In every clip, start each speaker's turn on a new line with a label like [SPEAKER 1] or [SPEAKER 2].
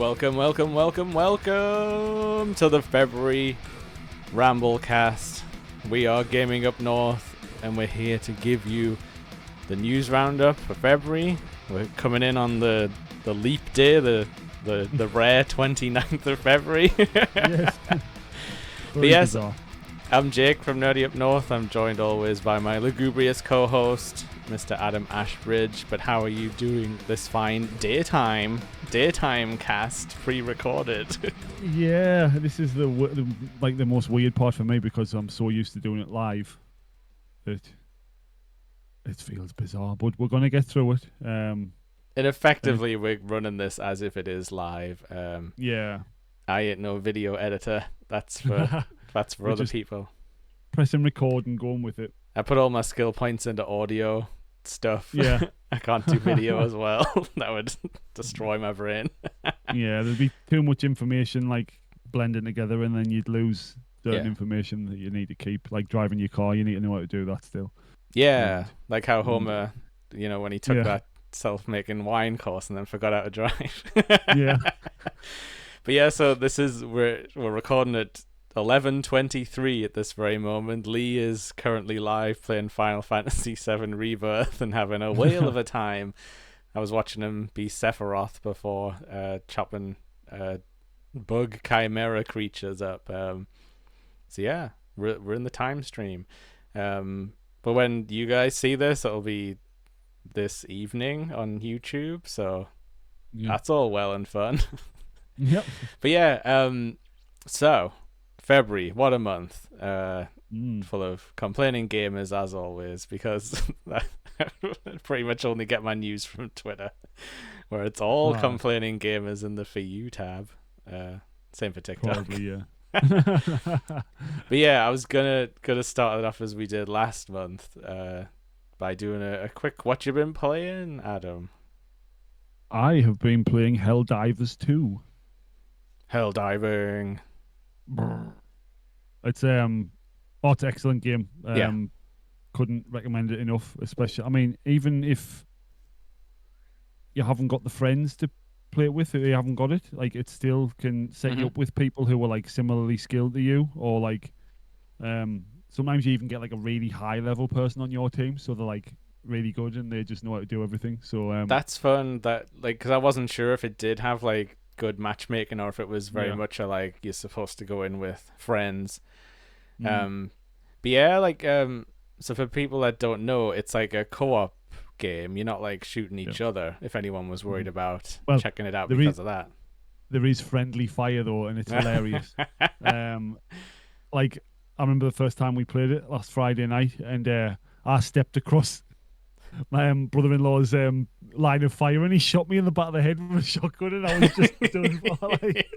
[SPEAKER 1] Welcome to the February Ramblecast. We are Gaming Up North, and we're here to give you the news roundup for February. We're coming in on the leap day, the rare 29th of February.
[SPEAKER 2] Yes.
[SPEAKER 1] But yes, I'm Jake from Nerdy Up North. I'm joined always by my lugubrious co-host, Mr. Adam Ashbridge. But how are you doing this fine daytime cast pre-recorded?
[SPEAKER 2] Yeah, this is the most weird part for me because I'm so used to doing it live that it feels bizarre. But we're gonna get through it.
[SPEAKER 1] And effectively, we're running this as if it is live.
[SPEAKER 2] Yeah.
[SPEAKER 1] I ain't no video editor. That's for other people.
[SPEAKER 2] Pressing record and going with it.
[SPEAKER 1] I put all my skill points into audio stuff.
[SPEAKER 2] Yeah.
[SPEAKER 1] I can't do video as well. That would destroy my brain.
[SPEAKER 2] Yeah, there'd be too much information like blending together, and then you'd lose certain information that you need to keep. Like driving your car, you need to know how to do that still.
[SPEAKER 1] Yeah, like how Homer, when he took that self-making wine course and then forgot how to drive.
[SPEAKER 2] Yeah.
[SPEAKER 1] But yeah, so we're recording at 11:23 at this very moment. Lee is currently live playing Final Fantasy VII Rebirth and having a whale of a time. I was watching him be Sephiroth before, chopping bug chimera creatures up. So yeah, we're in the time stream. But when you guys see this, it'll be this evening on YouTube. So that's all well and fun.
[SPEAKER 2] Yep.
[SPEAKER 1] But yeah, so February, what a month. Full of complaining gamers as always, because I pretty much only get my news from Twitter, where it's all complaining gamers in the For You tab. Same for TikTok.
[SPEAKER 2] Probably, yeah.
[SPEAKER 1] But yeah, I was gonna start it off as we did last month, by doing a quick what you been playing, Adam.
[SPEAKER 2] I have been playing Helldivers 2.
[SPEAKER 1] Helldiving.
[SPEAKER 2] It's an excellent game.
[SPEAKER 1] Yeah.
[SPEAKER 2] Couldn't recommend it enough. Especially, I mean, even if you haven't got the friends to play it with, or you haven't got it, like it still can set you up with people who are like similarly skilled to you, or like sometimes you even get like a really high level person on your team, so they're like really good and they just know how to do everything. So
[SPEAKER 1] that's fun. That because I wasn't sure if it did have like good matchmaking or if it was very much a like you're supposed to go in with friends. But yeah, like so for people that don't know, it's like a co-op game. You're not like shooting each other, if anyone was worried about checking it out because of that.
[SPEAKER 2] There is friendly fire though, and it's hilarious. Like I remember the first time we played it last Friday night, and I stepped across my brother-in-law's line of fire, and he shot me in the back of the head with a shotgun, and I was just done for. Like,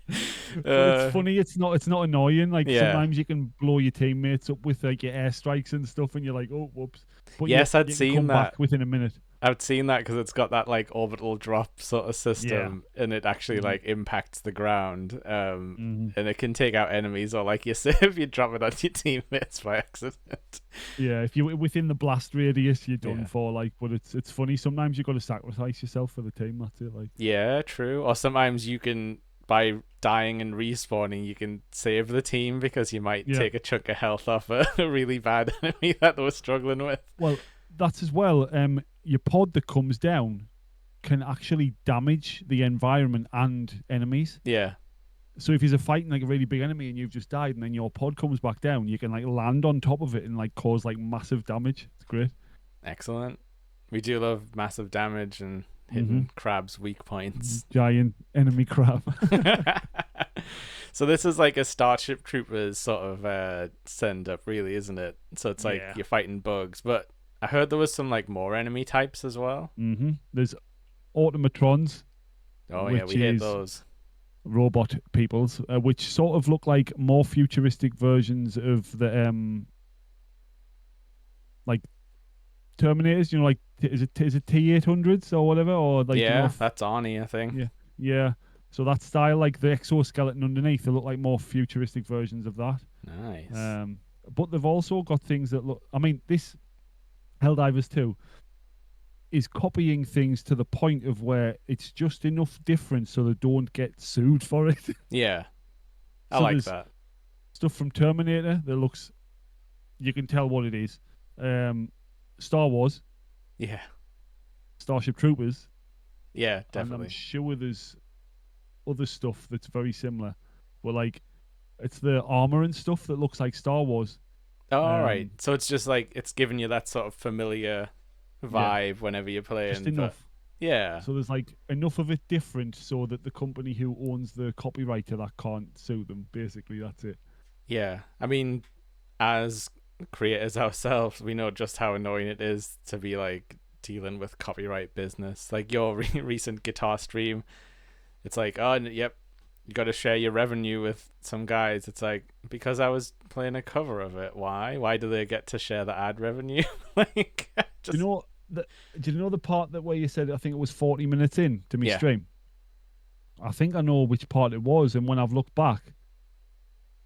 [SPEAKER 2] it's funny. It's not annoying. Like sometimes you can blow your teammates up with like your airstrikes and stuff, and you're like, oh, whoops. But
[SPEAKER 1] yes,
[SPEAKER 2] you
[SPEAKER 1] I'd seen
[SPEAKER 2] come
[SPEAKER 1] that
[SPEAKER 2] back within a minute.
[SPEAKER 1] I've seen that because it's got that like orbital drop sort of system, and it actually like impacts the ground, and it can take out enemies, or like you say, if you drop it on your teammates by accident.
[SPEAKER 2] Yeah, if you're within the blast radius, you're done for. Like, but it's funny. Sometimes you got to sacrifice yourself for the team. That's it. Like,
[SPEAKER 1] yeah, true. Or sometimes you can, by dying and respawning, you can save the team because you might take a chunk of health off a really bad enemy that they were struggling with.
[SPEAKER 2] Well, that's as well. Your pod that comes down can actually damage the environment and enemies.
[SPEAKER 1] Yeah.
[SPEAKER 2] So if you're fighting like a really big enemy and you've just died, and then your pod comes back down, you can like land on top of it and like cause like massive damage. It's great.
[SPEAKER 1] Excellent. We do love massive damage and hitting crabs' weak points.
[SPEAKER 2] Giant enemy crab.
[SPEAKER 1] So this is like a Starship Troopers sort of send up, really, isn't it? So it's like you're fighting bugs, but I heard there was some like more enemy types as well.
[SPEAKER 2] There's automatrons.
[SPEAKER 1] Oh yeah, we hate those.
[SPEAKER 2] Robot peoples, which sort of look like more futuristic versions of the like Terminators. You know, like is it T-800s or whatever, or like
[SPEAKER 1] that's Arnie, I think.
[SPEAKER 2] Yeah. So that style, like the exoskeleton underneath, they look like more futuristic versions of that.
[SPEAKER 1] Nice.
[SPEAKER 2] But they've also got things that look. I mean, this Helldivers 2, is copying things to the point of where it's just enough different so they don't get sued for it.
[SPEAKER 1] Yeah, I
[SPEAKER 2] So
[SPEAKER 1] like
[SPEAKER 2] there's
[SPEAKER 1] that.
[SPEAKER 2] stuff from Terminator that looks, you can tell what it is. Star Wars,
[SPEAKER 1] Yeah,
[SPEAKER 2] Starship Troopers,
[SPEAKER 1] yeah,
[SPEAKER 2] and I'm
[SPEAKER 1] definitely.
[SPEAKER 2] sure there's other stuff that's very similar. But like, it's the armor and stuff that looks like Star Wars.
[SPEAKER 1] Oh, all right.
[SPEAKER 2] Um,
[SPEAKER 1] So it's just like it's giving you that sort of familiar
[SPEAKER 2] yeah,
[SPEAKER 1] vibe whenever you're
[SPEAKER 2] just
[SPEAKER 1] playing, but
[SPEAKER 2] enough.
[SPEAKER 1] yeah,
[SPEAKER 2] So there's like enough of it different so that the company who owns the copyright to that can't sue them. Basically, that's it.
[SPEAKER 1] yeah. I mean, as creators ourselves, we know just how annoying it is to be like dealing with copyright business. Like your recent guitar stream, it's like, oh, yep, you got to share your revenue with some guys. It's like, because I was playing a cover of it. Why? Why do they get to share the ad revenue? Like,
[SPEAKER 2] Do you
[SPEAKER 1] just
[SPEAKER 2] know do you know the part that where you said I think it was 40 minutes in to me
[SPEAKER 1] yeah,
[SPEAKER 2] stream? I think I know which part it was, and when I've looked back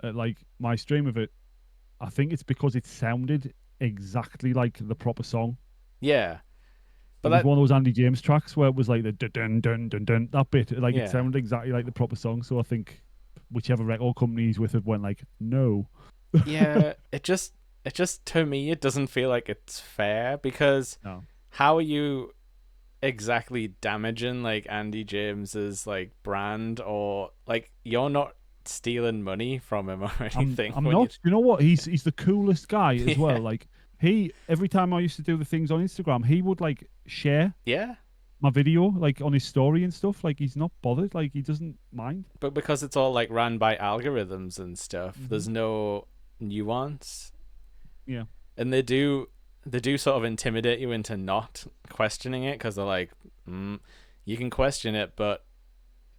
[SPEAKER 2] at like my stream of it, I think it's because it sounded exactly like the proper song.
[SPEAKER 1] yeah. But
[SPEAKER 2] It was
[SPEAKER 1] that,
[SPEAKER 2] one of those Andy James tracks where it was like the dun dun dun dun that bit, like it
[SPEAKER 1] yeah,
[SPEAKER 2] sounded exactly like the proper song. So I think whichever record company he's with it went like, no.
[SPEAKER 1] yeah. It just to me, it doesn't feel like it's fair because
[SPEAKER 2] No.
[SPEAKER 1] how are you exactly damaging like Andy James's like brand, or like you're not stealing money from him or anything
[SPEAKER 2] I'm
[SPEAKER 1] when you
[SPEAKER 2] not. You know what? He's the coolest guy as well.
[SPEAKER 1] yeah,
[SPEAKER 2] Like he every time I used to do the things on Instagram, he would like share
[SPEAKER 1] yeah.
[SPEAKER 2] my video like on his story and stuff. Like he's not bothered. Like he doesn't mind.
[SPEAKER 1] But because it's all like ran by algorithms and stuff,
[SPEAKER 2] Hmm.
[SPEAKER 1] there's no nuance,
[SPEAKER 2] Yeah.
[SPEAKER 1] and they do sort of intimidate you into not questioning it because they're like, you can question it, but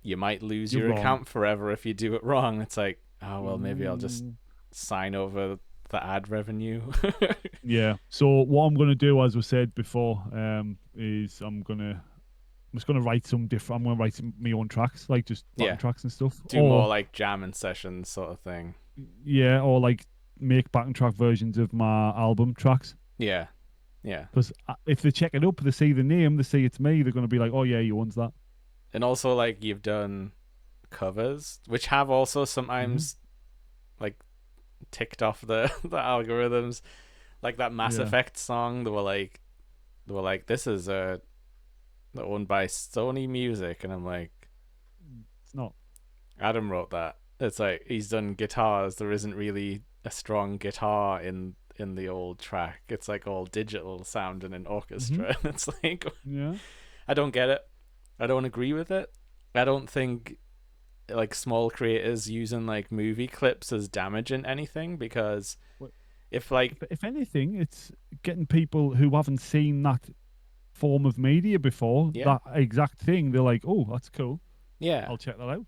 [SPEAKER 1] you might lose
[SPEAKER 2] You're
[SPEAKER 1] your
[SPEAKER 2] wrong.
[SPEAKER 1] account forever if you do it wrong. It's like, oh well, maybe I'll just
[SPEAKER 2] Mm,
[SPEAKER 1] sign over the ad revenue.
[SPEAKER 2] yeah. So what I'm gonna do, as we said before, is I'm just gonna write some different. I'm gonna write some my own tracks, like just backing
[SPEAKER 1] Yeah,
[SPEAKER 2] tracks and stuff,
[SPEAKER 1] do more
[SPEAKER 2] or
[SPEAKER 1] like jamming sessions sort of thing.
[SPEAKER 2] yeah, or like make backing track versions of my album tracks.
[SPEAKER 1] Yeah, yeah,
[SPEAKER 2] Because if they check it up, they see the name, they see it's me, they're gonna be like, oh yeah, he owns that.
[SPEAKER 1] and also like you've done covers, which have also
[SPEAKER 2] Hmm.
[SPEAKER 1] sometimes like ticked off the the algorithms. Like that Mass
[SPEAKER 2] Yeah,
[SPEAKER 1] Effect song, they were like, this is owned by Sony Music, and I'm like,
[SPEAKER 2] it's not.
[SPEAKER 1] Adam wrote that. It's like he's done guitars. There isn't really a strong guitar in the old track. It's like all digital sound in an
[SPEAKER 2] Hmm.
[SPEAKER 1] orchestra. It's like
[SPEAKER 2] Yeah,
[SPEAKER 1] I don't get it. I don't agree with it. I don't think like small creators using like movie clips as damaging anything because
[SPEAKER 2] but
[SPEAKER 1] if like
[SPEAKER 2] if anything, it's getting people who haven't seen that form of media before,
[SPEAKER 1] yeah,
[SPEAKER 2] that exact thing. They're like, oh, that's cool.
[SPEAKER 1] yeah,
[SPEAKER 2] I'll check that out.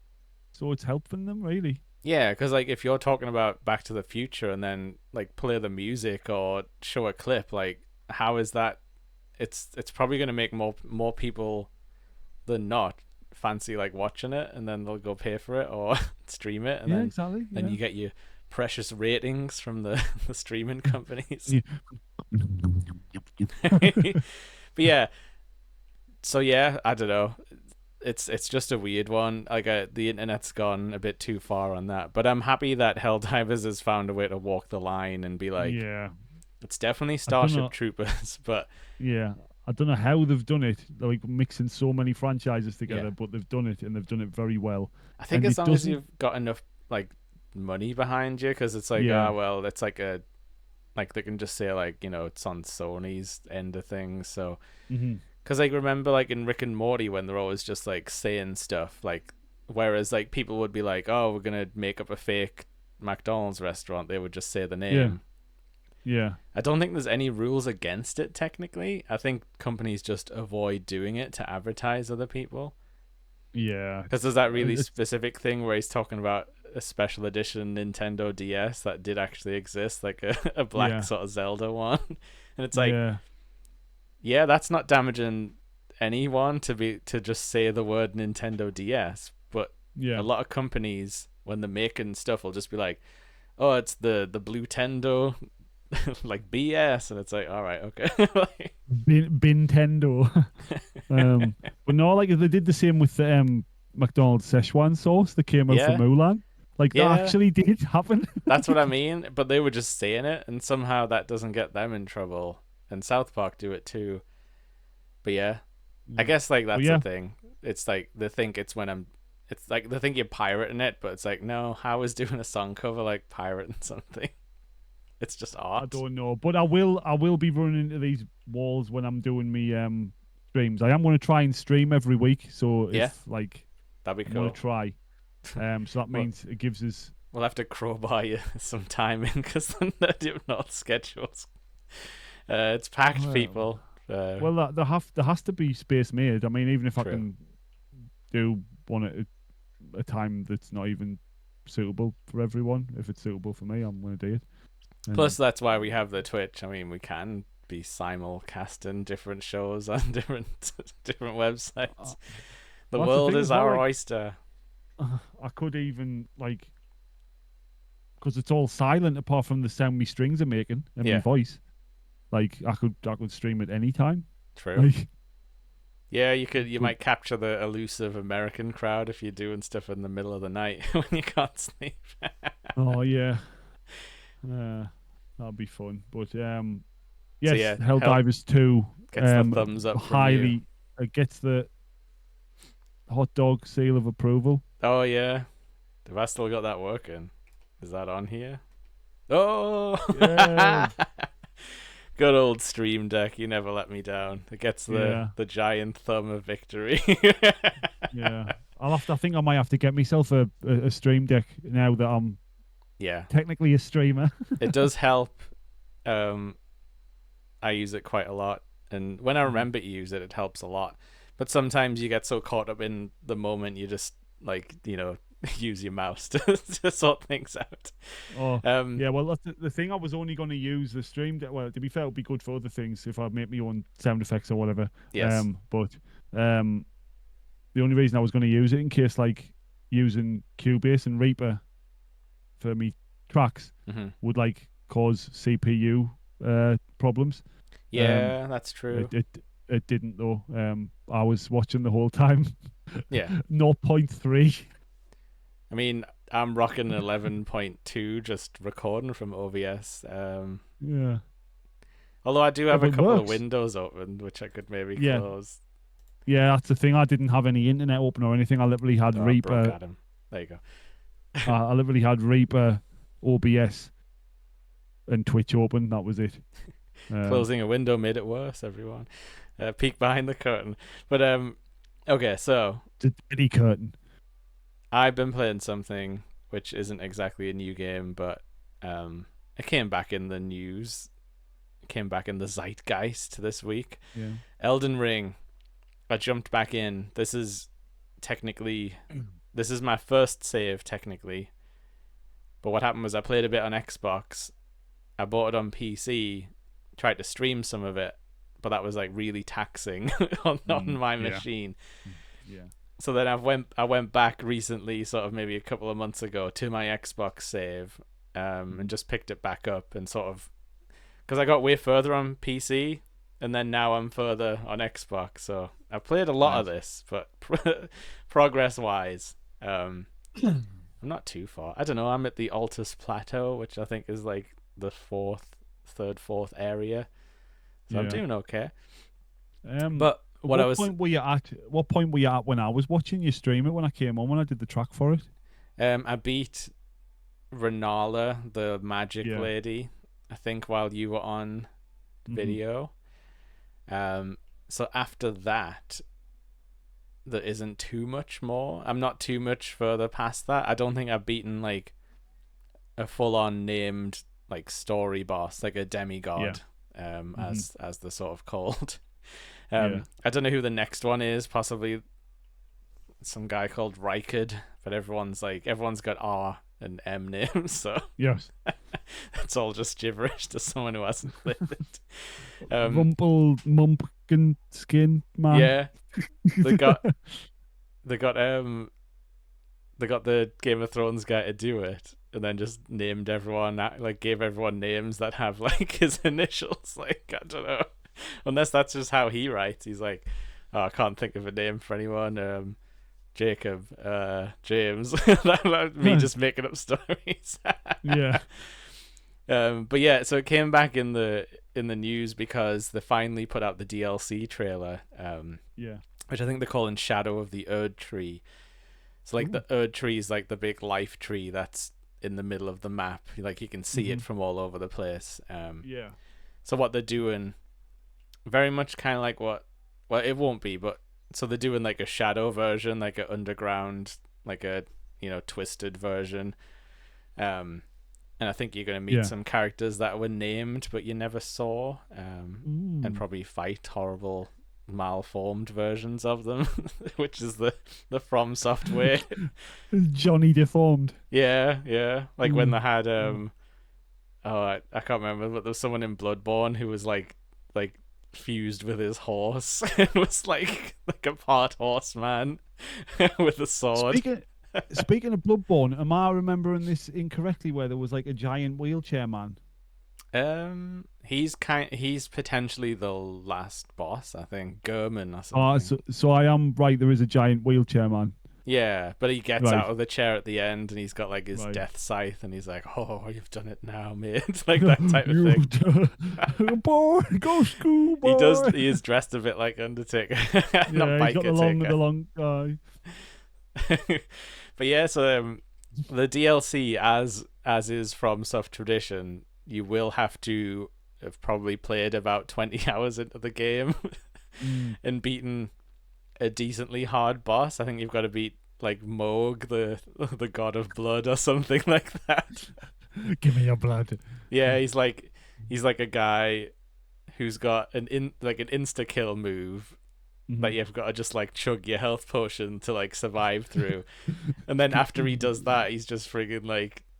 [SPEAKER 2] So it's helping them really.
[SPEAKER 1] yeah, because like if you're talking about Back to the Future and then like play the music or show a clip, like how is that? It's probably gonna make more people than not fancy like watching it, and then they'll go pay for it or stream it, and
[SPEAKER 2] Yeah,
[SPEAKER 1] then
[SPEAKER 2] exactly.
[SPEAKER 1] then
[SPEAKER 2] Yeah.
[SPEAKER 1] you get your precious ratings from the the streaming companies.
[SPEAKER 2] Yeah.
[SPEAKER 1] But yeah, so yeah, I don't know. It's just a weird one. Like the internet's gone a bit too far on that. But I'm happy that Helldivers has found a way to walk the line and be like,
[SPEAKER 2] Yeah.
[SPEAKER 1] it's definitely
[SPEAKER 2] I don't
[SPEAKER 1] Starship
[SPEAKER 2] know.
[SPEAKER 1] Troopers, but
[SPEAKER 2] Yeah. I don't know how they've done it, like mixing so many franchises
[SPEAKER 1] yeah,
[SPEAKER 2] together, but they've done it and they've done it very well.
[SPEAKER 1] I think
[SPEAKER 2] And
[SPEAKER 1] as
[SPEAKER 2] it
[SPEAKER 1] long as
[SPEAKER 2] doesn't,
[SPEAKER 1] you've got enough like money behind you, because it's like,
[SPEAKER 2] yeah.
[SPEAKER 1] ah, well, it's like a like they can just say like it's on Sony's end of things. So
[SPEAKER 2] Hmm.
[SPEAKER 1] because like remember like in Rick and Morty when they're always just like saying stuff like, whereas like people would be like, oh, we're gonna make up a fake McDonald's restaurant, they would just say the
[SPEAKER 2] Yeah.
[SPEAKER 1] name.
[SPEAKER 2] Yeah.
[SPEAKER 1] I don't think there's any rules against it technically. I think companies just avoid doing it to advertise other people.
[SPEAKER 2] Yeah.
[SPEAKER 1] Because there's that really
[SPEAKER 2] It's,
[SPEAKER 1] specific thing where he's talking about a special edition Nintendo DS that did actually exist, like a black
[SPEAKER 2] yeah.
[SPEAKER 1] sort of Zelda one. And it's like,
[SPEAKER 2] Yeah.
[SPEAKER 1] yeah, that's not damaging anyone to just say the word Nintendo DS. But a
[SPEAKER 2] Yeah.
[SPEAKER 1] lot of companies, when they're making stuff, will just be like, oh, it's the Blue Tendo like BS, and it's like, all right, okay. Like,
[SPEAKER 2] Nintendo. But no, like they did the same with the McDonald's Szechuan sauce that came out from
[SPEAKER 1] yeah,
[SPEAKER 2] Mulan. Like that
[SPEAKER 1] yeah,
[SPEAKER 2] actually did happen.
[SPEAKER 1] that's what I mean. But they were just saying it, and somehow that doesn't get them in trouble. And South Park do it too. But yeah, I
[SPEAKER 2] Yeah.
[SPEAKER 1] guess like
[SPEAKER 2] But
[SPEAKER 1] that's the
[SPEAKER 2] yeah,
[SPEAKER 1] thing. It's like they think it's when I'm. It's like they think you're pirating it, but it's like no. How is doing a song cover like pirating something? It's just
[SPEAKER 2] I
[SPEAKER 1] art.
[SPEAKER 2] don't know. But I will be running into these walls when I'm doing me streams. I am going to try and stream every week. So
[SPEAKER 1] Yeah,
[SPEAKER 2] if like
[SPEAKER 1] that'd be
[SPEAKER 2] I'm going
[SPEAKER 1] cool.
[SPEAKER 2] to try. So that
[SPEAKER 1] Well,
[SPEAKER 2] means it gives us.
[SPEAKER 1] we'll have to crowbar you some time in because they're doing all schedules. It's packed,
[SPEAKER 2] Well,
[SPEAKER 1] people.
[SPEAKER 2] well, there has to be space made. I mean, even if I
[SPEAKER 1] True.
[SPEAKER 2] can do one at a time that's not even suitable for everyone. If it's suitable for me, I'm going to do it.
[SPEAKER 1] Plus, that's why we have the Twitch. I mean, we can be simulcasting different shows on different websites.
[SPEAKER 2] Uh,
[SPEAKER 1] The
[SPEAKER 2] well, that's the
[SPEAKER 1] world
[SPEAKER 2] thing
[SPEAKER 1] is
[SPEAKER 2] as well.
[SPEAKER 1] our
[SPEAKER 2] Like,
[SPEAKER 1] oyster.
[SPEAKER 2] I could even like because it's all silent apart from the sound me strings are making and me
[SPEAKER 1] Yeah,
[SPEAKER 2] voice. Like I could stream it any time.
[SPEAKER 1] true.
[SPEAKER 2] Like,
[SPEAKER 1] Yeah, you could. You
[SPEAKER 2] but
[SPEAKER 1] might capture the elusive American crowd if you're doing stuff in the middle of the night when you can't sleep.
[SPEAKER 2] oh yeah, that'd be fun. But
[SPEAKER 1] So
[SPEAKER 2] yes,
[SPEAKER 1] yeah, help
[SPEAKER 2] Helldivers 2
[SPEAKER 1] gets the thumbs up from you.
[SPEAKER 2] highly gets the hot dog seal of approval.
[SPEAKER 1] Oh yeah, have I still got that working? Is that on here? Oh,
[SPEAKER 2] Yeah,
[SPEAKER 1] good old Stream Deck. You never let me down. It gets
[SPEAKER 2] yeah,
[SPEAKER 1] the giant thumb of victory.
[SPEAKER 2] yeah. I think I might have to get myself a stream deck now that I'm
[SPEAKER 1] Yeah,
[SPEAKER 2] technically a streamer.
[SPEAKER 1] it does help. Um, I use it quite a lot, and when I
[SPEAKER 2] Mm.
[SPEAKER 1] remember to use it, it helps a lot. But sometimes you get so caught up in the moment, you just like use your mouse to sort things out.
[SPEAKER 2] Oh,
[SPEAKER 1] Um,
[SPEAKER 2] yeah. Well, that's the thing. I was only going to use the stream deck. Well, to be fair, it would be good for other things if I make my own sound effects or whatever.
[SPEAKER 1] yes,
[SPEAKER 2] But um, the only reason I was going to use it in case like using Cubase and Reaper for me tracks
[SPEAKER 1] hmm
[SPEAKER 2] would like cause CPU problems. Um,
[SPEAKER 1] yeah, that's true.
[SPEAKER 2] it didn't though. I was watching the whole time.
[SPEAKER 1] Yeah,
[SPEAKER 2] 0.3.
[SPEAKER 1] I mean, I'm rocking 11.2 just recording from OBS.
[SPEAKER 2] Yeah.
[SPEAKER 1] Although I do
[SPEAKER 2] Yeah,
[SPEAKER 1] have a
[SPEAKER 2] but it
[SPEAKER 1] couple of
[SPEAKER 2] works.
[SPEAKER 1] windows open, which I could maybe
[SPEAKER 2] Yeah.
[SPEAKER 1] close.
[SPEAKER 2] Yeah, that's the thing. I didn't have any internet open or anything. I literally had
[SPEAKER 1] Oh, broke
[SPEAKER 2] Reaper.
[SPEAKER 1] Adam. There you go.
[SPEAKER 2] I literally had Reaper, OBS, and Twitch open. That was it.
[SPEAKER 1] Closing a window made it worse, everyone. Peek behind the curtain. But okay, so
[SPEAKER 2] It's a titty curtain.
[SPEAKER 1] I've been playing something which isn't exactly a new game, but it came back in the news. It came back in the zeitgeist this week.
[SPEAKER 2] Yeah.
[SPEAKER 1] Elden Ring. I jumped back in. This is my first save technically. But what happened was I played a bit on Xbox. I bought it on PC, tried to stream some of it, but that was like really taxing on my
[SPEAKER 2] Yeah.
[SPEAKER 1] machine.
[SPEAKER 2] Yeah.
[SPEAKER 1] So then I went back recently, sort of maybe a couple of months ago, to my Xbox save, and just picked it back up and sort of because I got way further on PC, and then now I'm further on Xbox. So I played a lot of this, but progress wise, I'm not too far. I don't know. I'm at the Altus Plateau, which I think is like the fourth area. So I'm
[SPEAKER 2] Yeah.
[SPEAKER 1] doing okay.
[SPEAKER 2] Um,
[SPEAKER 1] But what I was
[SPEAKER 2] point were you at? What point were you at when I was watching you stream it? When I came on, when I did the track for it?
[SPEAKER 1] I beat Renala, the magic
[SPEAKER 2] Yeah.
[SPEAKER 1] lady, I think while you were on
[SPEAKER 2] Mhm.
[SPEAKER 1] video. So after that, there isn't too much more. I'm not too much further past that. I don't think I've beaten like a full-on named like story boss, like a demigod, as the sort of called.
[SPEAKER 2] Yeah.
[SPEAKER 1] I don't know who the next one is. Possibly some guy called Rykard, but everyone's got R and M names, so
[SPEAKER 2] Yes.
[SPEAKER 1] it's all just gibberish to someone who hasn't played it.
[SPEAKER 2] Rumple Mumpkin Skin Man.
[SPEAKER 1] Yeah, they got the Game of Thrones guy to do it, and then just named everyone, like gave everyone names that have like his initials. Like, I don't know, unless that's just how he writes. He's like, oh, I can't think of a name for anyone. Jacob, James. Me just making up stories.
[SPEAKER 2] Yeah.
[SPEAKER 1] But yeah, so it came back in the news because they finally put out the DLC trailer.
[SPEAKER 2] Yeah.
[SPEAKER 1] Which I think they're calling Shadow of the Erd Tree. So like the Erd Tree is like the big life tree that's in the middle of the map. Like you can see it from all over the place.
[SPEAKER 2] Yeah.
[SPEAKER 1] So what they're doing, very much kind of like well, it won't be, but so they're doing like a shadow version, like an underground, like a twisted version. And I think you're gonna meet some characters that were named but you never saw. And probably fight horrible malformed versions of them, which is the From Software.
[SPEAKER 2] Johnny Deformed.
[SPEAKER 1] Yeah. Like when they had I can't remember, but there was someone in Bloodborne who was like fused with his horse and was like a part horseman with a sword.
[SPEAKER 2] Speaking of Bloodborne, am I remembering this incorrectly? Where there was like a giant wheelchair man.
[SPEAKER 1] He's potentially the last boss, I think, Gurman or something.
[SPEAKER 2] So I am right. There is a giant wheelchair man.
[SPEAKER 1] Yeah, but he gets out of the chair at the end, and he's got like his death scythe, and he's like, "Oh, you've done it now, mate!" Like that type of thing.
[SPEAKER 2] Boy, go school, boy.
[SPEAKER 1] He is dressed a bit like Undertaker, not
[SPEAKER 2] He's got the long guy.
[SPEAKER 1] But yeah, so the DLC, as is from Soft tradition, you will have to have probably played about 20 hours into the game and beaten a decently hard boss. I think you've got to beat like Moog, the god of blood or something like that.
[SPEAKER 2] Give me your blood.
[SPEAKER 1] Yeah, he's like a guy who's got an insta kill move that you've got to just like chug your health potion to like survive through. And then after he does that, he's just friggin'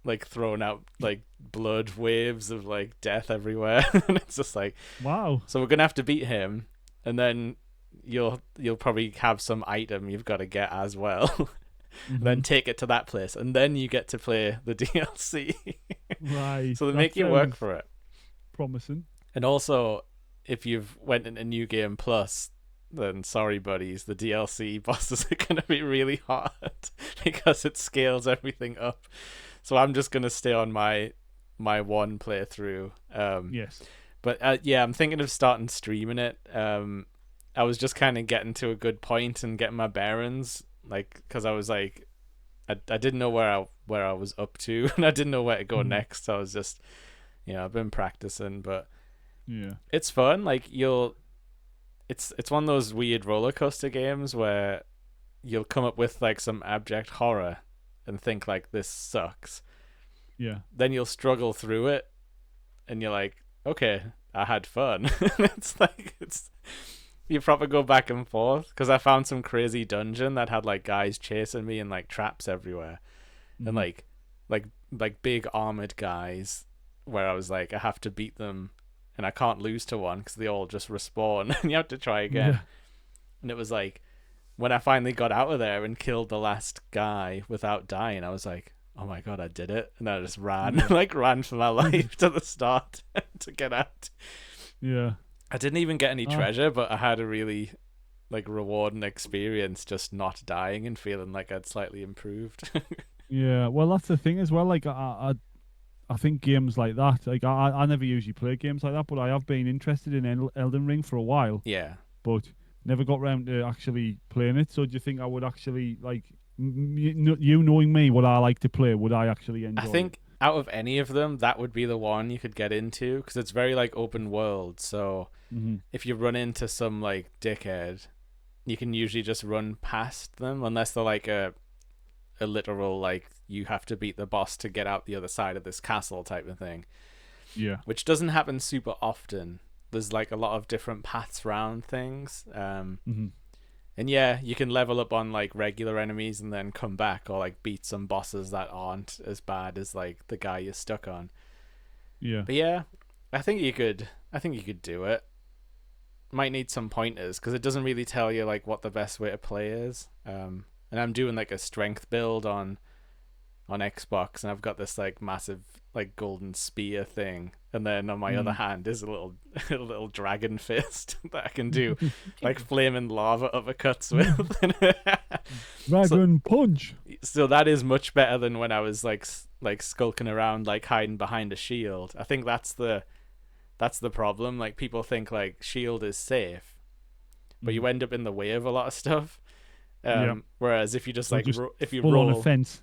[SPEAKER 1] like throwing out like blood waves of like death everywhere. And it's just like,
[SPEAKER 2] wow.
[SPEAKER 1] So we're gonna have to beat him, and then you'll probably have some item you've got to get as well. Then take it to that place, and then you get to play the DLC.
[SPEAKER 2] Right.
[SPEAKER 1] So they make you work for it.
[SPEAKER 2] Promising.
[SPEAKER 1] And also, if you've went into New Game Plus, then sorry buddies, the DLC bosses are going to be really hard because it scales everything up. So I'm just going to stay on my one playthrough.
[SPEAKER 2] Yes.
[SPEAKER 1] But yeah, I'm thinking of starting streaming it. I was just kind of getting to a good point and getting my bearings, like, because I was like, I didn't know where I was up to, and I didn't know where to go next. So I was just, I've been practicing, but
[SPEAKER 2] yeah,
[SPEAKER 1] it's fun. Like it's one of those weird roller coaster games where you'll come up with like some abject horror and think like, this sucks.
[SPEAKER 2] Yeah.
[SPEAKER 1] Then you'll struggle through it, and you're like, okay, I had fun. It's you probably go back and forth, because I found some crazy dungeon that had like guys chasing me and like traps everywhere, and like big armored guys where I was like, I have to beat them and I can't lose to one because they all just respawn and you have to try again. Yeah. And it was like, when I finally got out of there and killed the last guy without dying, I was like, oh my god, I did it. And I just ran, ran for my life to the start to get out.
[SPEAKER 2] Yeah.
[SPEAKER 1] I didn't even get any treasure, but I had a really like rewarding experience just not dying and feeling like I'd slightly improved.
[SPEAKER 2] Yeah, well, that's the thing as well. Like I think games like that, like I never usually play games like that, but I have been interested in Elden Ring for a while.
[SPEAKER 1] Yeah.
[SPEAKER 2] But never got around to actually playing it. So do you think I would actually, like, you knowing me, what I like to play, would I actually enjoy?
[SPEAKER 1] I think out of any of them, that would be the one you could get into, because it's very like open world. So if you run into some like dickhead, you can usually just run past them, unless they're like a literal like, you have to beat the boss to get out the other side of this castle type of thing.
[SPEAKER 2] Yeah.
[SPEAKER 1] Which doesn't happen super often. There's like a lot of different paths around things. And yeah, you can level up on like regular enemies and then come back, or like beat some bosses that aren't as bad as like the guy you're stuck on.
[SPEAKER 2] Yeah.
[SPEAKER 1] But yeah, I think you could do it. Might need some pointers, because it doesn't really tell you like what the best way to play is. And I'm doing like a strength build on on Xbox, and I've got this like massive like golden spear thing, and then on my other hand is a little a little dragon fist that I can do like flaming lava uppercuts with.
[SPEAKER 2] Dragon punch.
[SPEAKER 1] So that is much better than when I was like skulking around like hiding behind a shield. I think that's the problem. Like people think like shield is safe, but you end up in the way of a lot of stuff. Whereas if you just like if you roll
[SPEAKER 2] on a fence,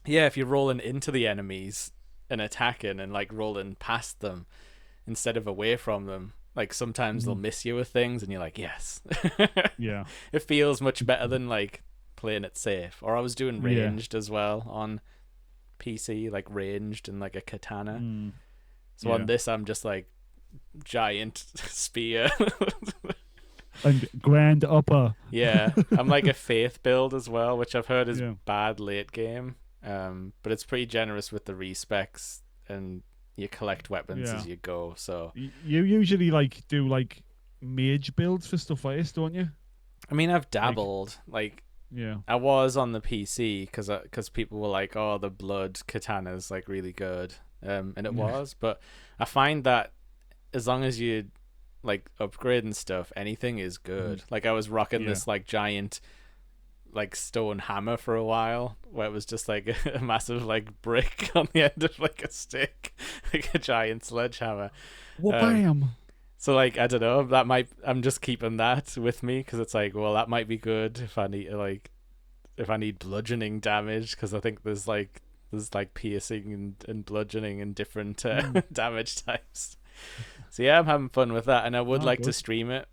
[SPEAKER 1] if you're rolling into the enemies and attacking and like rolling past them instead of away from them, like sometimes they'll miss you with things, and you're like, yes.
[SPEAKER 2] Yeah,
[SPEAKER 1] it feels much better than like playing it safe. Or I was doing ranged as well on PC, like ranged and like a katana. So on this, I'm just like giant spear.
[SPEAKER 2] And grand upper.
[SPEAKER 1] Yeah, I'm like a faith build as well, which I've heard is bad late game. But it's pretty generous with the respecs, and you collect weapons as you go. So
[SPEAKER 2] you usually like do like mage builds for stuff like this, don't you?
[SPEAKER 1] I mean, I've dabbled. I was on the PC because people were like, "Oh, the blood katana's like really good," and it was. But I find that as long as you like upgrading stuff, anything is good. Like I was rocking this like giant like stone hammer for a while, where it was just like a massive like brick on the end of like a stick, like a giant sledgehammer.
[SPEAKER 2] Bam!
[SPEAKER 1] So like I don't know, I'm just keeping that with me because it's like, well, that might be good if I need bludgeoning damage, because I think there's like piercing and bludgeoning and different damage types. So yeah, I'm having fun with that, and I would like to stream it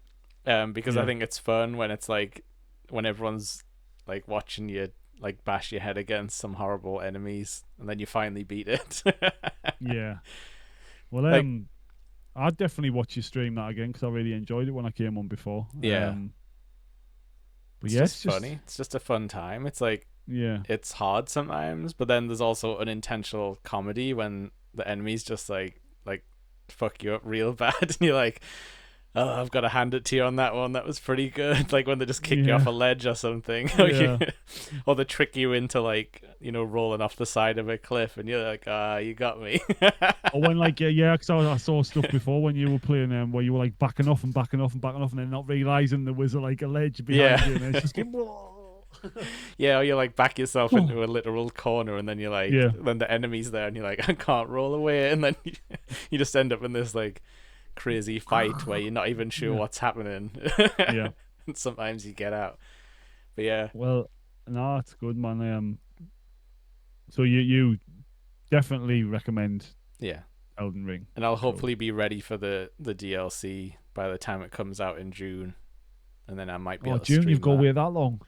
[SPEAKER 1] because I think it's fun when it's like when everyone's like watching you like bash your head against some horrible enemies, and then you finally beat it.
[SPEAKER 2] Yeah. Well, I'd definitely watch you stream that again because I really enjoyed it when I came on before.
[SPEAKER 1] Yeah.
[SPEAKER 2] But
[SPEAKER 1] it's just funny. It's just a fun time. It's like it's hard sometimes, but then there's also unintentional comedy when the enemies just like fuck you up real bad, and you're like, oh, I've got to hand it to you on that one. That was pretty good. Like when they just kick you off a ledge or something, or they trick you into like rolling off the side of a cliff, and you're like, you got me.
[SPEAKER 2] Or when like because I saw stuff before when you were playing where you were like backing off and backing off and backing off, and then not realizing there was like a ledge behind you, and it's just
[SPEAKER 1] or you like back yourself into a literal corner, and then you're like, then the enemy's there, and you're like, I can't roll away, and then you just end up in this like crazy fight where you're not even sure what's happening. And sometimes you get out. But
[SPEAKER 2] well, no, it's good, man. So you definitely recommend Elden Ring,
[SPEAKER 1] and I'll hopefully be ready for the DLC by the time it comes out in June, and then I might be able to
[SPEAKER 2] June,
[SPEAKER 1] stream
[SPEAKER 2] you've got to
[SPEAKER 1] that.
[SPEAKER 2] wait that long.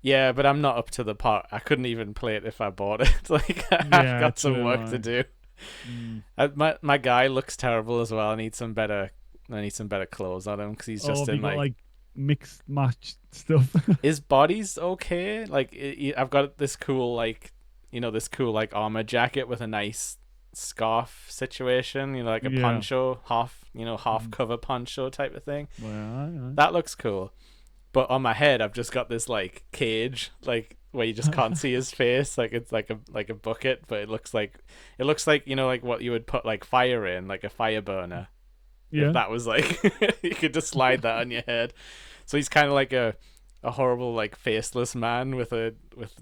[SPEAKER 1] Yeah, but I'm not up to the part. I couldn't even play it if I bought it. Like I've got some work to do. My guy looks terrible as well. I need some better clothes on him because he's just in
[SPEAKER 2] like mixed match stuff.
[SPEAKER 1] His body's okay. Like I've got this cool like armor jacket with a nice scarf situation. Like a poncho, half cover poncho type of thing.
[SPEAKER 2] Well,
[SPEAKER 1] that looks cool. But on my head, I've just got this like cage, like where you just can't see his face. Like it's like a bucket, but it looks like like what you would put like fire in, like a fire burner.
[SPEAKER 2] Yeah.
[SPEAKER 1] If that was like you could just slide that on your head. So he's kind of like a horrible like faceless man with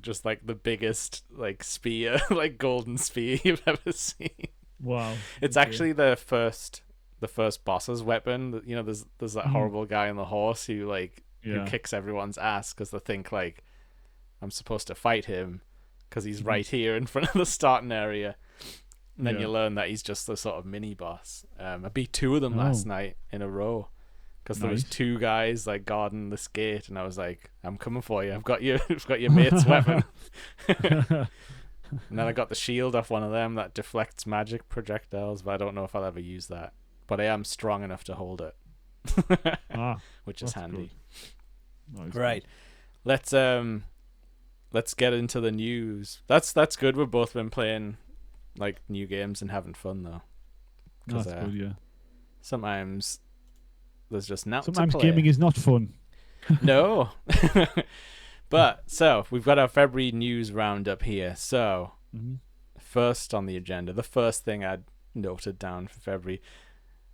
[SPEAKER 1] just like the biggest like spear, like golden spear you've ever seen.
[SPEAKER 2] Wow.
[SPEAKER 1] It's actually the first boss's weapon. There's that horrible guy on the horse who who kicks everyone's ass because they think like I'm supposed to fight him because he's right here in front of the starting area. And then you learn that he's just the sort of mini boss. I beat two of them last night in a row because there was two guys like guarding this gate, and I was like, I'm coming for you. I've got your mate's weapon. And then I got the shield off one of them that deflects magic projectiles, but I don't know if I'll ever use that. But I am strong enough to hold it. Which is handy.
[SPEAKER 2] Nice.
[SPEAKER 1] Right. Let's get into the news. That's good. We've both been playing like new games and having fun though.
[SPEAKER 2] That's good, yeah.
[SPEAKER 1] Sometimes there's just not.
[SPEAKER 2] Sometimes gaming is not fun.
[SPEAKER 1] No. But so we've got our February news roundup here. So
[SPEAKER 2] Mm-hmm.
[SPEAKER 1] first on the agenda, the first thing I noted down for February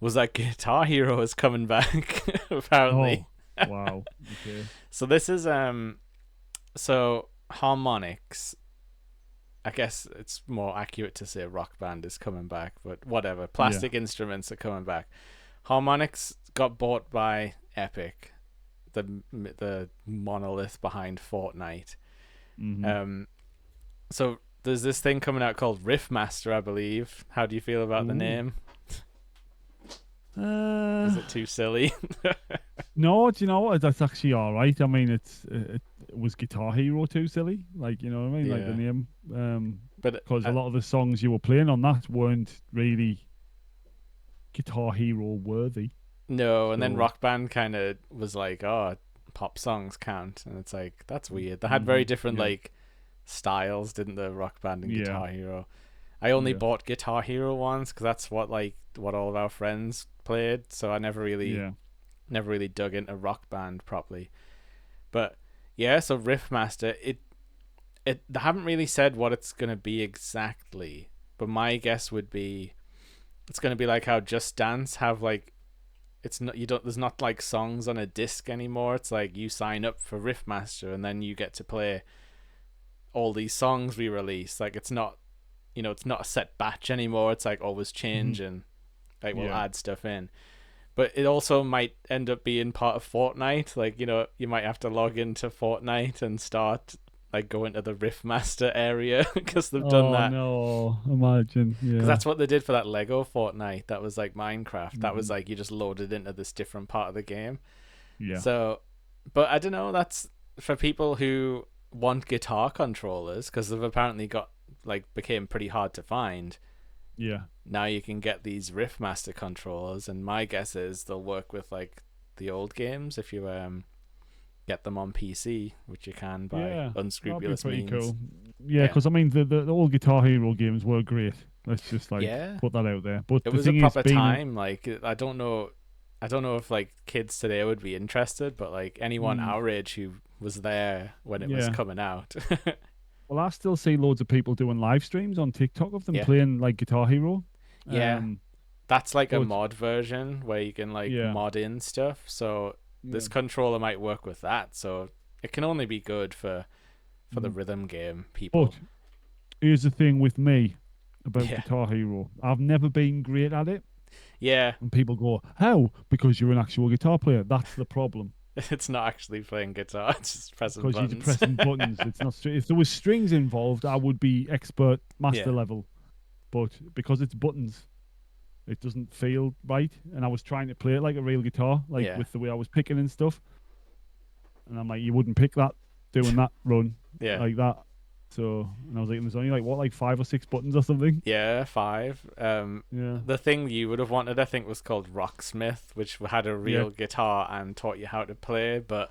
[SPEAKER 1] was that Guitar Hero is coming back. Apparently.
[SPEAKER 2] Oh, wow. Okay.
[SPEAKER 1] So this is so Harmonix. I guess it's more accurate to say Rock Band is coming back, but whatever. Plastic Instruments are coming back. Harmonix got bought by Epic, the monolith behind Fortnite.
[SPEAKER 2] Mm-hmm.
[SPEAKER 1] So there's this thing coming out called Riffmaster, I believe. How do you feel about the name? Is it too silly?
[SPEAKER 2] No, do you know what? That's actually all right. I mean, it was Guitar Hero too silly. Like, you know what I mean? Like the
[SPEAKER 1] Yeah.
[SPEAKER 2] name.
[SPEAKER 1] But
[SPEAKER 2] Because a lot of the songs you were playing on that weren't really Guitar Hero worthy.
[SPEAKER 1] no, and then
[SPEAKER 2] So,
[SPEAKER 1] Rock Band kind of was like, oh, pop songs count, and it's like that's weird. They had very different
[SPEAKER 2] yeah,
[SPEAKER 1] like styles, didn't the Rock Band and
[SPEAKER 2] yeah,
[SPEAKER 1] Guitar Hero? I only
[SPEAKER 2] yeah,
[SPEAKER 1] bought Guitar Hero once because that's what all of our friends played, so I never
[SPEAKER 2] yeah.
[SPEAKER 1] really dug into Rock Band properly. But yeah, so Riffmaster, they haven't really said what it's gonna be exactly, but my guess would be it's gonna be like how Just Dance have like it's not there's not like songs on a disc anymore. It's like you sign up for Riffmaster and then you get to play all these songs we release. Like it's not it's not a set batch anymore. It's like always change and like we'll
[SPEAKER 2] Yeah.
[SPEAKER 1] add stuff in. But it also might end up being part of Fortnite. Like, you might have to log into Fortnite and start like going to the Riffmaster area because they've done
[SPEAKER 2] Oh
[SPEAKER 1] that.
[SPEAKER 2] no! Imagine.
[SPEAKER 1] Because
[SPEAKER 2] Yeah.
[SPEAKER 1] that's what they did for that Lego Fortnite. That was like Minecraft. That was
[SPEAKER 2] Mhm.
[SPEAKER 1] like you just loaded into this different part of the game.
[SPEAKER 2] Yeah.
[SPEAKER 1] So, but I don't know. That's for people who want guitar controllers because they've apparently became pretty hard to find.
[SPEAKER 2] Yeah.
[SPEAKER 1] Now you can get these Riffmaster controllers, and my guess is they'll work with like the old games if you get them on PC, which you can by
[SPEAKER 2] Yeah. That'd be
[SPEAKER 1] unscrupulous
[SPEAKER 2] pretty
[SPEAKER 1] means.
[SPEAKER 2] cool. Yeah,
[SPEAKER 1] Yeah,
[SPEAKER 2] because I mean, the old Guitar Hero games were great. Let's just like
[SPEAKER 1] yeah.
[SPEAKER 2] put that out there. But
[SPEAKER 1] It
[SPEAKER 2] the
[SPEAKER 1] was a
[SPEAKER 2] thing is,
[SPEAKER 1] proper
[SPEAKER 2] being
[SPEAKER 1] time. Like I don't know if like kids today would be interested, but like anyone our age who was there when it was
[SPEAKER 2] yeah.
[SPEAKER 1] coming out.
[SPEAKER 2] Well, I still see loads of people doing live streams on TikTok of them
[SPEAKER 1] Yeah,
[SPEAKER 2] playing like Guitar Hero.
[SPEAKER 1] yeah.
[SPEAKER 2] Um,
[SPEAKER 1] That's like a
[SPEAKER 2] but
[SPEAKER 1] mod version where you can like
[SPEAKER 2] yeah,
[SPEAKER 1] mod in stuff. So
[SPEAKER 2] yeah.
[SPEAKER 1] this controller might work with that. So it can only be good for the
[SPEAKER 2] Mhm.
[SPEAKER 1] rhythm game
[SPEAKER 2] But
[SPEAKER 1] people.
[SPEAKER 2] here's the thing with me about
[SPEAKER 1] Yeah,
[SPEAKER 2] Guitar Hero. I've never been great at it.
[SPEAKER 1] yeah.
[SPEAKER 2] And people go, how? Because you're an actual guitar player. That's the problem.
[SPEAKER 1] It's not actually playing guitar; it's just pressing
[SPEAKER 2] Because you're
[SPEAKER 1] buttons.
[SPEAKER 2] pressing buttons. It's not. If there was strings involved, I would be expert, master
[SPEAKER 1] Yeah,
[SPEAKER 2] level. But because it's buttons, it doesn't feel right. And I was trying to play it like a real guitar, like
[SPEAKER 1] yeah,
[SPEAKER 2] with the way I was picking and stuff. And I'm like, you wouldn't pick that doing that run
[SPEAKER 1] yeah.
[SPEAKER 2] like that. So, and I was like, there's only like what, like 5 or 6 buttons or something.
[SPEAKER 1] Yeah, 5.
[SPEAKER 2] Yeah.
[SPEAKER 1] The thing you would have wanted, I think, was called Rocksmith, which had a
[SPEAKER 2] Yeah.
[SPEAKER 1] real guitar and taught you how to play. But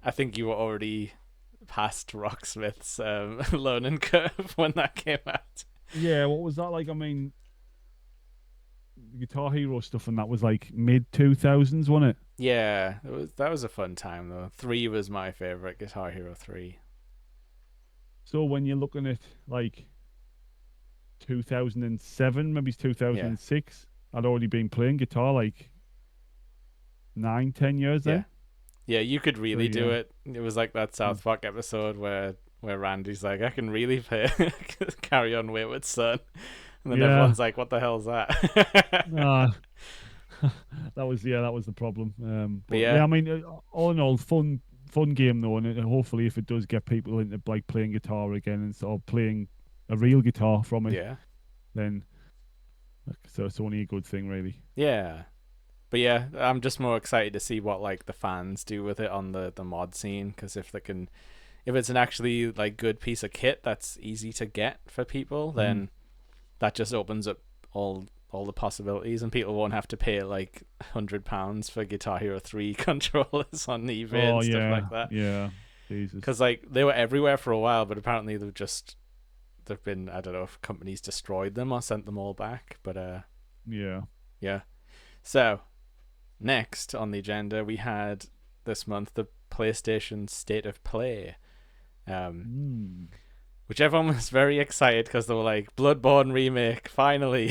[SPEAKER 1] I think you were already past Rocksmith's learning curve when that came out.
[SPEAKER 2] Yeah. What was that like? I mean, Guitar Hero stuff and that was like mid 2000s, wasn't it?
[SPEAKER 1] Yeah, that was a fun time though. 3 was my favorite, Guitar Hero 3.
[SPEAKER 2] So when you're looking at like 2007, maybe it's
[SPEAKER 1] Yeah,
[SPEAKER 2] 2006, I'd already been playing guitar like 9, 10 years
[SPEAKER 1] yeah,
[SPEAKER 2] then.
[SPEAKER 1] yeah. You could
[SPEAKER 2] So
[SPEAKER 1] really do
[SPEAKER 2] yeah.
[SPEAKER 1] it. It was like that
[SPEAKER 2] Mm.
[SPEAKER 1] South Park episode where Randy's like, "I can really play Carry On Wayward Son," and then
[SPEAKER 2] Yeah.
[SPEAKER 1] everyone's like, "What the hell's that?"
[SPEAKER 2] Uh, that was the problem.
[SPEAKER 1] But
[SPEAKER 2] But yeah,
[SPEAKER 1] yeah,
[SPEAKER 2] I mean, all in all, fun game though, and hopefully if it does get people into like playing guitar again and sort of playing a real guitar from it,
[SPEAKER 1] yeah,
[SPEAKER 2] then so it's only a good thing really.
[SPEAKER 1] yeah. But yeah, I'm just more excited to see what like the fans do with it on the mod scene, because if it's an actually like good piece of kit that's easy to get for people,
[SPEAKER 2] Mhm.
[SPEAKER 1] then that just opens up all the possibilities, and people won't have to pay like £100 for Guitar Hero 3 controllers on eBay
[SPEAKER 2] Oh
[SPEAKER 1] and stuff like
[SPEAKER 2] yeah,
[SPEAKER 1] that.
[SPEAKER 2] yeah, Jesus.
[SPEAKER 1] Because like they were everywhere for a while, but apparently they've been, I don't know if companies destroyed them or sent them all back, but
[SPEAKER 2] Yeah.
[SPEAKER 1] yeah. So next on the agenda, we had this month the PlayStation State of Play, Which everyone was very excited because they were like, Bloodborne remake, finally.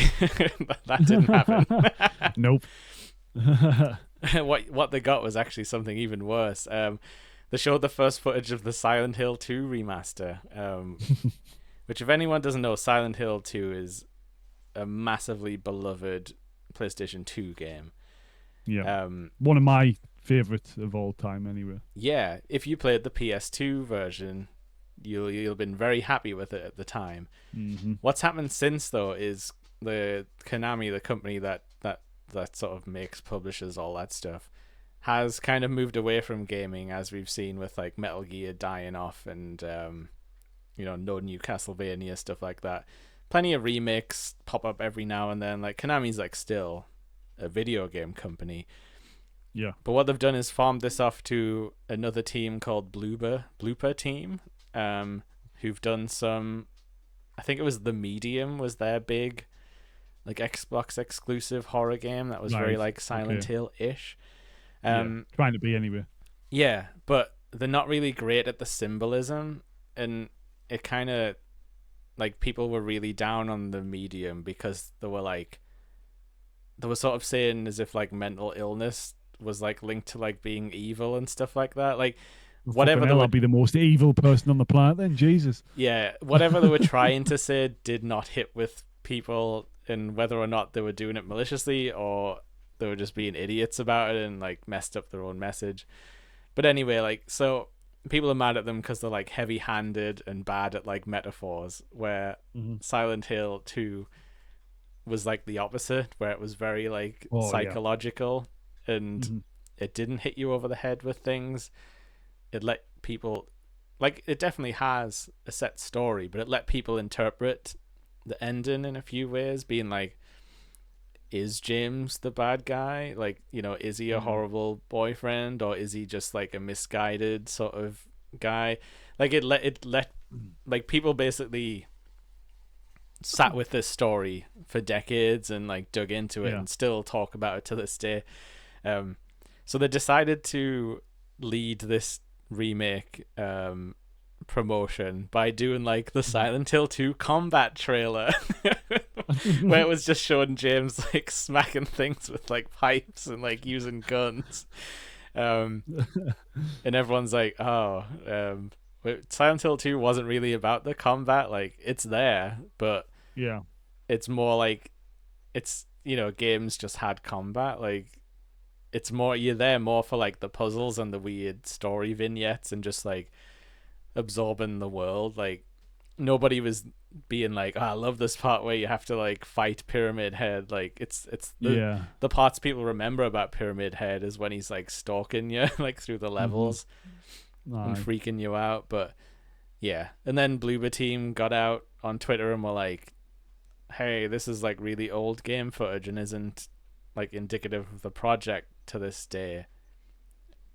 [SPEAKER 1] That didn't happen.
[SPEAKER 2] Nope.
[SPEAKER 1] What they got was actually something even worse. They showed the first footage of the Silent Hill 2 remaster, which, if anyone doesn't know, Silent Hill 2 is a massively beloved PlayStation 2 game.
[SPEAKER 2] Yeah. One of my favorites of all time, anyway.
[SPEAKER 1] Yeah, if you played the PS2 version, you'll have been very happy with it at the time.
[SPEAKER 2] Mm-hmm.
[SPEAKER 1] What's happened since, though, is the Konami, the company that sort of makes, publishes all that stuff, has kind of moved away from gaming, as we've seen with like Metal Gear dying off and no new Castlevania, stuff like that. Plenty of remakes pop up every now and then. Like, Konami's like still a video game company.
[SPEAKER 2] Yeah.
[SPEAKER 1] But what they've done is farmed this off to another team called Blooper Team, who've done some, I think it was The Medium was their big like Xbox exclusive horror game that was very like Silent Hill-ish.
[SPEAKER 2] Trying to be anyway.
[SPEAKER 1] Yeah, but they're not really great at the symbolism, and it kind of like people were really down on The Medium because they were sort of saying as if like mental illness was like linked to like being evil and stuff like that. Like,
[SPEAKER 2] well,
[SPEAKER 1] whatever
[SPEAKER 2] I'll be the most evil person on the planet then, Jesus.
[SPEAKER 1] Yeah, whatever they were trying to say did not hit with people, and whether or not they were doing it maliciously or they were just being idiots about it and like messed up their own message. But anyway, like, so people are mad at them because they're like heavy-handed and bad at like metaphors, where Silent Hill 2 was like the opposite, where it was very like psychological and it didn't hit you over the head with things. It let people, like, it definitely has a set story, but it let people interpret the ending in a few ways, being like, is James the bad guy? Like, is he a horrible boyfriend, or is he just like a misguided sort of guy? Like, it let like people basically sat with this story for decades and like dug into it and still talk about it to this day. So they decided to lead this remake promotion by doing like the Silent Hill 2 combat trailer where it was just showing James like smacking things with like pipes and like using guns, and everyone's like, Silent Hill 2 wasn't really about the combat. Like, it's there, but it's more like it's games just had combat. Like, it's more, you're there more for like the puzzles and the weird story vignettes and just like absorbing the world. Like, nobody was being like, I love this part where you have to like fight Pyramid Head. Like, it's the parts people remember about Pyramid Head is when he's like stalking you like through the levels and freaking you out. But yeah, and then Bloober Team got out on Twitter and were like, hey, this is like really old game footage and isn't like indicative of the project to this day.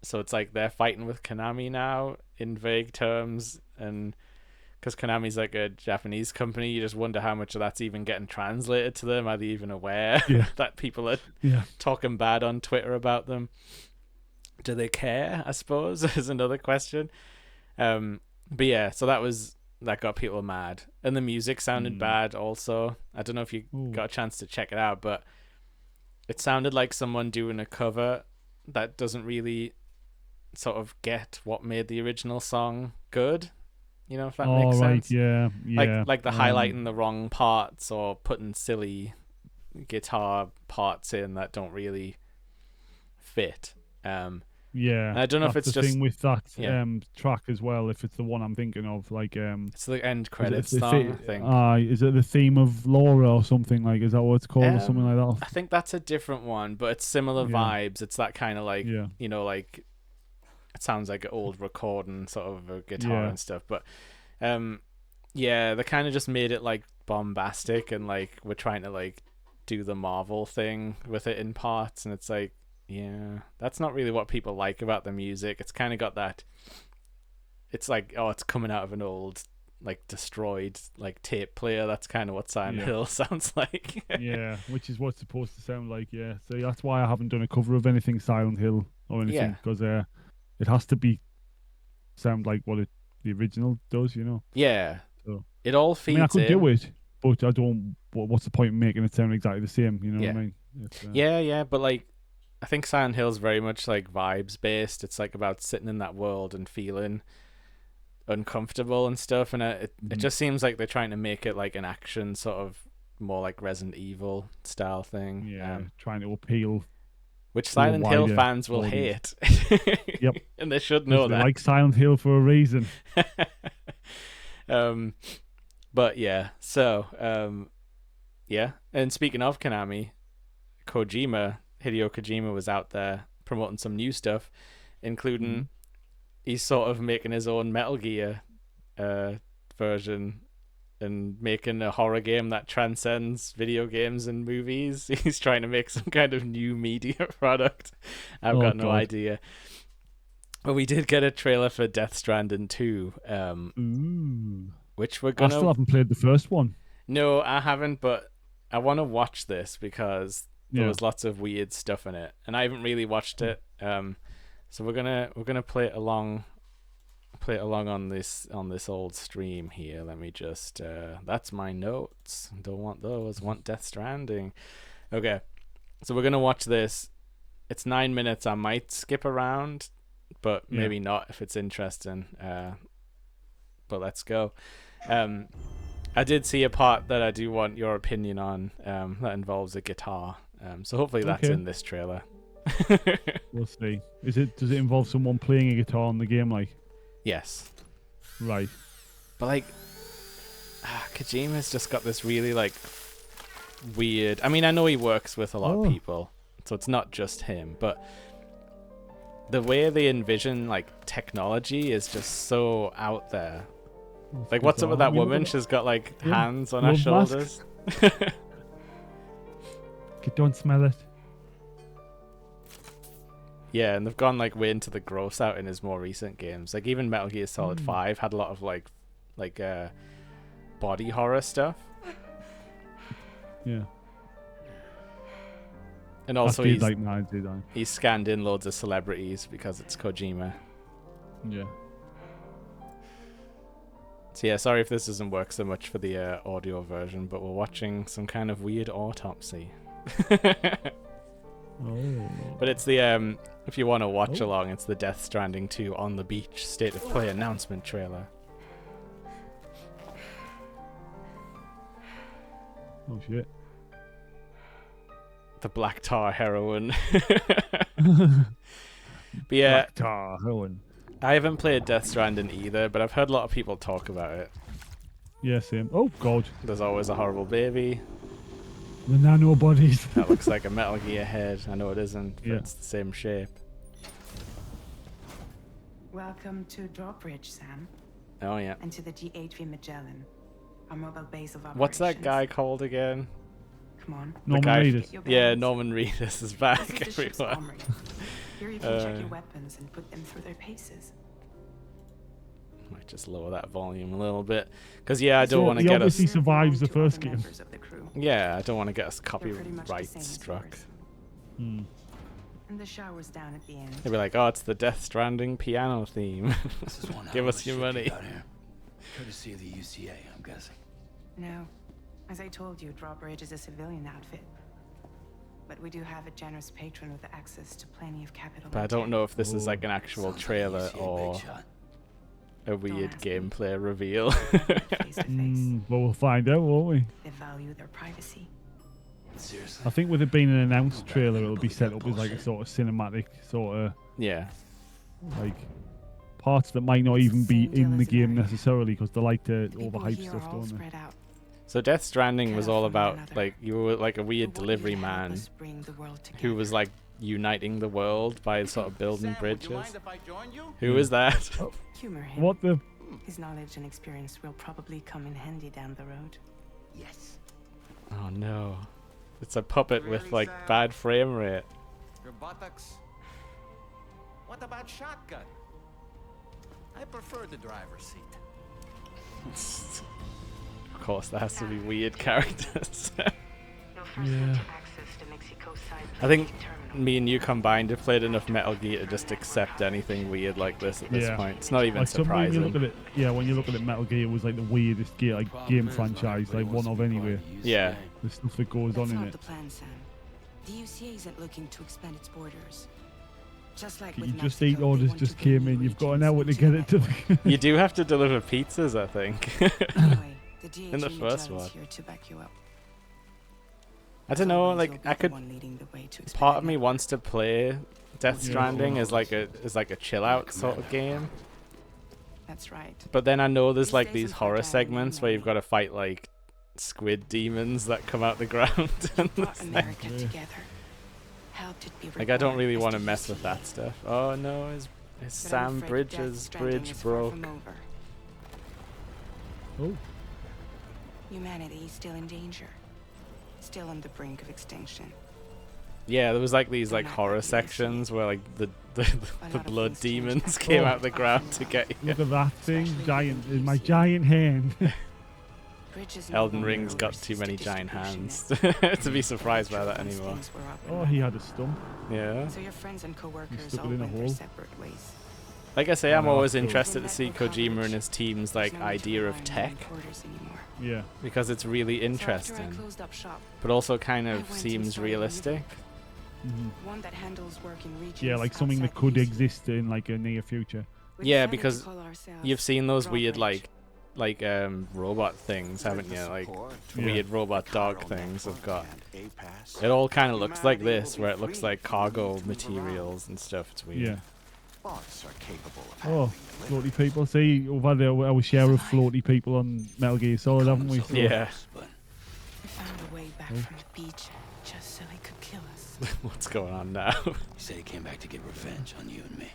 [SPEAKER 1] So it's like they're fighting with Konami now in vague terms, and because Konami's like a Japanese company, you just wonder how much of that's even getting translated to them. Are they even aware that people are talking bad on Twitter about them? Do they care, I suppose, is another question. But yeah, so that got people mad. And the music sounded bad also. I don't know if you got a chance to check it out, but it sounded like someone doing a cover that doesn't really sort of get what made the original song good. If that makes sense.
[SPEAKER 2] Yeah.
[SPEAKER 1] Like the highlighting the wrong parts or putting silly guitar parts in that don't really fit.
[SPEAKER 2] And
[SPEAKER 1] I don't know if it's
[SPEAKER 2] the
[SPEAKER 1] just
[SPEAKER 2] thing with that track as well. If it's the one I'm thinking of, like
[SPEAKER 1] it's the end credits song. I think.
[SPEAKER 2] Is it the theme of Laura or something? Like, is that what it's called or something like that?
[SPEAKER 1] I think that's a different one, but it's similar vibes. It's that kind of like like it sounds like an old recording sort of a guitar and stuff. But they kind of just made it like bombastic and like we're trying to like do the Marvel thing with it in parts, and it's like, yeah, that's not really what people like about the music. It's kind of got that, it's like, oh, it's coming out of an old like destroyed like tape player. That's kind of what Silent Hill sounds like.
[SPEAKER 2] Which is what it's supposed to sound like. So that's why I haven't done a cover of anything Silent Hill or anything, because it has to be sound like what it the original does, you know.
[SPEAKER 1] Yeah,
[SPEAKER 2] So
[SPEAKER 1] it all
[SPEAKER 2] I mean, I
[SPEAKER 1] feeds
[SPEAKER 2] could
[SPEAKER 1] in.
[SPEAKER 2] do it, but I don't. What's the point in making it sound exactly the same? You know
[SPEAKER 1] Yeah.
[SPEAKER 2] what I mean? It's,
[SPEAKER 1] Yeah, but like, I think Silent Hill's very much like vibes based. It's like about sitting in that world and feeling uncomfortable and stuff, and it just seems like they're trying to make it like an action sort of more like Resident Evil style thing.
[SPEAKER 2] Yeah, trying to appeal
[SPEAKER 1] Which
[SPEAKER 2] to a
[SPEAKER 1] Silent Hill
[SPEAKER 2] wider
[SPEAKER 1] fans will
[SPEAKER 2] audience.
[SPEAKER 1] hate.
[SPEAKER 2] Yep.
[SPEAKER 1] And they should
[SPEAKER 2] Because
[SPEAKER 1] know
[SPEAKER 2] they
[SPEAKER 1] that.
[SPEAKER 2] like Silent Hill for a reason.
[SPEAKER 1] But yeah, so yeah. And speaking of Konami, Hideo Kojima was out there promoting some new stuff, including he's sort of making his own Metal Gear version and making a horror game that transcends video games and movies. He's trying to make some kind of new media product. I've got no idea. But we did get a trailer for Death Stranding 2, which we're gonna...
[SPEAKER 2] I still haven't played the first one.
[SPEAKER 1] No, I haven't, but I want to watch this because there was lots of weird stuff in it, and I haven't really watched it. So we're gonna play it along on this old stream here. Let me just that's my notes. Don't want those. Want Death Stranding. Okay, so we're gonna watch this. It's 9 minutes. I might skip around, but maybe not if it's interesting. But let's go. I did see a part that I do want your opinion on. That involves a guitar. So hopefully that's in this trailer.
[SPEAKER 2] We'll see. Does it involve someone playing a guitar in the game? Like,
[SPEAKER 1] yes,
[SPEAKER 2] right.
[SPEAKER 1] But like, Kojima's just got this really like weird. I mean, I know he works with a lot of people, so it's not just him. But the way they envision like technology is just so out there. Like, what's up with that woman? She's got like hands on her shoulders.
[SPEAKER 2] Don't smell it.
[SPEAKER 1] Yeah, and they've gone like way into the gross out in his more recent games. Like even Metal Gear Solid 5 had a lot of like body horror stuff.
[SPEAKER 2] Yeah.
[SPEAKER 1] And also
[SPEAKER 2] he's
[SPEAKER 1] scanned in loads of celebrities because it's Kojima.
[SPEAKER 2] Yeah.
[SPEAKER 1] So yeah, sorry if this doesn't work so much for the audio version, but we're watching some kind of weird autopsy. But it's the if you want to watch along, it's the Death Stranding 2 on the beach state of play announcement trailer.
[SPEAKER 2] Oh shit.
[SPEAKER 1] The black tar heroin. But yeah,
[SPEAKER 2] black tar heroin.
[SPEAKER 1] I haven't played Death Stranding either, but I've heard a lot of people talk about it.
[SPEAKER 2] Yeah, same. Oh god.
[SPEAKER 1] There's always a horrible baby.
[SPEAKER 2] The nano bodies.
[SPEAKER 1] That looks like a Metal Gear head. I know it isn't, but it's the same shape.
[SPEAKER 3] Welcome to Drawbridge, Sam.
[SPEAKER 1] Oh yeah.
[SPEAKER 3] And to the G8V Magellan, our mobile base of operations.
[SPEAKER 1] What's that guy called again?
[SPEAKER 3] Come on.
[SPEAKER 2] Norman Reedus.
[SPEAKER 1] Yeah, Norman Reedus is back,
[SPEAKER 3] This is the ship's
[SPEAKER 1] everyone.
[SPEAKER 3] armory. Here you can check your weapons and put them through their paces.
[SPEAKER 1] Might just lower that volume a little bit, because I don't want to
[SPEAKER 2] he
[SPEAKER 1] get us.
[SPEAKER 2] obviously survives the first game.
[SPEAKER 1] Yeah, I don't want to get us copyright struck.
[SPEAKER 3] And the shower's down at the end.
[SPEAKER 1] They'll be like, "Oh, it's the Death Stranding piano theme. Give us your money."
[SPEAKER 4] Courtesy of the UCA, I'm guessing.
[SPEAKER 3] No, as I told you, Drawbridge is a civilian outfit. But we do have a generous patron with access to plenty of capital.
[SPEAKER 1] But I don't know if this is like an actual trailer or a weird gameplay reveal.
[SPEAKER 2] Well, we'll find out, won't we?
[SPEAKER 3] They value their privacy.
[SPEAKER 4] Seriously?
[SPEAKER 2] I think with it being an announced trailer, it'll be set up as like a sort of cinematic sort of like parts that might not even be in the game necessarily, because they like to overhype stuff, don't they?
[SPEAKER 1] So Death Stranding was all about like you were like a weird delivery man who was like uniting the world by sort of building bridges. Who is that?
[SPEAKER 3] Humor him.
[SPEAKER 2] What the?
[SPEAKER 3] His knowledge and experience will probably come in handy down the road.
[SPEAKER 4] Yes.
[SPEAKER 1] Oh no. It's a puppet with like bad frame rate.
[SPEAKER 5] Your buttocks. What about shotgun? I prefer the driver's seat.
[SPEAKER 1] Of course, there has to be weird characters.
[SPEAKER 2] Yeah.
[SPEAKER 1] I think me and you combined have played enough Metal Gear to just accept anything weird like this at this point. It's not even
[SPEAKER 2] Like when you
[SPEAKER 1] surprising.
[SPEAKER 2] look at it, when you look at it, Metal Gear was like the weirdest game franchise, like one of anywhere.
[SPEAKER 1] Yeah.
[SPEAKER 2] The stuff that goes on
[SPEAKER 3] That's
[SPEAKER 2] in
[SPEAKER 3] not
[SPEAKER 2] it.
[SPEAKER 3] the plan, Sam. The UCA isn't looking to expand its borders. Just like
[SPEAKER 2] You
[SPEAKER 3] with
[SPEAKER 2] just
[SPEAKER 3] Mexico,
[SPEAKER 2] eight
[SPEAKER 3] they
[SPEAKER 2] orders
[SPEAKER 3] want
[SPEAKER 2] just
[SPEAKER 3] to build
[SPEAKER 2] came in.
[SPEAKER 3] new
[SPEAKER 2] You've got an
[SPEAKER 3] regions
[SPEAKER 2] hour to
[SPEAKER 3] into
[SPEAKER 2] get it to
[SPEAKER 3] Mexico.
[SPEAKER 2] the.
[SPEAKER 1] You do have to deliver pizzas, I think.
[SPEAKER 3] Anyway, the DA
[SPEAKER 1] In the
[SPEAKER 3] Junior
[SPEAKER 1] first
[SPEAKER 3] John is
[SPEAKER 1] one.
[SPEAKER 3] here to back you up.
[SPEAKER 1] I don't know,
[SPEAKER 3] Always,
[SPEAKER 1] like
[SPEAKER 3] you'll be
[SPEAKER 1] I
[SPEAKER 3] the
[SPEAKER 1] could.
[SPEAKER 3] one leading the way to expand
[SPEAKER 1] Part of
[SPEAKER 3] it.
[SPEAKER 1] me wants to play Death
[SPEAKER 2] Yeah.
[SPEAKER 1] Stranding as like a chill out sort of game,
[SPEAKER 3] That's right.
[SPEAKER 1] but then I know there's
[SPEAKER 3] These
[SPEAKER 1] like
[SPEAKER 3] days
[SPEAKER 1] these
[SPEAKER 3] I'm
[SPEAKER 1] horror
[SPEAKER 3] quite down
[SPEAKER 1] segments where you've got
[SPEAKER 3] anyway.
[SPEAKER 1] to fight like squid demons that come out the ground. And
[SPEAKER 3] Brought
[SPEAKER 1] it's like,
[SPEAKER 3] America together. Helped it be
[SPEAKER 1] I don't
[SPEAKER 3] reborn
[SPEAKER 1] really
[SPEAKER 3] as
[SPEAKER 1] want to
[SPEAKER 3] the
[SPEAKER 1] mess with
[SPEAKER 3] UCA.
[SPEAKER 1] that stuff. Oh no, his
[SPEAKER 3] But I'm
[SPEAKER 1] Sam
[SPEAKER 3] afraid
[SPEAKER 1] Bridges
[SPEAKER 3] Death Stranding
[SPEAKER 1] bridge
[SPEAKER 3] is far
[SPEAKER 1] broke.
[SPEAKER 3] from over.
[SPEAKER 2] Oh,
[SPEAKER 3] Humanity is still in danger. Still on the brink of extinction.
[SPEAKER 1] Yeah, there was like these like
[SPEAKER 3] Not
[SPEAKER 1] horror
[SPEAKER 3] like the
[SPEAKER 1] sections where like the
[SPEAKER 3] lot of
[SPEAKER 1] blood
[SPEAKER 3] things change
[SPEAKER 1] demons
[SPEAKER 3] after
[SPEAKER 1] came
[SPEAKER 2] Oh.
[SPEAKER 1] out the ground to get you.
[SPEAKER 2] look at that thing,
[SPEAKER 3] Especially
[SPEAKER 2] giant
[SPEAKER 3] with
[SPEAKER 2] in my
[SPEAKER 3] UCA.
[SPEAKER 2] giant hand.
[SPEAKER 3] Bridges no
[SPEAKER 1] Elden
[SPEAKER 3] longer
[SPEAKER 1] Ring's got
[SPEAKER 3] oversees
[SPEAKER 1] too
[SPEAKER 3] the
[SPEAKER 1] many giant
[SPEAKER 3] distribution
[SPEAKER 1] hands to be surprised by that
[SPEAKER 3] network once
[SPEAKER 1] anymore.
[SPEAKER 3] things were up and
[SPEAKER 2] Oh, he
[SPEAKER 3] running.
[SPEAKER 2] had a stump.
[SPEAKER 1] Yeah.
[SPEAKER 3] So your friends and co-workers
[SPEAKER 2] stuck
[SPEAKER 3] all
[SPEAKER 2] it in a
[SPEAKER 3] went their
[SPEAKER 2] hole.
[SPEAKER 3] separate ways.
[SPEAKER 1] Like I say,
[SPEAKER 2] Oh,
[SPEAKER 1] I'm
[SPEAKER 2] no,
[SPEAKER 1] always
[SPEAKER 2] cool.
[SPEAKER 1] interested to
[SPEAKER 3] With
[SPEAKER 1] see
[SPEAKER 3] network
[SPEAKER 1] Kojima and
[SPEAKER 3] coverage,
[SPEAKER 1] his team's
[SPEAKER 3] there's
[SPEAKER 1] like
[SPEAKER 3] no need to
[SPEAKER 1] idea
[SPEAKER 3] rely
[SPEAKER 1] of
[SPEAKER 3] on
[SPEAKER 1] tech
[SPEAKER 3] headquarters anymore.
[SPEAKER 2] Yeah.
[SPEAKER 1] because it's really
[SPEAKER 3] So after I
[SPEAKER 1] interesting,
[SPEAKER 3] closed up shop,
[SPEAKER 1] but also kind
[SPEAKER 3] I
[SPEAKER 1] of
[SPEAKER 3] went and
[SPEAKER 1] seems
[SPEAKER 3] started a new
[SPEAKER 1] realistic.
[SPEAKER 2] Mhm.
[SPEAKER 3] one that handles work in regions
[SPEAKER 2] Yeah, like something that
[SPEAKER 3] outside the
[SPEAKER 2] could
[SPEAKER 3] UCA.
[SPEAKER 2] exist in like a near future.
[SPEAKER 3] We
[SPEAKER 1] Yeah,
[SPEAKER 3] decided to
[SPEAKER 1] because
[SPEAKER 3] call ourselves
[SPEAKER 1] You've seen those weird
[SPEAKER 3] Drawbridge.
[SPEAKER 1] like robot things, haven't you? Like
[SPEAKER 2] Yeah.
[SPEAKER 1] weird robot dog things have got. It all kind of looks like this, where it looks like cargo materials and stuff. It's weird.
[SPEAKER 2] Yeah.
[SPEAKER 4] Bots are capable of
[SPEAKER 2] Oh, floaty people. See, we've had our share of floaty people on Metal Gear Solid, haven't we? So-
[SPEAKER 1] Yeah.
[SPEAKER 4] But
[SPEAKER 3] We found a way back from the beach just so he could kill us.
[SPEAKER 1] What's going on now?
[SPEAKER 4] he said he came back to get revenge on you and me.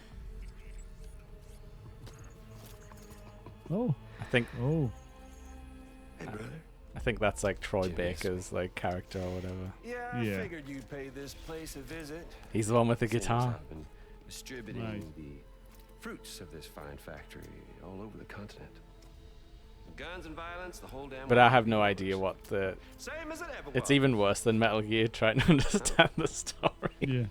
[SPEAKER 2] Oh.
[SPEAKER 1] I think
[SPEAKER 2] Oh.
[SPEAKER 4] Hey, brother.
[SPEAKER 1] I think that's like Troy
[SPEAKER 4] Jimmy,
[SPEAKER 1] Baker's like character or whatever.
[SPEAKER 5] Yeah, I
[SPEAKER 2] Yeah.
[SPEAKER 5] figured you'd pay this place a visit.
[SPEAKER 1] He's the one with the
[SPEAKER 5] Seems
[SPEAKER 1] guitar.
[SPEAKER 5] I've been distributing
[SPEAKER 2] Right.
[SPEAKER 5] the fruits of this fine factory all over the continent. Guns and violence, the whole damn
[SPEAKER 1] But
[SPEAKER 5] lot.
[SPEAKER 1] I have no idea what the.
[SPEAKER 5] Same as it ever was.
[SPEAKER 1] It's even worse than Metal Gear trying to understand the story.
[SPEAKER 2] Yeah.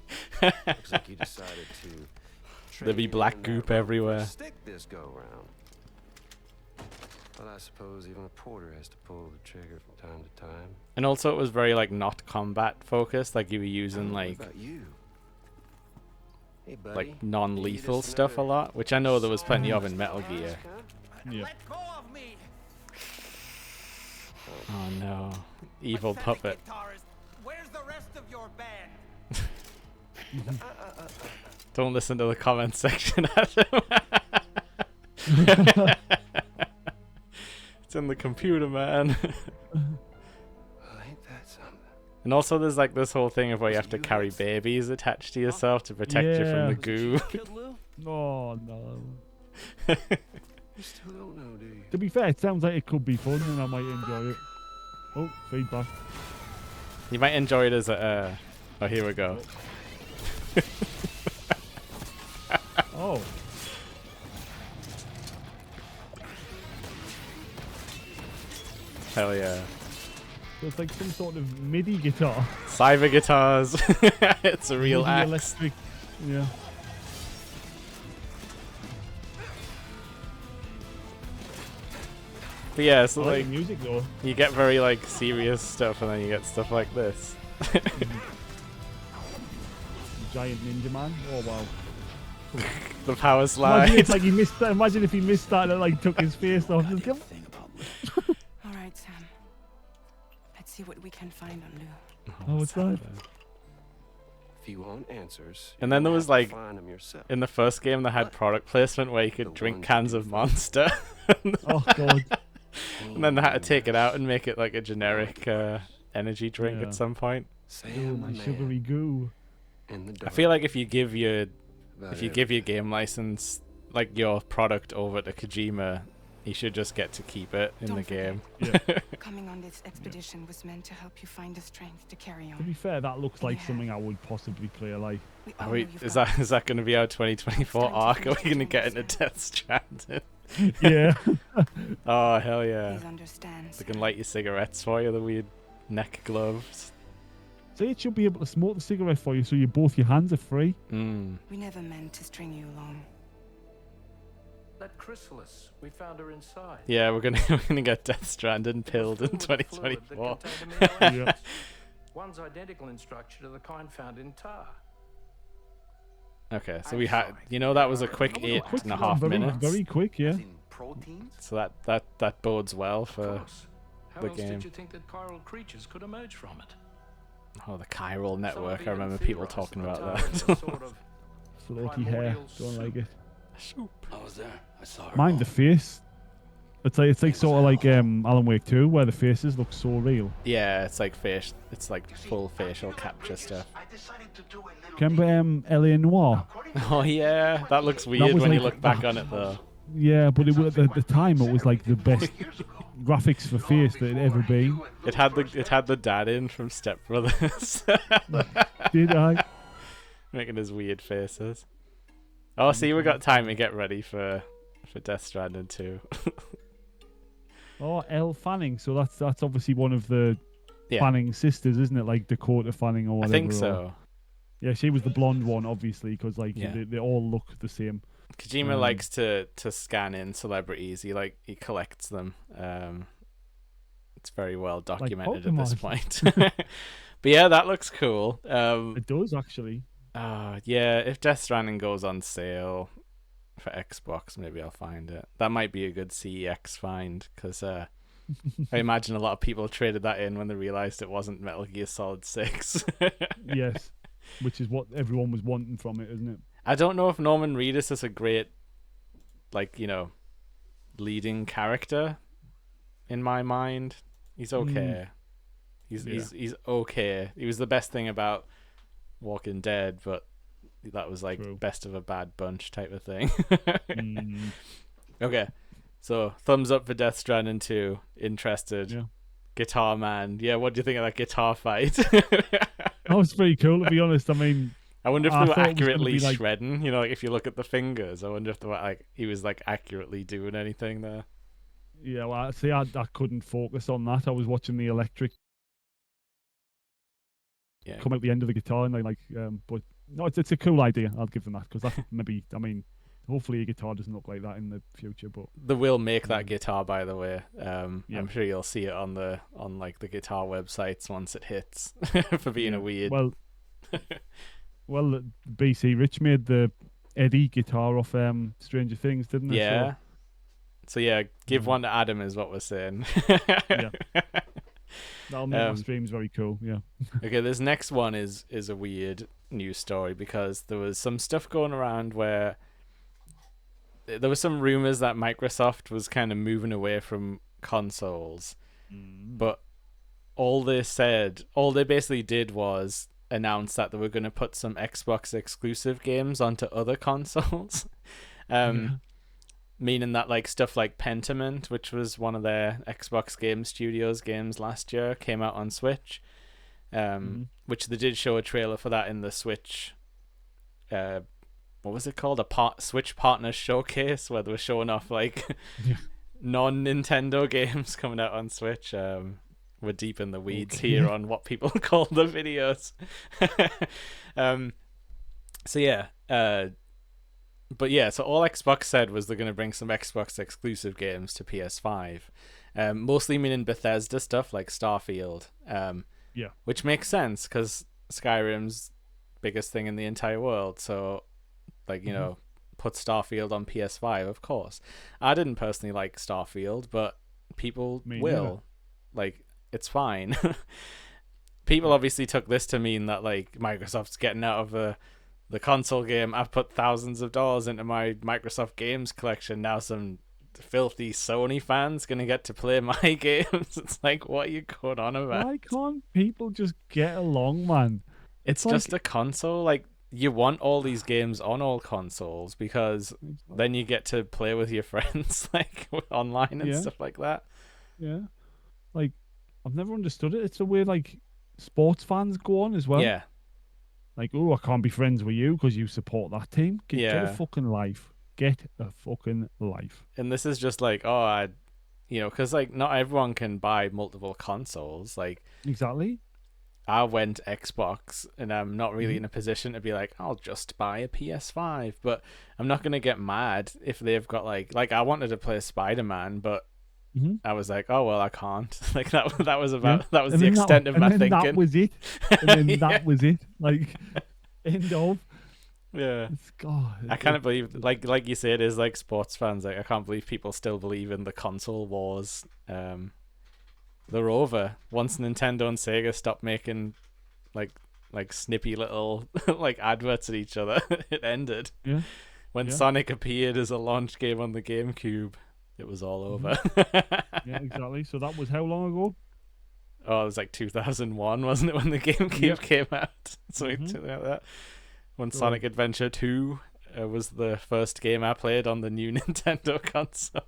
[SPEAKER 5] Looks like you decided to.
[SPEAKER 1] There'd be
[SPEAKER 5] trade
[SPEAKER 1] black
[SPEAKER 5] in
[SPEAKER 1] goop
[SPEAKER 5] that rubber
[SPEAKER 1] everywhere.
[SPEAKER 5] Stick this go round. Well, I suppose even a porter has to pull the trigger from time to time.
[SPEAKER 1] And also, it was very like not combat focused. Like you were using
[SPEAKER 5] What
[SPEAKER 1] like
[SPEAKER 5] about you? Hey, buddy.
[SPEAKER 1] like non-lethal
[SPEAKER 5] Maybe this
[SPEAKER 1] stuff a
[SPEAKER 5] another
[SPEAKER 1] lot, which I know there was plenty of in
[SPEAKER 5] soft
[SPEAKER 1] Metal
[SPEAKER 5] task,
[SPEAKER 1] Gear.
[SPEAKER 5] huh?
[SPEAKER 2] Yeah.
[SPEAKER 5] Let go of me.
[SPEAKER 1] Oh no, evil puppet.
[SPEAKER 5] Where's the rest of your band?
[SPEAKER 1] Don't listen to the comment section, Adam. It's in the computer, man.
[SPEAKER 5] Well, ain't that something?
[SPEAKER 1] And also, there's like this whole thing of where you have to carry babies attached to yourself to protect you from the
[SPEAKER 2] Yeah.
[SPEAKER 1] goo.
[SPEAKER 5] Killed Lou?
[SPEAKER 2] Oh no.
[SPEAKER 5] You still don't know, do you?
[SPEAKER 2] To be fair, it sounds like it could be fun, and I might enjoy it. Oh, feedback.
[SPEAKER 1] You might enjoy it as a. Oh, here we go.
[SPEAKER 2] Oh.
[SPEAKER 1] Hell yeah.
[SPEAKER 2] So it's like some sort of MIDI guitar.
[SPEAKER 1] Cyber guitars. It's a real
[SPEAKER 2] MIDI
[SPEAKER 1] axe.
[SPEAKER 2] electric. Yeah.
[SPEAKER 1] But yeah,
[SPEAKER 2] I
[SPEAKER 1] so
[SPEAKER 2] like
[SPEAKER 1] like
[SPEAKER 2] the music though.
[SPEAKER 1] you get very like serious stuff, and then you get stuff like this.
[SPEAKER 2] Giant ninja man. Oh wow.
[SPEAKER 1] The power
[SPEAKER 2] Imagine
[SPEAKER 1] slide.
[SPEAKER 2] if like he missed that. Imagine if he missed that and like took his face off. Just go-
[SPEAKER 4] Thing about
[SPEAKER 3] All right, Sam. Let's see what we can find on Lou.
[SPEAKER 2] Oh, what's that?
[SPEAKER 5] If you want answers,
[SPEAKER 1] And then
[SPEAKER 5] you'll
[SPEAKER 1] there was,
[SPEAKER 5] have to
[SPEAKER 1] like,
[SPEAKER 5] find 'em yourself.
[SPEAKER 1] In the first game, they had
[SPEAKER 5] What?
[SPEAKER 1] product placement where you
[SPEAKER 5] The
[SPEAKER 1] could drink
[SPEAKER 5] ones
[SPEAKER 1] cans
[SPEAKER 5] you
[SPEAKER 1] of
[SPEAKER 5] do.
[SPEAKER 1] Monster,
[SPEAKER 2] Oh god.
[SPEAKER 1] and then they had to take it out and make it like a generic energy drink
[SPEAKER 2] Yeah.
[SPEAKER 1] at some point.
[SPEAKER 2] Oh,
[SPEAKER 5] Sam,
[SPEAKER 2] my
[SPEAKER 5] man
[SPEAKER 2] sugary goo.
[SPEAKER 5] in the
[SPEAKER 1] I
[SPEAKER 5] dark
[SPEAKER 1] feel like if you give your
[SPEAKER 5] about
[SPEAKER 1] if you give your
[SPEAKER 5] everything.
[SPEAKER 1] game license, like your product over to Kojima, he should just get to keep it in
[SPEAKER 3] Don't
[SPEAKER 1] the
[SPEAKER 3] forget.
[SPEAKER 1] game.
[SPEAKER 2] Yeah.
[SPEAKER 3] Coming on this expedition was meant to help you find the strength to carry
[SPEAKER 2] To be
[SPEAKER 3] on.
[SPEAKER 2] fair, that looks like
[SPEAKER 3] Yeah.
[SPEAKER 2] something I would possibly play. Like,
[SPEAKER 3] We
[SPEAKER 1] Are
[SPEAKER 3] all
[SPEAKER 1] we,
[SPEAKER 3] know you've
[SPEAKER 1] is
[SPEAKER 3] got
[SPEAKER 1] that going to be our 2024
[SPEAKER 3] It's time to
[SPEAKER 1] arc? Are
[SPEAKER 3] finish
[SPEAKER 1] we going to
[SPEAKER 3] the
[SPEAKER 1] get
[SPEAKER 3] journey,
[SPEAKER 1] into
[SPEAKER 3] Sam.
[SPEAKER 1] Death Stranding?
[SPEAKER 2] yeah.
[SPEAKER 1] Oh hell yeah!
[SPEAKER 3] Please understand.
[SPEAKER 1] They can light your cigarettes for you. The weird neck gloves.
[SPEAKER 2] Say it should be able to smoke the cigarette for you, so both your hands are free.
[SPEAKER 1] Mm.
[SPEAKER 3] We never meant to string you along.
[SPEAKER 6] That chrysalis, we found her inside.
[SPEAKER 1] Yeah, we're gonna get Death Stranded and
[SPEAKER 6] It was
[SPEAKER 1] pilled in
[SPEAKER 6] filled with a fluid that
[SPEAKER 1] 2024.
[SPEAKER 6] contained amino
[SPEAKER 2] Yeah.
[SPEAKER 6] acids. One's identical in structure to the kind found in tar.
[SPEAKER 1] Okay, so
[SPEAKER 4] I'm
[SPEAKER 1] we had,
[SPEAKER 4] sorry.
[SPEAKER 1] you know, that was a
[SPEAKER 4] That
[SPEAKER 1] quick
[SPEAKER 4] was a
[SPEAKER 1] eight
[SPEAKER 4] quick
[SPEAKER 1] and a
[SPEAKER 4] one.
[SPEAKER 1] half
[SPEAKER 2] very,
[SPEAKER 1] minutes.
[SPEAKER 2] very quick, yeah.
[SPEAKER 4] As in proteins?
[SPEAKER 1] So that bodes well
[SPEAKER 6] Of
[SPEAKER 1] for
[SPEAKER 6] course. How
[SPEAKER 1] the
[SPEAKER 6] else
[SPEAKER 1] game.
[SPEAKER 6] did you think that chiral creatures could emerge from it?
[SPEAKER 1] the chiral
[SPEAKER 6] Some
[SPEAKER 1] network.
[SPEAKER 6] have
[SPEAKER 1] I remember
[SPEAKER 6] even
[SPEAKER 1] people
[SPEAKER 6] theorized
[SPEAKER 1] talking
[SPEAKER 6] that
[SPEAKER 1] about
[SPEAKER 6] the tar is
[SPEAKER 1] that.
[SPEAKER 6] a sort of
[SPEAKER 2] Floaty hair.
[SPEAKER 6] primordial
[SPEAKER 2] Don't like it.
[SPEAKER 4] I was there. I saw her.
[SPEAKER 2] Mind the face. It's like sort of like Alan Wake 2, where the faces look so real.
[SPEAKER 1] Yeah, it's like it's like full facial capture stuff.
[SPEAKER 2] Remember L.A. Noire?
[SPEAKER 1] Oh yeah, that looks weird
[SPEAKER 2] was
[SPEAKER 1] when you
[SPEAKER 2] like-
[SPEAKER 1] look back on it though.
[SPEAKER 2] Yeah, but it was, at the time it was like the best graphics for face that it ever been.
[SPEAKER 1] It had the dad in from Step Brothers
[SPEAKER 2] Did I?
[SPEAKER 1] making his weird faces. Oh, see, we got time to get ready for Death Stranding 2.
[SPEAKER 2] Oh, Elle Fanning. So that's obviously one of the
[SPEAKER 1] Yeah.
[SPEAKER 2] Fanning sisters, isn't it? Like Dakota Fanning or
[SPEAKER 1] I
[SPEAKER 2] whatever.
[SPEAKER 1] think
[SPEAKER 2] or-
[SPEAKER 1] so.
[SPEAKER 2] Yeah, she was the blonde one, obviously, because like
[SPEAKER 1] Yeah.
[SPEAKER 2] they all look the same.
[SPEAKER 1] Kojima likes to scan in celebrities. He collects them. It's very well documented at this point. But yeah, that looks cool.
[SPEAKER 2] It does actually.
[SPEAKER 1] Yeah, if Death Stranding goes on sale for Xbox, maybe I'll find it. That might be a good CEX find, because I imagine a lot of people traded that in when they realized it wasn't Metal Gear Solid 6.
[SPEAKER 2] Yes, which is what everyone was wanting from it, isn't it?
[SPEAKER 1] I don't know if Norman Reedus is a great, leading character in my mind. He's okay. He's okay. He was the best thing about Walking Dead, but that was like
[SPEAKER 2] True.
[SPEAKER 1] best of a bad bunch type of thing.
[SPEAKER 2] Mm,
[SPEAKER 1] Okay, so thumbs up for Death Stranding 2. Interested.
[SPEAKER 2] yeah,
[SPEAKER 1] Guitar Man. Yeah, what do you think of that guitar fight?
[SPEAKER 2] that was pretty cool, to be honest. I mean,
[SPEAKER 1] I wonder if
[SPEAKER 2] I
[SPEAKER 1] they were
[SPEAKER 2] thought it was gonna
[SPEAKER 1] accurately
[SPEAKER 2] be like-
[SPEAKER 1] shredding. Like if you look at the fingers, I wonder if they were he was accurately doing anything there.
[SPEAKER 2] yeah, well, I couldn't focus on that. I was watching the electric
[SPEAKER 1] Yeah.
[SPEAKER 2] come out the end of the guitar, and but no, it's a cool idea. I'll give them that, because that maybe, I mean, hopefully a guitar doesn't look like that in the future. But
[SPEAKER 1] They will make that guitar, by the way.
[SPEAKER 2] Yeah.
[SPEAKER 1] I'm sure you'll see it on the guitar websites once it hits for being a weird.
[SPEAKER 2] Well, BC Rich made the Eddie guitar off Stranger Things, didn't they?
[SPEAKER 1] Yeah. So yeah, give
[SPEAKER 2] Mhm.
[SPEAKER 1] one to Adam is what we're saying.
[SPEAKER 2] Yeah. That'll make my streams very cool. Yeah.
[SPEAKER 1] Okay, this next one is a weird news story, because there was some stuff going around where there was some rumors that Microsoft was kind of moving away from consoles, but all they basically did was announce that they were going to put some Xbox exclusive games onto other consoles. Meaning that stuff like Pentiment, which was one of their Xbox Game Studios games last year, came out on Switch. Which they did show a trailer for that in the Switch. What was it called? Switch Partner Showcase, where they were showing off non-Nintendo games coming out on Switch. We're deep in the weeds here on what people call the videos. So all Xbox said was they're going to bring some Xbox exclusive games to PS5, mostly meaning Bethesda stuff like Starfield. Which makes sense, because Skyrim's biggest thing in the entire world. So, put Starfield on PS5, of course. I didn't personally like Starfield, but people will. It's fine. People obviously took this to mean that Microsoft's getting out of the console game. I've put thousands of dollars into my Microsoft games collection. Now some filthy Sony fans gonna get to play my games. It's what are you going on about?
[SPEAKER 2] Why can't people just get along, man?
[SPEAKER 1] It's just a console. You want all these games on all consoles, because then you get to play with your friends online and stuff like that.
[SPEAKER 2] Yeah. I've never understood it. It's the way sports fans go on as well.
[SPEAKER 1] Yeah.
[SPEAKER 2] I can't be friends with you because you support that team. Get a fucking life. Get a fucking life.
[SPEAKER 1] And this is just because not everyone can buy multiple consoles.
[SPEAKER 2] Exactly.
[SPEAKER 1] I went Xbox, and I'm not really in a position to be like, I'll just buy a PS5. But I'm not gonna get mad if they've got like I wanted to play Spider-Man, but I was like, oh well, I can't. Like that was about that was
[SPEAKER 2] And
[SPEAKER 1] the
[SPEAKER 2] then
[SPEAKER 1] extent of my
[SPEAKER 2] and then
[SPEAKER 1] thinking.
[SPEAKER 2] that was it. And then
[SPEAKER 1] Yeah.
[SPEAKER 2] that was it. Like, end of.
[SPEAKER 1] Yeah.
[SPEAKER 2] It's God.
[SPEAKER 1] I can't believe, like you said, is like sports fans. Like I can't believe people still believe in the console wars. They're over. Once Nintendo and Sega stopped making like snippy little like adverts at each other, it ended.
[SPEAKER 2] Yeah.
[SPEAKER 1] When
[SPEAKER 2] Yeah.
[SPEAKER 1] Sonic appeared as a launch game on the GameCube, it was all over.
[SPEAKER 2] Yeah, exactly. So that was how long ago?
[SPEAKER 1] Oh, it was like 2001, wasn't it, when the GameCube came out? Something like that. When
[SPEAKER 2] So-
[SPEAKER 1] Sonic Adventure 2 was the first game I played on the new Nintendo console.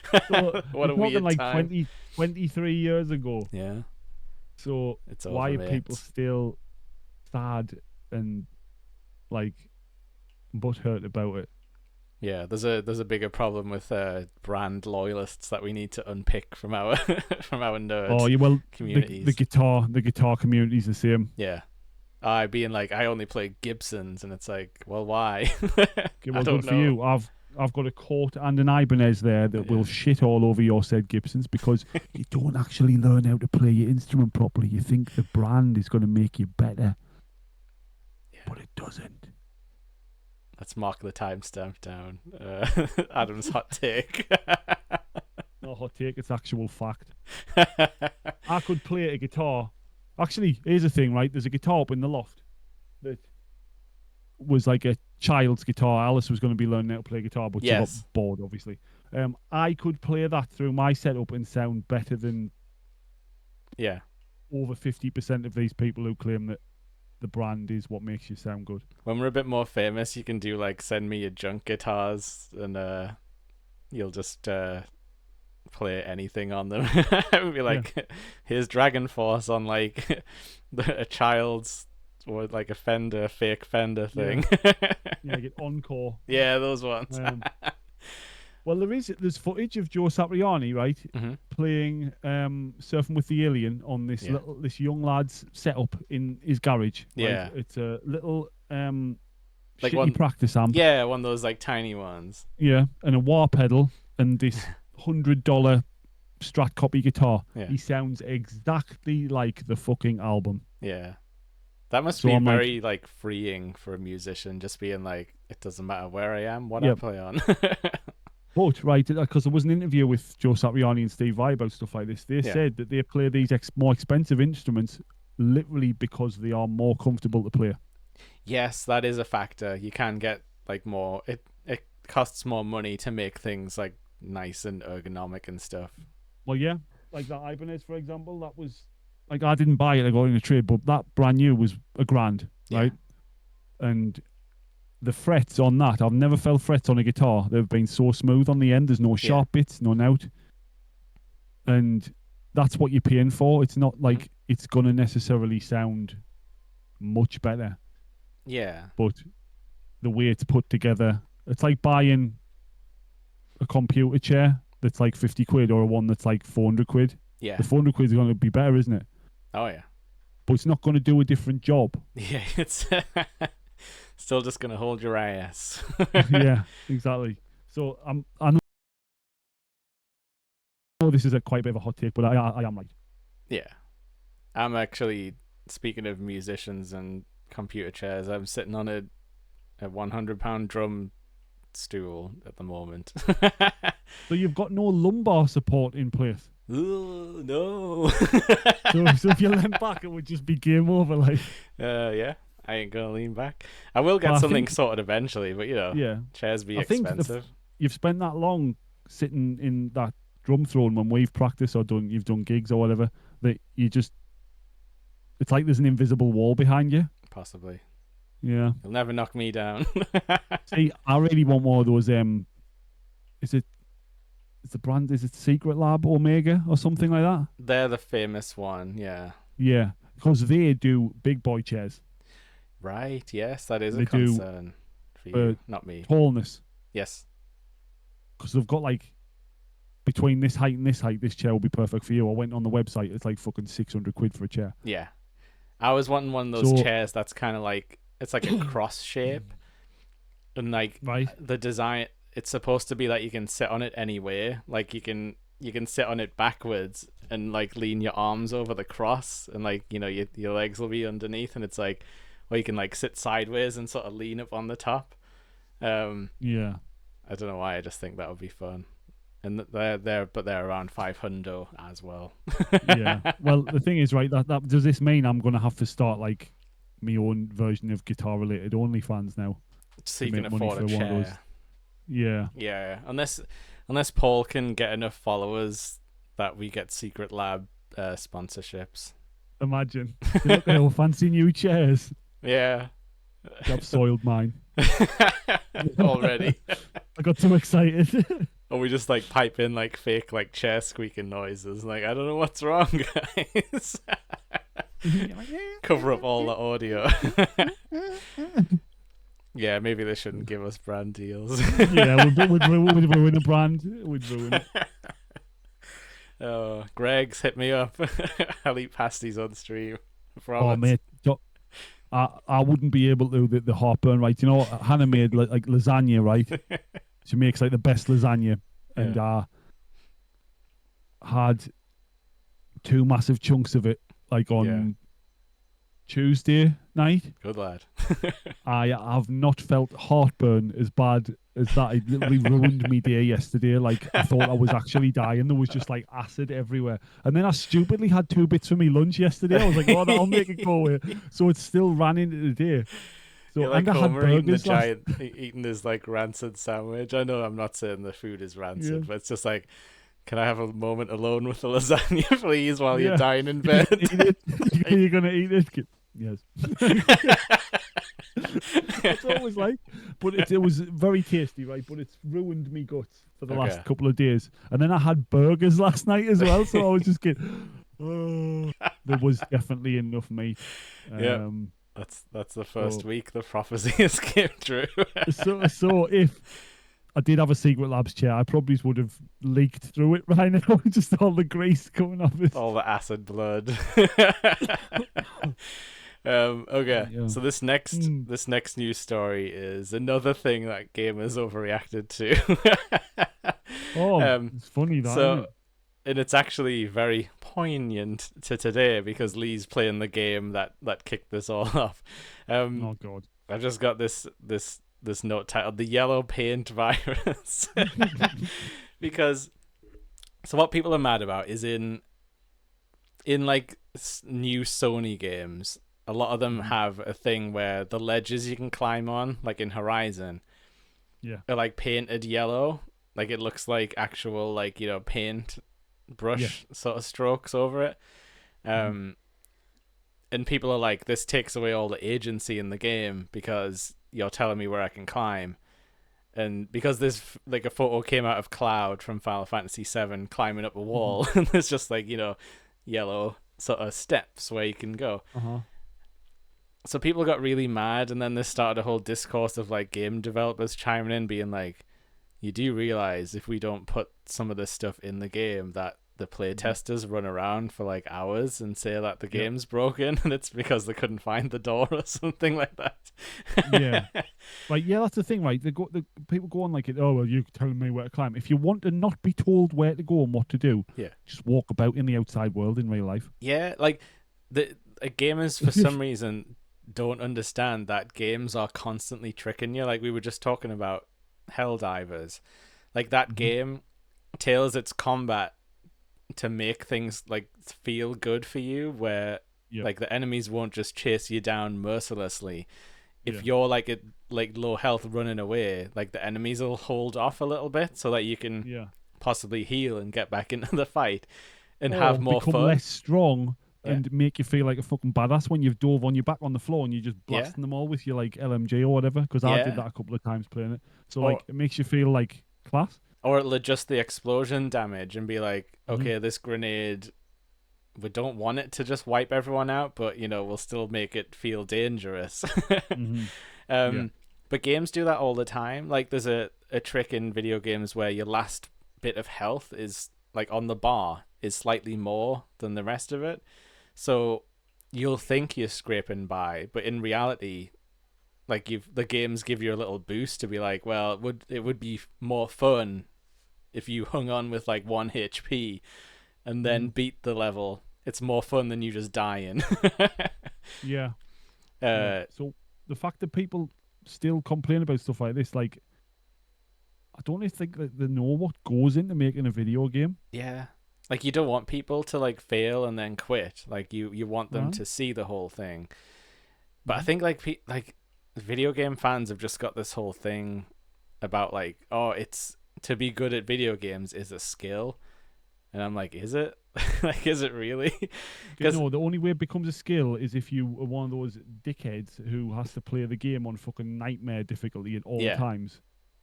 [SPEAKER 2] So
[SPEAKER 1] What a
[SPEAKER 2] we're talking
[SPEAKER 1] weird
[SPEAKER 2] like
[SPEAKER 1] time.
[SPEAKER 2] 23 years ago.
[SPEAKER 1] Yeah,
[SPEAKER 2] So
[SPEAKER 1] it's
[SPEAKER 2] why
[SPEAKER 1] over,
[SPEAKER 2] are
[SPEAKER 1] mate.
[SPEAKER 2] people still sad and like butthurt about it?
[SPEAKER 1] Yeah, there's a bigger problem with brand loyalists that we need to unpick from our from our nerd
[SPEAKER 2] Oh, yeah, well,
[SPEAKER 1] communities.
[SPEAKER 2] the guitar community's the same.
[SPEAKER 1] Yeah. I being like, I only play Gibsons, and it's like, well, why?
[SPEAKER 2] Okay,
[SPEAKER 1] I
[SPEAKER 2] well,
[SPEAKER 1] don't
[SPEAKER 2] good for
[SPEAKER 1] know.
[SPEAKER 2] you. I've got a coat and an Ibanez there that will shit all over your said Gibsons because you don't actually learn how to play your instrument properly. You think the brand is going to make you better, but it doesn't.
[SPEAKER 1] Let's mark the timestamp down. Adam's hot take.
[SPEAKER 2] Not hot take, it's actual fact. I could play a guitar. Actually, here's the thing, right? There's a guitar up in the loft that was like a child's guitar. Alice was going to be learning how to play guitar, but she got
[SPEAKER 1] Yes.
[SPEAKER 2] bored, obviously. I could play that through my setup and sound better than
[SPEAKER 1] Yeah.
[SPEAKER 2] over 50% of these people who claim that the brand is what makes you sound good.
[SPEAKER 1] When we're a bit more famous, you can do like send me your junk guitars, and you'll just play anything on them. It would be like, here's Dragon Force on like a child's or like a Fender, fake Fender thing.
[SPEAKER 2] Yeah, get Encore.
[SPEAKER 1] Yeah, those ones.
[SPEAKER 2] Well, there's footage of Joe Satriani, right, playing Surfing with the Alien on this this young lad's setup in his garage. Right?
[SPEAKER 1] Yeah.
[SPEAKER 2] It's a little
[SPEAKER 1] Like
[SPEAKER 2] shitty practice amp.
[SPEAKER 1] Yeah, one of those like tiny ones.
[SPEAKER 2] Yeah, and a wah pedal and this $100 Strat copy guitar.
[SPEAKER 1] Yeah.
[SPEAKER 2] He sounds exactly like the fucking album.
[SPEAKER 1] Yeah. That must
[SPEAKER 2] So
[SPEAKER 1] be
[SPEAKER 2] I'm like-
[SPEAKER 1] very like freeing for a musician, just being like, it doesn't matter where I am, what I
[SPEAKER 2] Yep.
[SPEAKER 1] play on.
[SPEAKER 2] But, right, because there was an interview with Joe Satriani and Steve Vai about stuff like this. They said that they play these more expensive instruments literally because they are more comfortable to play.
[SPEAKER 1] Yes, that is a factor. You can get like more. It costs more money to make things like nice and ergonomic and stuff.
[SPEAKER 2] Well, yeah, like that Ibanez, for example, that was like I didn't buy it. I got it in a trade, but that brand new was $1,000, right? And the frets on that, I've never felt frets on a guitar. They've been so smooth on the end. There's no sharp bits, no note, and that's what you're paying for. It's not like it's gonna necessarily sound much better.
[SPEAKER 1] Yeah.
[SPEAKER 2] But the way it's put together, it's like buying a computer chair that's like 50 quid or one that's like 400 quid.
[SPEAKER 1] Yeah.
[SPEAKER 2] The 400 quid is going to be better, isn't it?
[SPEAKER 1] Oh yeah.
[SPEAKER 2] But it's not going to do a different job.
[SPEAKER 1] Yeah, it's still just gonna hold your ass.
[SPEAKER 2] Yeah, exactly. So I know this is quite a bit of a hot take, but I am right.
[SPEAKER 1] Yeah. I'm actually, speaking of musicians and computer chairs, I'm sitting on a 100-pound drum stool at the moment.
[SPEAKER 2] So you've got no lumbar support in place.
[SPEAKER 1] Ooh, no.
[SPEAKER 2] So if you lean back, it would just be game over. Like,
[SPEAKER 1] Yeah, I ain't gonna lean back. I will get
[SPEAKER 2] Well, I
[SPEAKER 1] something
[SPEAKER 2] think-
[SPEAKER 1] sorted eventually, but you know,
[SPEAKER 2] yeah,
[SPEAKER 1] chairs be
[SPEAKER 2] I think
[SPEAKER 1] expensive.
[SPEAKER 2] you've spent that long sitting in that drum throne when we've practiced or you've done gigs or whatever, that you just, it's like there's an invisible wall behind you.
[SPEAKER 1] Possibly.
[SPEAKER 2] Yeah.
[SPEAKER 1] You'll never knock me down.
[SPEAKER 2] See, I really want more of those. Is the brand? Is it Secret Lab Omega or something like that?
[SPEAKER 1] They're the famous one, yeah.
[SPEAKER 2] Yeah, because they do big boy chairs.
[SPEAKER 1] Right, yes, that is
[SPEAKER 2] They
[SPEAKER 1] a
[SPEAKER 2] do,
[SPEAKER 1] concern for you, not me.
[SPEAKER 2] Tallness,
[SPEAKER 1] Yes.
[SPEAKER 2] because they've got like between this height and this height, this chair will be perfect for you. I went on the website; it's like fucking 600 quid for a chair.
[SPEAKER 1] Yeah. I was wanting one of those
[SPEAKER 2] So-
[SPEAKER 1] chairs that's kind of like, it's like a cross shape, and like
[SPEAKER 2] Right.
[SPEAKER 1] the design, it's supposed to be that you can sit on it anyway. Like you can sit on it backwards and like lean your arms over the cross, and like, you know, your legs will be underneath, and it's like, or you can like sit sideways and sort of lean up on the top.
[SPEAKER 2] Yeah.
[SPEAKER 1] I don't know why, I just think that would be fun. And they're around 500 as well.
[SPEAKER 2] Yeah. Well, the thing is, right, that does this mean I'm gonna have to start like my own version of guitar related OnlyFans now?
[SPEAKER 1] So
[SPEAKER 2] To
[SPEAKER 1] you can
[SPEAKER 2] make money
[SPEAKER 1] afford a
[SPEAKER 2] for one of those.
[SPEAKER 1] chair.
[SPEAKER 2] Yeah.
[SPEAKER 1] Yeah, unless Paul can get enough followers that we get Secret Lab sponsorships.
[SPEAKER 2] Imagine. Look at our fancy new chairs.
[SPEAKER 1] Yeah.
[SPEAKER 2] I've soiled mine.
[SPEAKER 1] Already.
[SPEAKER 2] I got too excited.
[SPEAKER 1] Or we just like pipe in like fake like chair squeaking noises. Like, I don't know what's wrong, guys. Cover up all the audio. Yeah, maybe they shouldn't give us brand deals.
[SPEAKER 2] Yeah, we'd ruin the brand. We'd ruin it.
[SPEAKER 1] Oh, Greg's hit me up. I'll eat pasties on stream.
[SPEAKER 2] Oh, mate. I wouldn't be able to do the heartburn, right? You know, Hannah made like lasagna, right? She makes like the best lasagna. And had 2 massive chunks of it like on Tuesday night.
[SPEAKER 1] Good lad.
[SPEAKER 2] I have not felt heartburn as bad as that. It literally ruined me day yesterday. Like, I thought I was actually dying. There was just like acid everywhere. And then I stupidly had 2 bits for me lunch yesterday. I was like, oh, that'll make it go away. So it still ran into the day. So,
[SPEAKER 1] You're like
[SPEAKER 2] and I had
[SPEAKER 1] Homer eating
[SPEAKER 2] burgers
[SPEAKER 1] eating his like rancid sandwich. I know I'm not saying the food is rancid, but it's just like, can I have a moment alone with the lasagna, please, while you're dying in bed?
[SPEAKER 2] You're gonna eat it. Yes. It's always like, but it was very tasty, right? But it's ruined me guts for the last couple of days. And then I had burgers last night as well, so I was just getting. Oh, there was definitely enough meat.
[SPEAKER 1] Yeah. That's the first week the prophecy has came true.
[SPEAKER 2] so if I did have a Secret Labs chair, I probably would have leaked through it right now. Just all the grease coming off it.
[SPEAKER 1] All the acid blood. Okay.
[SPEAKER 2] Yeah.
[SPEAKER 1] So this next news story is another thing that gamers overreacted to.
[SPEAKER 2] It's funny that.
[SPEAKER 1] So,
[SPEAKER 2] isn't it?
[SPEAKER 1] and it's actually very poignant to today because Lee's playing the game that kicked this all off.
[SPEAKER 2] Oh God!
[SPEAKER 1] I've just got this note titled "The Yellow Paint Virus," because so what people are mad about is in like new Sony games, a lot of them have a thing where the ledges you can climb on, like in Horizon, are like painted yellow, like it looks like actual like, you know, paint brush sort of strokes over it. And people are like, this takes away all the agency in the game because you're telling me where I can climb. And because there's like a photo came out of Cloud from Final Fantasy VII climbing up a wall, and there's just like, you know, yellow sort of steps where you can go. So people got really mad, and then they started a whole discourse of like game developers chiming in, being like, you do realize if we don't put some of this stuff in the game that the playtesters run around for like hours and say that the game's broken and it's because they couldn't find the door or something like that.
[SPEAKER 2] Right, that's the thing, right? The people go on like, oh well, you're telling me where to climb. If you want to not be told where to go and what to do, just walk about in the outside world in real life. Like
[SPEAKER 1] the gamers for some reason don't understand that games are constantly tricking you. Like we were just talking about Helldivers, like that game tailors its combat to make things like feel good for you, where like the enemies won't just chase you down mercilessly. If you're like at like low health running away, like the enemies will hold off a little bit so that you can possibly heal and get back into the fight and have more
[SPEAKER 2] become
[SPEAKER 1] fun,
[SPEAKER 2] less strong, and make you feel like a fucking badass when you've dove on your back on the floor and you're just blasting them all with your like LMG or whatever. Because I did that a couple of times playing it. So like it makes you feel like class.
[SPEAKER 1] Or it'll adjust the explosion damage and be like, okay, this grenade, we don't want it to just wipe everyone out, but, you know, we'll still make it feel dangerous. But games do that all the time. Like, there's a trick in video games where your last bit of health is, like, on the bar is slightly more than the rest of it. So you'll think you're scraping by, but in reality, like the games give you a little boost to be like, well, it would be more fun if you hung on with like 1 HP and then beat the level. It's more fun than you just dying.
[SPEAKER 2] Yeah. So the fact that people still complain about stuff like this, like, I don't really think that they know what goes into making a video game.
[SPEAKER 1] Yeah. Like, you don't want people to like fail and then quit. Like, you want them to see the whole thing. But I think like video game fans have just got this whole thing about like, oh, it's to be good at video games is a skill. And I'm like, is it? Like, is it really?
[SPEAKER 2] Because no, the only way it becomes a skill is if you are one of those dickheads who has to play the game on fucking nightmare difficulty at all times.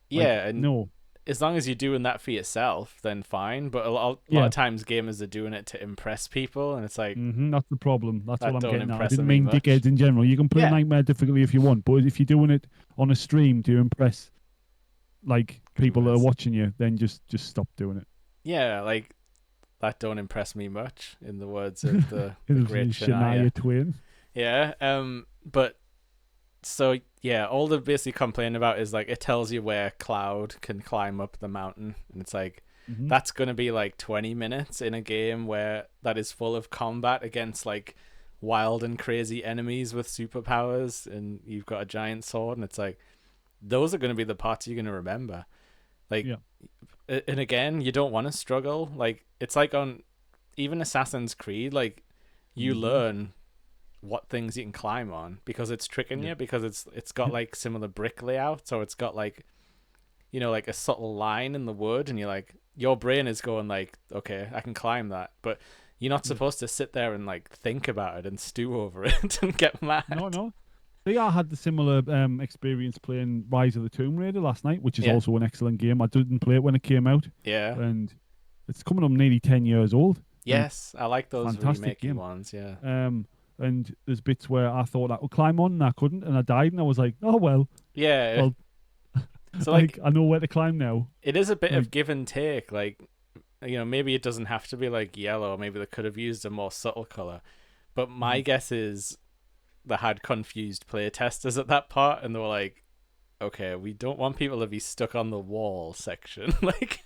[SPEAKER 2] Like,
[SPEAKER 1] yeah, and
[SPEAKER 2] no.
[SPEAKER 1] As long as you're doing that for yourself, then fine. But a lot of times gamers are doing it to impress people, and it's like...
[SPEAKER 2] that's the problem. That's what I'm getting at. I didn't
[SPEAKER 1] mean
[SPEAKER 2] dickheads in general. You can play nightmare difficulty if you want, but if you're doing it on a stream to impress like people that are watching you, then just stop doing it.
[SPEAKER 1] Yeah, like... That don't impress me much, in the words of the great
[SPEAKER 2] Shania Twain.
[SPEAKER 1] Yeah, but so yeah, all they basically complain about is like it tells you where Cloud can climb up the mountain, and it's like that's gonna be like 20 minutes in a game where that is full of combat against like wild and crazy enemies with superpowers, and you've got a giant sword, and it's like those are gonna be the parts you're gonna remember. Like, and again, you don't want to struggle. Like, it's like on even Assassin's Creed, like you learn what things you can climb on because it's tricking you, because it's got like similar brick layout, so it's got like, you know, like a subtle line in the wood, and you're like, your brain is going like, okay, I can climb that, but you're not supposed to sit there and like think about it and stew over it and get mad.
[SPEAKER 2] No. I had the similar experience playing Rise of the Tomb Raider last night, which is also an excellent game. I didn't play it when it came out.
[SPEAKER 1] Yeah.
[SPEAKER 2] And it's coming up nearly 10 years old.
[SPEAKER 1] Yes, I like those remake ones, yeah.
[SPEAKER 2] And there's bits where I thought I could climb on and I couldn't, and I died, and I was like, oh, well.
[SPEAKER 1] Yeah.
[SPEAKER 2] Well,
[SPEAKER 1] so like
[SPEAKER 2] I know where to climb now.
[SPEAKER 1] It is a bit of give and take. Like, you know, maybe it doesn't have to be like yellow. Maybe they could have used a more subtle color. But my guess is they had confused playtesters at that part, and they were like, okay, we don't want people to be stuck on the wall section. Like,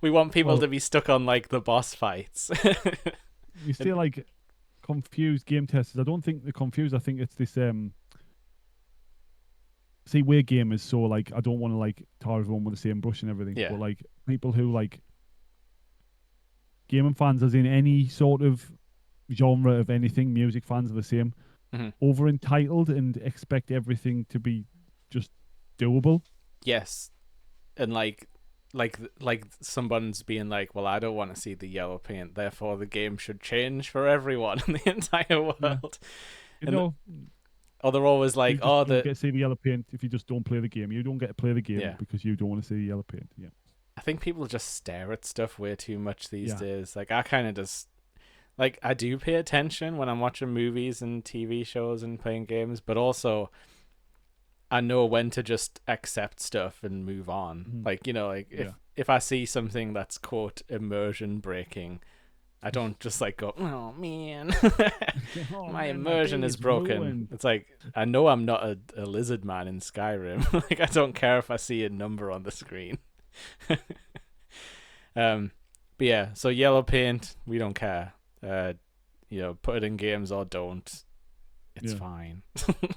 [SPEAKER 1] we want people to be stuck on like the boss fights.
[SPEAKER 2] You see, like, confused game testers. I don't think they're confused. I think it's this see, we're gamers, so like I don't want to like tar everyone with the same brush and everything. But like people who like gaming fans, as in any sort of genre of anything, music fans are the same. Over entitled and expect everything to be just doable.
[SPEAKER 1] Yes, and like someone's being like, well, I don't want to see the yellow paint, therefore the game should change for everyone in the entire world. Or they're always like,
[SPEAKER 2] you don't get to see the yellow paint if you just don't play the game. You don't get to play the game because you don't want to see the yellow paint. Yeah,
[SPEAKER 1] I think people just stare at stuff way too much these days. Like, I kind of just... Like, I do pay attention when I'm watching movies and TV shows and playing games, but also I know when to just accept stuff and move on. Like, you know, like if I see something that's, quote, immersion breaking, I don't just like go, oh man, my immersion is broken. Ruined. It's like, I know I'm not a lizard man in Skyrim. Like, I don't care if I see a number on the screen. But yeah, so yellow paint, we don't care. You know, put it in games or don't. It's fine.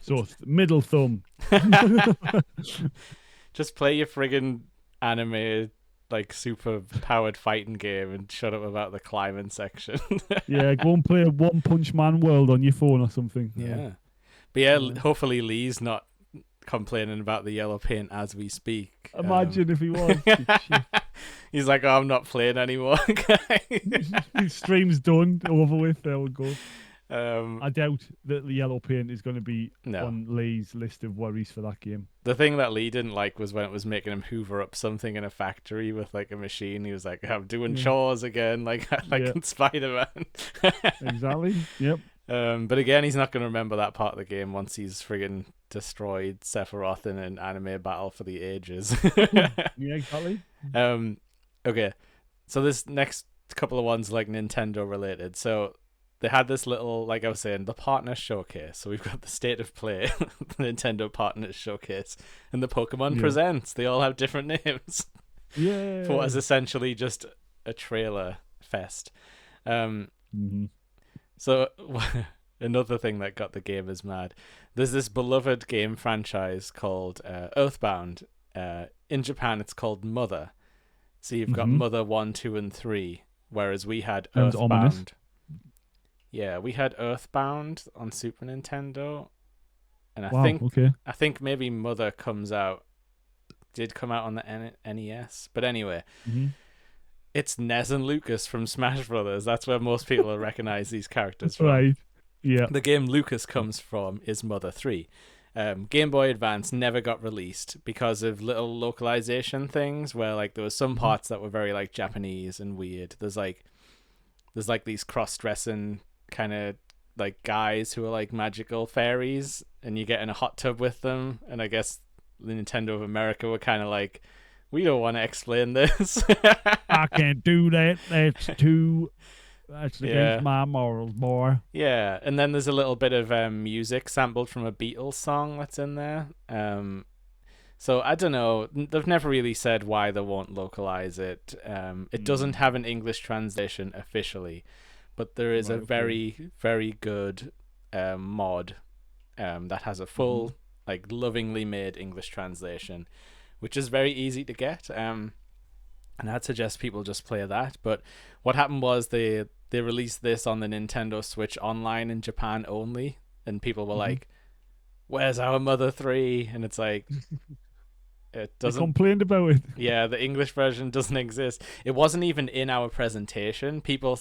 [SPEAKER 2] So middle thumb.
[SPEAKER 1] Just play your friggin' anime like super powered fighting game and shut up about the climbing section.
[SPEAKER 2] Go and play a One Punch Man World on your phone or something.
[SPEAKER 1] But hopefully Lee's not complaining about the yellow paint as we speak.
[SPEAKER 2] Imagine if he was.
[SPEAKER 1] He's like, oh, I'm not playing anymore.
[SPEAKER 2] His stream's done, over with. There we go. I doubt that the yellow paint is going to be on Lee's list of worries for that game.
[SPEAKER 1] The thing that Lee didn't like was when it was making him hoover up something in a factory with like a machine. He was like, I'm doing chores again, like in Spider-Man.
[SPEAKER 2] Exactly. Yep.
[SPEAKER 1] But again, he's not going to remember that part of the game once he's friggin' destroyed Sephiroth in an anime battle for the ages.
[SPEAKER 2] Yeah, exactly.
[SPEAKER 1] Okay, so this next couple of ones like Nintendo related. So they had this little, like I was saying, the partner showcase. So we've got the state of play, the Nintendo Partners Showcase, and the Pokemon Presents. They all have different names.
[SPEAKER 2] Yeah.
[SPEAKER 1] For what is essentially just a trailer fest. So another thing that got the gamers mad. There's this beloved game franchise called Earthbound. In Japan, it's called Mother. So you've got Mother 1, 2, and 3, whereas we had
[SPEAKER 2] Sounds
[SPEAKER 1] Earthbound.
[SPEAKER 2] ominous.
[SPEAKER 1] Yeah, we had Earthbound on Super Nintendo, and I think maybe Mother did come out on the NES. But anyway, it's Nez and Lucas from Smash Brothers. That's where most people will recognize these characters from.
[SPEAKER 2] Right. Yeah.
[SPEAKER 1] The game Lucas comes from is Mother 3. Game Boy Advance never got released because of little localization things where like there was some parts that were very like Japanese and weird. There's like these cross-dressing kind of like guys who are like magical fairies, and you get in a hot tub with them, and I guess the Nintendo of America were kind of like, we don't want to explain this.
[SPEAKER 2] I can't do that. That's against my morals, boy.
[SPEAKER 1] Yeah, and then there's a little bit of music sampled from a Beatles song that's in there. So I don't know. They've never really said why they won't localize it. It doesn't have an English translation officially, but there is a very, very good mod that has a full, like, lovingly made English translation, which is very easy to get. And I'd suggest people just play that. But what happened was they released this on the Nintendo Switch Online in Japan only, and people were like, "Where's our Mother 3?" And it's like, it doesn't.
[SPEAKER 2] They complained about it.
[SPEAKER 1] Yeah, the English version doesn't exist. It wasn't even in our presentation. People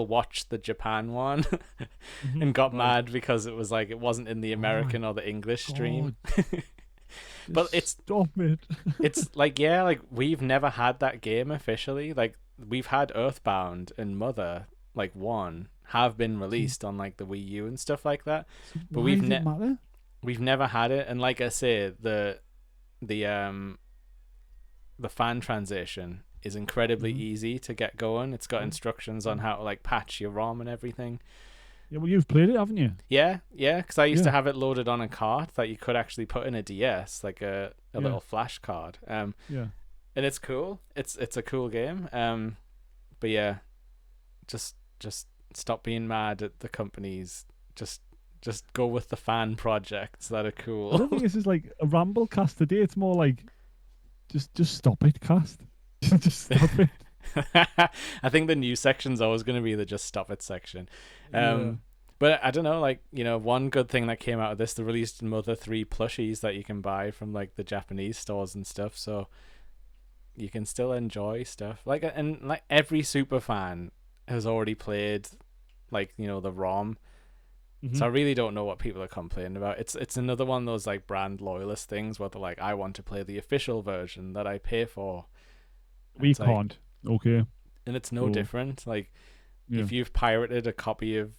[SPEAKER 1] watched the Japan one and got mad because it was like it wasn't in the American or the English stream. But
[SPEAKER 2] stop it.
[SPEAKER 1] It's like, yeah, like we've never had that game officially. Like we've had Earthbound and Mother like 1 have been released on like the Wii U and stuff like that. But we've never had it. And like I say, the fan translation is incredibly easy to get going. It's got instructions on how to like patch your ROM and everything.
[SPEAKER 2] Yeah, well, you've played it, haven't you?
[SPEAKER 1] Yeah, because I used to have it loaded on a card that you could actually put in a DS, like a little flash card. And it's cool. It's a cool game. But yeah, just stop being mad at the companies. Just go with the fan projects that are cool.
[SPEAKER 2] I don't think this is like a Ramblecast today. It's more like just stop it, cast. Just stop it.
[SPEAKER 1] I think the new section's always going to be the just stop it section. But I don't know, like, you know, one good thing that came out of this, they released Mother 3 plushies that you can buy from like the Japanese stores and stuff, so you can still enjoy stuff. Like, and like every super fan has already played, like, you know, the ROM. So I really don't know what people are complaining about. It's another one of those like brand loyalist things where they're like, I want to play the official version that I pay for.
[SPEAKER 2] We can't. Like, okay.
[SPEAKER 1] And it's no different. Like, if you've pirated a copy of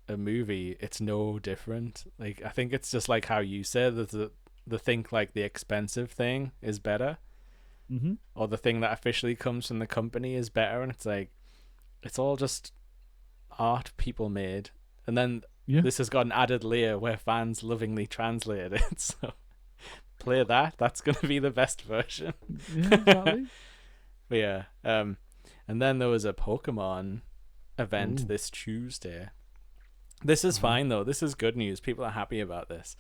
[SPEAKER 1] a movie, it's no different. Like, I think it's just like how you said that the think like the expensive thing is better, or the thing that officially comes from the company is better, and it's like, it's all just art people made, and then this has got an added layer where fans lovingly translated it. So play that. That's gonna be the best version.
[SPEAKER 2] Yeah, exactly.
[SPEAKER 1] But yeah, and then there was a Pokemon event this Tuesday. This is fine though. This is good news. People are happy about this.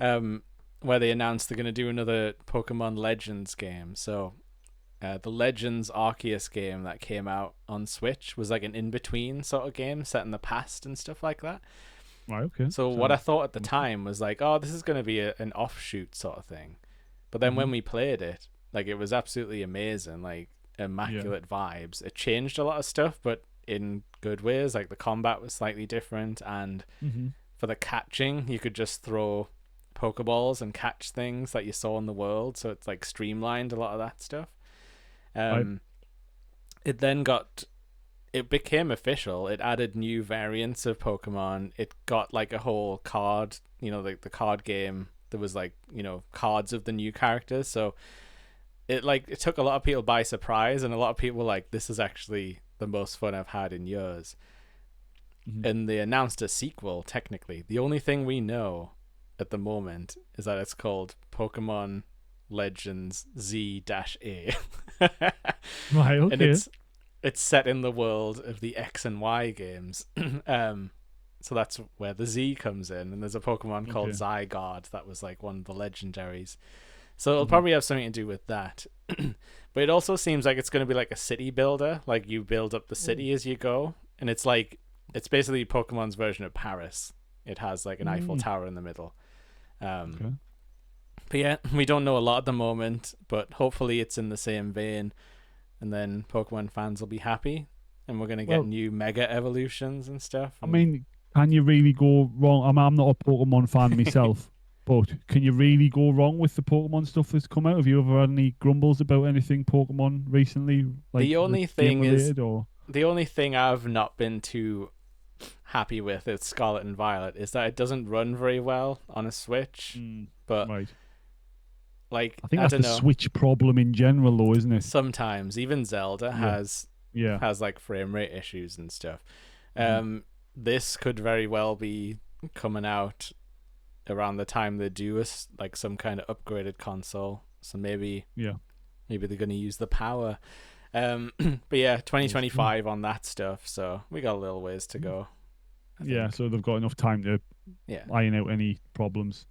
[SPEAKER 1] Where they announced they're going to do another Pokemon Legends game. So the Legends Arceus game that came out on Switch was like an in-between sort of game set in the past and stuff like that.
[SPEAKER 2] Right, okay.
[SPEAKER 1] So what I thought at the time was like, oh, this is going to be an offshoot sort of thing. But then when we played it, like, it was absolutely amazing. Like, immaculate vibes. It changed a lot of stuff, but in good ways. Like, the combat was slightly different, and for the catching, you could just throw Pokeballs and catch things that you saw in the world, so it's like streamlined a lot of that stuff. It became official. It added new variants of Pokemon. It got like a whole card, you know, like the card game. There was like, you know, cards of the new characters, so it took a lot of people by surprise, and a lot of people were like, this is actually the most fun I've had in years. and they announced a sequel. Technically, the only thing we know at the moment is that it's called Pokemon Legends Z-A.
[SPEAKER 2] Right, okay.
[SPEAKER 1] And it's set in the world of the X and Y games. So that's where the Z comes in, and there's a Pokemon called Zygarde that was like one of the legendaries. So it'll probably have something to do with that. But it also seems like it's going to be like a city builder, like you build up the city as you go, and it's basically Pokemon's version of Paris. It has like an Eiffel Tower in the middle. But yeah, we don't know a lot at the moment, but hopefully it's in the same vein, and then Pokemon fans will be happy, and we're going to get new Mega Evolutions and stuff.
[SPEAKER 2] I mean, can you really go wrong? I'm not a Pokemon fan myself, but can you really go wrong with the Pokemon stuff that's come out? Have you ever had any grumbles about anything Pokemon recently? Like
[SPEAKER 1] the only thing
[SPEAKER 2] or?
[SPEAKER 1] The only thing I've not been too happy with Scarlet and Violet is that it doesn't run very well on a Switch. But like,
[SPEAKER 2] I think that's the Switch problem in general, though, isn't it?
[SPEAKER 1] Sometimes even Zelda has like frame rate issues and stuff. This could very well be coming out around the time they do like some kind of upgraded console. So maybe they're going to use the power. But yeah, 2025 on that stuff. So we got a little ways to go.
[SPEAKER 2] Yeah, so they've got enough time to iron out any problems.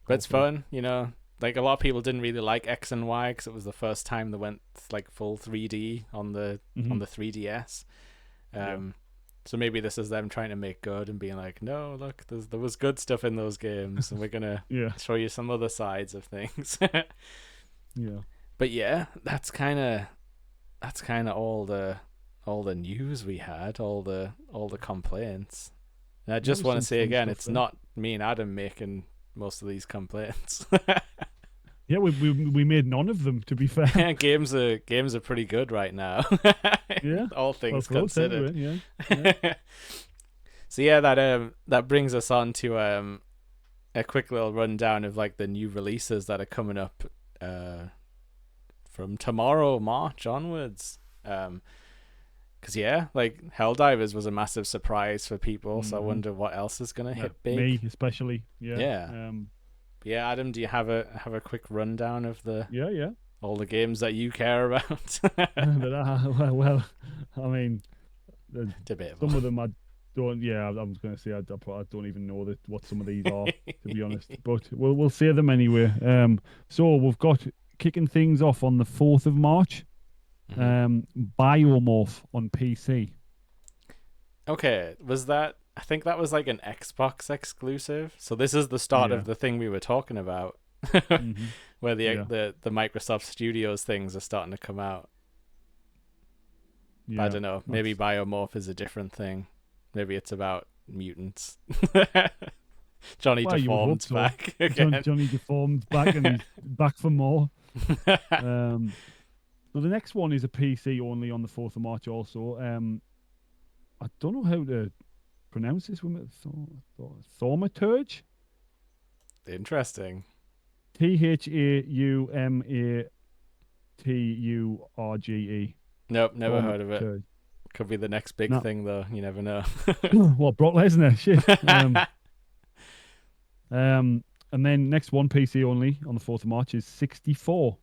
[SPEAKER 1] But it's fun, you know. Like, a lot of people didn't really like X and Y because it was the first time they went like full 3D on the 3DS. So maybe this is them trying to make good and being like, no, look, there was good stuff in those games, and we're gonna show you some other sides of things. But yeah, that's kind of all the news we had, all the complaints. And I just want to say again, it's not me and Adam making most of these complaints.
[SPEAKER 2] Yeah, we made none of them, to be fair.
[SPEAKER 1] Yeah, games are pretty good right now.
[SPEAKER 2] Yeah,
[SPEAKER 1] all things considered.
[SPEAKER 2] Yeah.
[SPEAKER 1] So yeah, that brings us on to a quick little rundown of like the new releases that are coming up from tomorrow, March onwards. Because like Helldivers was a massive surprise for people, so I wonder what else is gonna hit big.
[SPEAKER 2] Me especially.
[SPEAKER 1] Yeah, Adam, do you have a quick rundown of the all the games that you care about?
[SPEAKER 2] Well, I mean,
[SPEAKER 1] debatable.
[SPEAKER 2] Some of them I don't. Yeah, I was going to say I don't even know what some of these are, to be honest. But we'll say them anyway. So we've got kicking things off on the 4th of March. Biomorph on PC.
[SPEAKER 1] Okay, I think that was like an Xbox exclusive. So this is the start of the thing we were talking about, where the Microsoft Studios things are starting to come out. I don't know. Maybe Biomorph is a different thing. Maybe it's about mutants. Johnny Deformed's back again.
[SPEAKER 2] Johnny Deformed back, and he's back for more. So the next one is a PC only on the 4th of March also. I don't know how to pronounce this one. Thaumaturge?
[SPEAKER 1] Interesting.
[SPEAKER 2] Thaumaturge. Nope,
[SPEAKER 1] never heard of it. Could be the next big thing, though. You never know.
[SPEAKER 2] Well, Brock Lesnar, shit. And then next one, PC only, on the 4th of March, is 64.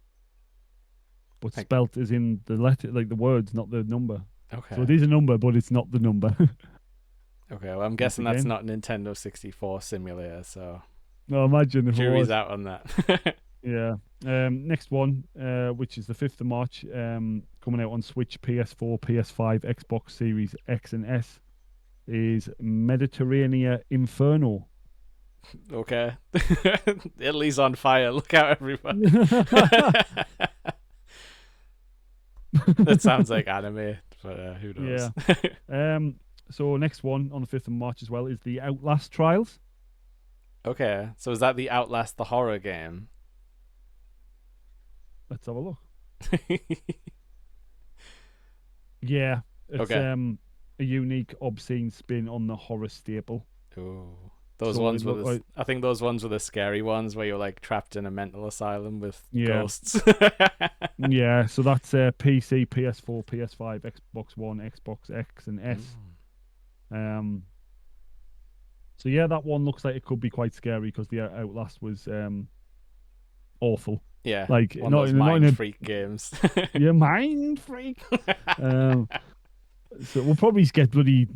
[SPEAKER 2] But spelt as in the letter, like the words, not the number.
[SPEAKER 1] Okay.
[SPEAKER 2] So it is a number, but it's not the number.
[SPEAKER 1] Okay, well, I'm guessing that's not Nintendo 64 simulator, so...
[SPEAKER 2] No, imagine if
[SPEAKER 1] jury's
[SPEAKER 2] it was.
[SPEAKER 1] out on that.
[SPEAKER 2] Yeah. Next one, which is the 5th of March, coming out on Switch, PS4, PS5, Xbox Series X and S, is Mediterranean Inferno.
[SPEAKER 1] Okay. Italy's on fire. Look out, everyone. That sounds like anime, but who knows?
[SPEAKER 2] Yeah. So next one on the 5th of March as well is the Outlast Trials.
[SPEAKER 1] Okay, so is that the Outlast the horror game?
[SPEAKER 2] Let's have a look. Yeah, it's a unique, obscene spin on the horror staple.
[SPEAKER 1] Ooh. I think those ones were the scary ones where you're like trapped in a mental asylum with ghosts.
[SPEAKER 2] Yeah, so that's PC, PS4, PS5, Xbox One, Xbox X and S. So yeah, that one looks like it could be quite scary because the Outlast was awful.
[SPEAKER 1] Yeah,
[SPEAKER 2] Like
[SPEAKER 1] one of those
[SPEAKER 2] not in
[SPEAKER 1] mind
[SPEAKER 2] a
[SPEAKER 1] freak games.
[SPEAKER 2] yeah, mind freak. So we'll probably get bloody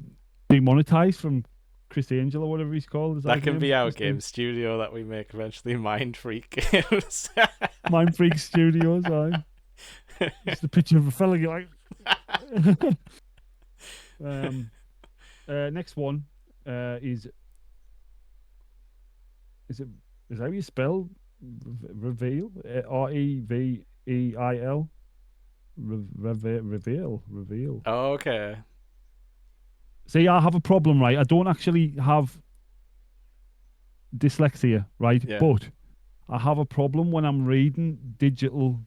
[SPEAKER 2] demonetized from Chris Angel or whatever he's called. Is
[SPEAKER 1] That
[SPEAKER 2] his
[SPEAKER 1] can
[SPEAKER 2] name?
[SPEAKER 1] be our
[SPEAKER 2] Chris
[SPEAKER 1] game studio that we make eventually, Mind Freak Games.
[SPEAKER 2] Mind Freak Studios. It's the picture of a fella you're like. Next one is that how you spell reveal? Reveal. Reveal.
[SPEAKER 1] Oh, okay.
[SPEAKER 2] See, I have a problem, right? I don't actually have dyslexia, right?
[SPEAKER 1] Yeah.
[SPEAKER 2] But I have a problem when I'm reading digital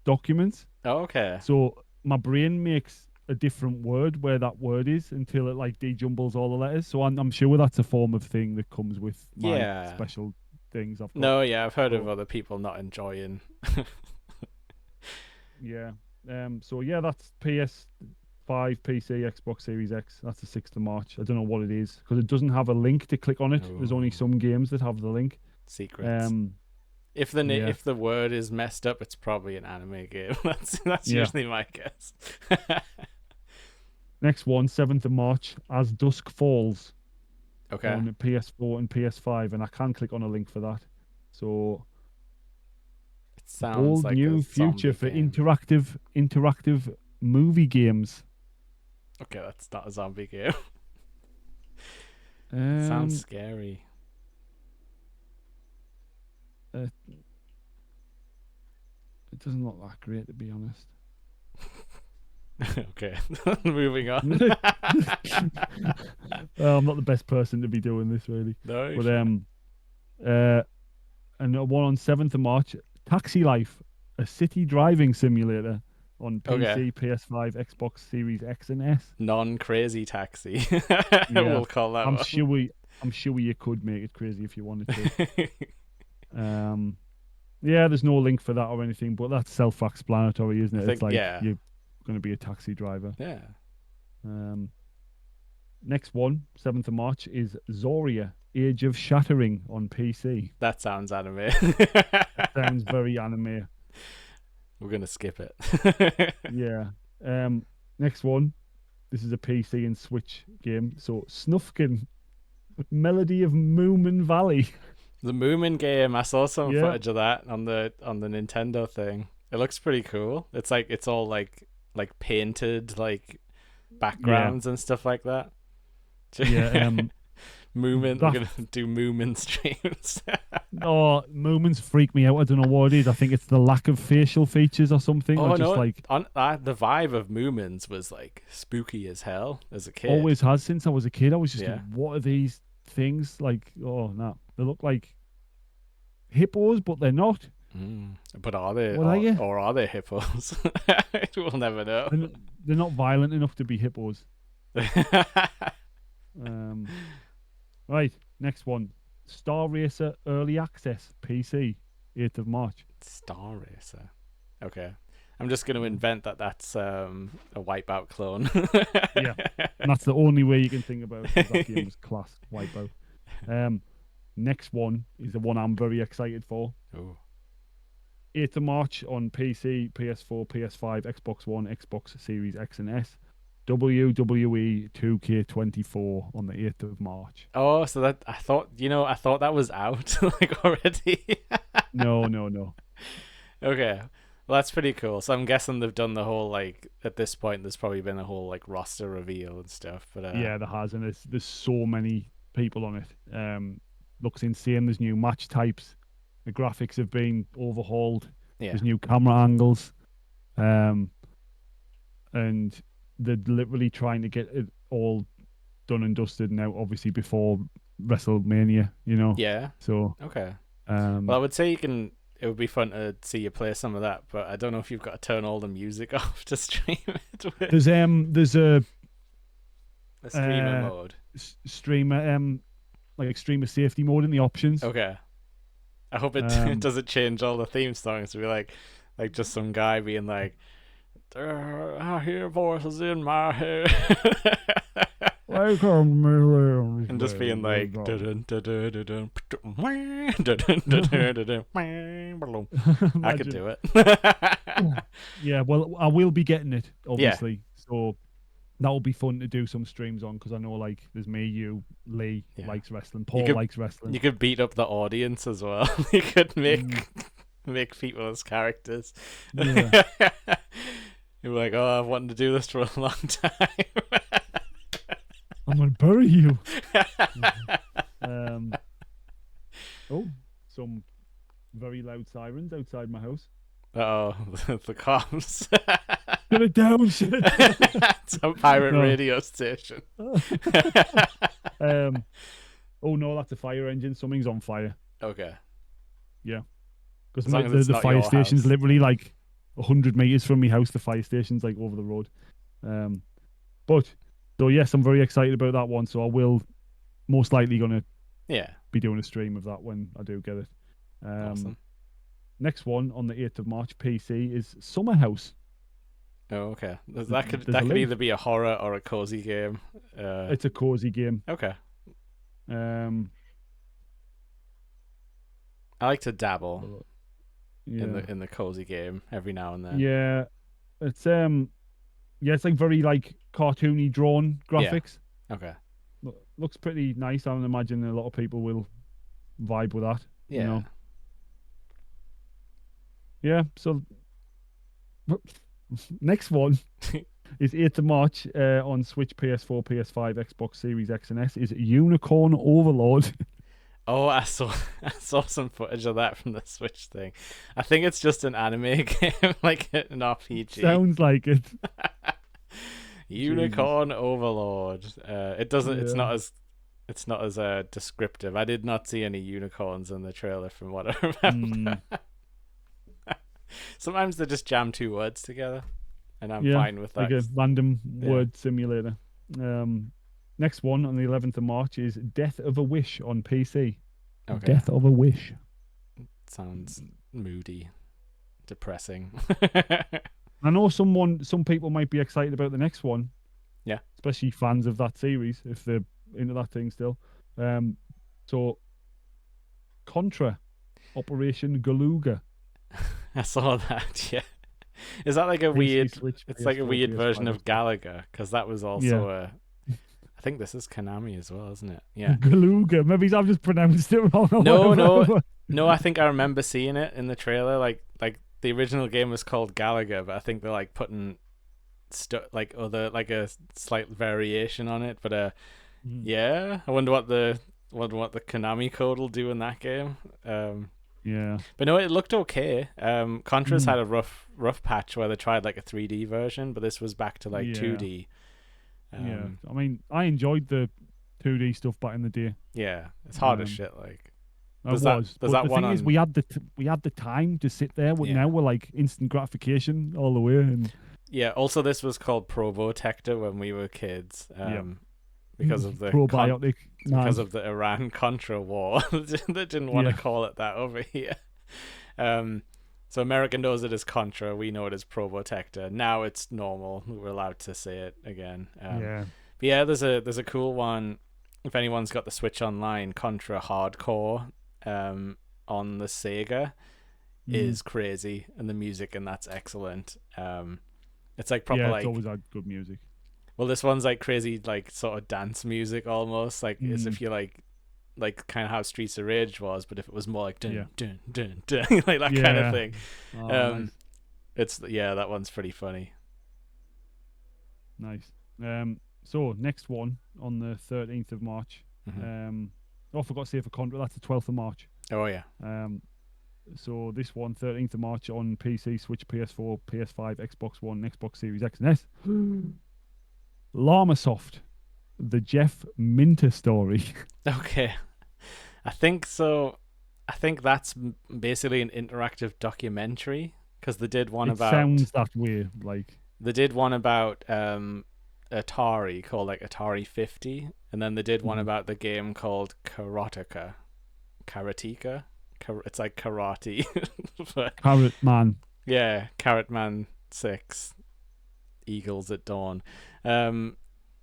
[SPEAKER 2] documents.
[SPEAKER 1] Oh, okay.
[SPEAKER 2] So my brain makes a different word where that word is until it like dejumbles all the letters. So I'm sure that's a form of thing that comes with my special things I've got.
[SPEAKER 1] No, yeah, I've heard of other people not enjoying.
[SPEAKER 2] Yeah. So yeah, that's PS5, PC, Xbox Series X. That's the 6th of March. I don't know what it is because it doesn't have a link to click on it.
[SPEAKER 1] Ooh.
[SPEAKER 2] There's only some games that have the link.
[SPEAKER 1] Secrets. If the word is messed up, it's probably an anime game. That's usually my guess.
[SPEAKER 2] Next one, 7th of March, As Dusk Falls.
[SPEAKER 1] Okay.
[SPEAKER 2] On PS4 and PS5, and I can click on a link for that. So
[SPEAKER 1] it sounds
[SPEAKER 2] bold
[SPEAKER 1] like
[SPEAKER 2] new
[SPEAKER 1] a
[SPEAKER 2] future for
[SPEAKER 1] game.
[SPEAKER 2] interactive movie games.
[SPEAKER 1] Okay, that's not a zombie game.
[SPEAKER 2] Um,
[SPEAKER 1] Sounds scary.
[SPEAKER 2] It doesn't look that great, to be honest.
[SPEAKER 1] Okay, moving on.
[SPEAKER 2] I'm not the best person to be doing this, really.
[SPEAKER 1] No,
[SPEAKER 2] but and one on 7th of March, Taxi Life, a city driving simulator on PC, PS5, Xbox Series X and S.
[SPEAKER 1] Non-crazy taxi. We'll call that.
[SPEAKER 2] I'm
[SPEAKER 1] one.
[SPEAKER 2] sure you could make it crazy if you wanted to. Yeah, there's no link for that or anything, but that's self-explanatory, isn't it? It's like you're going to be a taxi driver.
[SPEAKER 1] Yeah.
[SPEAKER 2] Next one, 7th of March, is Zoria, Age of Shattering on PC.
[SPEAKER 1] That sounds anime.
[SPEAKER 2] Sounds very anime.
[SPEAKER 1] We're going to skip it.
[SPEAKER 2] Yeah. Next one, this is a PC and Switch game. So, Snufkin, Melody of Moomin Valley.
[SPEAKER 1] The Moomin game, I saw some footage of that on the Nintendo thing. It looks pretty cool. It's like it's all like painted like backgrounds and stuff like that.
[SPEAKER 2] Yeah,
[SPEAKER 1] Moomin, we're gonna do Moomin streams.
[SPEAKER 2] Oh, Moomins freak me out. I don't know what it is. I think it's the lack of facial features or something.
[SPEAKER 1] Oh,
[SPEAKER 2] or just like
[SPEAKER 1] the vibe of Moomins was like spooky as hell as a kid.
[SPEAKER 2] Always has since I was a kid. I was just like, what are these things? Like, oh no, they look like hippos, but they're not.
[SPEAKER 1] But are they? Or are they hippos? We'll never know.
[SPEAKER 2] They're not violent enough to be hippos. Right, next one. Star Racer Early Access PC, 8th of March.
[SPEAKER 1] Star Racer. Okay. I'm just going to invent that's a Wipeout clone.
[SPEAKER 2] Yeah, and that's the only way you can think about it. That game was class, Wipeout. Next one is the one I'm very excited for.
[SPEAKER 1] Ooh.
[SPEAKER 2] 8th of March on PC, PS4, PS5, Xbox One, Xbox Series X and S. WWE 2K24 on the 8th of March.
[SPEAKER 1] Oh, so that I thought that was out like already.
[SPEAKER 2] No.
[SPEAKER 1] Okay. Well, that's pretty cool. So I'm guessing they've done the whole like at this point there's probably been a whole like roster reveal and stuff, but
[SPEAKER 2] yeah, there has, and there's so many people on it. Looks insane. There's new match types. The graphics have been overhauled.
[SPEAKER 1] Yeah.
[SPEAKER 2] There's new camera angles. And they're literally trying to get it all done and dusted now, obviously before WrestleMania, you know?
[SPEAKER 1] Yeah.
[SPEAKER 2] So
[SPEAKER 1] okay. Well, I would say it would be fun to see you play some of that, but I don't know if you've got to turn all the music off to stream it with.
[SPEAKER 2] There's a
[SPEAKER 1] streamer mode.
[SPEAKER 2] Streamer like streamer safety mode in the options.
[SPEAKER 1] Okay. I hope it doesn't change all the theme songs to be like just some guy being like, I hear voices in my head.
[SPEAKER 2] I come
[SPEAKER 1] And just being like, I could do it.
[SPEAKER 2] Yeah, well, I will be getting it, obviously. So that'll be fun to do some streams on, because I know, like, there's me, you, Lee likes wrestling, Paul likes wrestling.
[SPEAKER 1] You could beat up the audience as well. You could make people as characters.
[SPEAKER 2] Yeah.
[SPEAKER 1] You're like, oh, I've wanted to do this for a long time.
[SPEAKER 2] I'm gonna bury you. Oh, some very loud sirens outside my house.
[SPEAKER 1] Oh, the cops.
[SPEAKER 2] Shut it down, shut it down.
[SPEAKER 1] It's a pirate radio station.
[SPEAKER 2] Oh no, that's a fire engine. Something's on fire.
[SPEAKER 1] Okay.
[SPEAKER 2] Yeah. Because
[SPEAKER 1] As long as it's
[SPEAKER 2] the
[SPEAKER 1] not
[SPEAKER 2] fire
[SPEAKER 1] your
[SPEAKER 2] station's
[SPEAKER 1] house.
[SPEAKER 2] literally like 100 meters from my house. The fire station's like over the road. But so yes, I'm very excited about that one. So I will most likely gonna be doing a stream of that when I do get it.
[SPEAKER 1] Awesome.
[SPEAKER 2] Next one on the 8th of March, PC, is Summer House.
[SPEAKER 1] Oh, okay. That could
[SPEAKER 2] There's a link.
[SPEAKER 1] either be a horror or a cozy game.
[SPEAKER 2] It's a cozy game.
[SPEAKER 1] Okay.
[SPEAKER 2] I
[SPEAKER 1] like to dabble
[SPEAKER 2] yeah.
[SPEAKER 1] in the cozy game every now and then.
[SPEAKER 2] Yeah, it's it's like very like cartoony drawn graphics.
[SPEAKER 1] Okay.
[SPEAKER 2] Looks pretty nice. I would imagine a lot of people will vibe with that.
[SPEAKER 1] Yeah.
[SPEAKER 2] You know? Yeah. So next one is 8th of March on Switch, PS4, PS5, Xbox Series X and S is Unicorn Overlord.
[SPEAKER 1] Oh, I saw some footage of that from the Switch thing. I think it's just an anime game, like an RPG.
[SPEAKER 2] Sounds like it.
[SPEAKER 1] Unicorn Overlord. It doesn't. Yeah. It's not as descriptive. I did not see any unicorns in the trailer, from what I remember. Sometimes they just jam two words together, and I'm fine with that.
[SPEAKER 2] Like a random word simulator. Next one on the 11th of March is Death of a Wish on PC.
[SPEAKER 1] Okay.
[SPEAKER 2] Death of a Wish.
[SPEAKER 1] Sounds moody, depressing.
[SPEAKER 2] I know some people might be excited about the next one.
[SPEAKER 1] Yeah.
[SPEAKER 2] Especially fans of that series, if they're into that thing still. So Contra, Operation Galuga.
[SPEAKER 1] I saw that, yeah. Is that like a weird... Switch, it's PS4, like a weird PS5, version of Galaga, because that was also I think this is Konami as well, isn't it? Yeah.
[SPEAKER 2] Galuga. Maybe I've just pronounced it wrong.
[SPEAKER 1] No, I think I remember seeing it in the trailer. Like the original game was called Galaga, but I think they're like putting like a slight variation on it. But yeah, I wonder what the Konami code will do in that game.
[SPEAKER 2] Yeah.
[SPEAKER 1] But no, it looked okay. Contra's had a rough patch where they tried like a 3D version, but this was back to like 2D.
[SPEAKER 2] Yeah, I mean, I enjoyed the 2D stuff back in the day.
[SPEAKER 1] Yeah, it's hard as shit. Like,
[SPEAKER 2] there's that one thing is, we had the time to sit there. But now we're like instant gratification all the way. And
[SPEAKER 1] yeah, also this was called Probotector when we were kids. Because of the
[SPEAKER 2] probiotic,
[SPEAKER 1] because of the Iran-Contra war. They didn't want to call it that over here. So America knows it as Contra. We know it as Probotector. Now it's normal. We're allowed to say it again. But yeah, there's a cool one. If anyone's got the Switch Online, Contra Hardcore on the Sega is crazy, and the music and that's excellent. It's like proper
[SPEAKER 2] it's always had good music.
[SPEAKER 1] Well, this one's like crazy, like sort of dance music almost, like as if you like kind of how Streets of Rage was, but if it was more like dun dun dun dun, like that kind of thing. Nice. It's that one's pretty funny.
[SPEAKER 2] Nice. So next one on the 13th of March. I forgot to say for Contra, that's the 12th of March.
[SPEAKER 1] Oh yeah.
[SPEAKER 2] So this one, 13th of March on PC, Switch, PS4, PS5, Xbox One, Xbox Series X and S. Llamasoft, the Jeff Minter story.
[SPEAKER 1] Okay. I think so. I think that's basically an interactive documentary, because they did one about...
[SPEAKER 2] sounds that way, like...
[SPEAKER 1] They did one about Atari called like Atari 50, and then they did one about the game called Karateka. It's like karate.
[SPEAKER 2] Carrot Man.
[SPEAKER 1] Yeah, Carrot Man 6. Eagles at Dawn.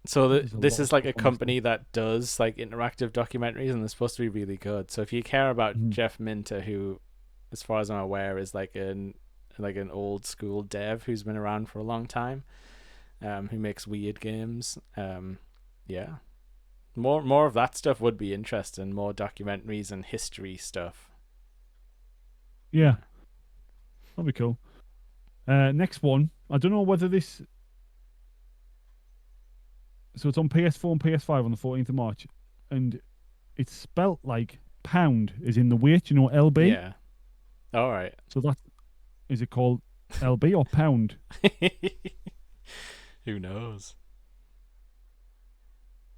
[SPEAKER 1] So
[SPEAKER 2] There's a
[SPEAKER 1] this
[SPEAKER 2] lot
[SPEAKER 1] is
[SPEAKER 2] of
[SPEAKER 1] like a
[SPEAKER 2] stuff on this
[SPEAKER 1] company that does like interactive documentaries, and they're supposed to be really good. So if you care about
[SPEAKER 2] Mhm.
[SPEAKER 1] Jeff Minter, who, as far as I'm aware, is like an old school dev who's been around for a long time, who makes weird games, yeah, more of that stuff would be interesting. More documentaries and history stuff.
[SPEAKER 2] Yeah, that'd be cool. Next one, I don't know whether this. So it's on PS4 and PS5 on the 14th of March, and it's spelt like pound, is in the weight. You know, LB.
[SPEAKER 1] Yeah. All right.
[SPEAKER 2] So that is it called LB or pound?
[SPEAKER 1] Who knows?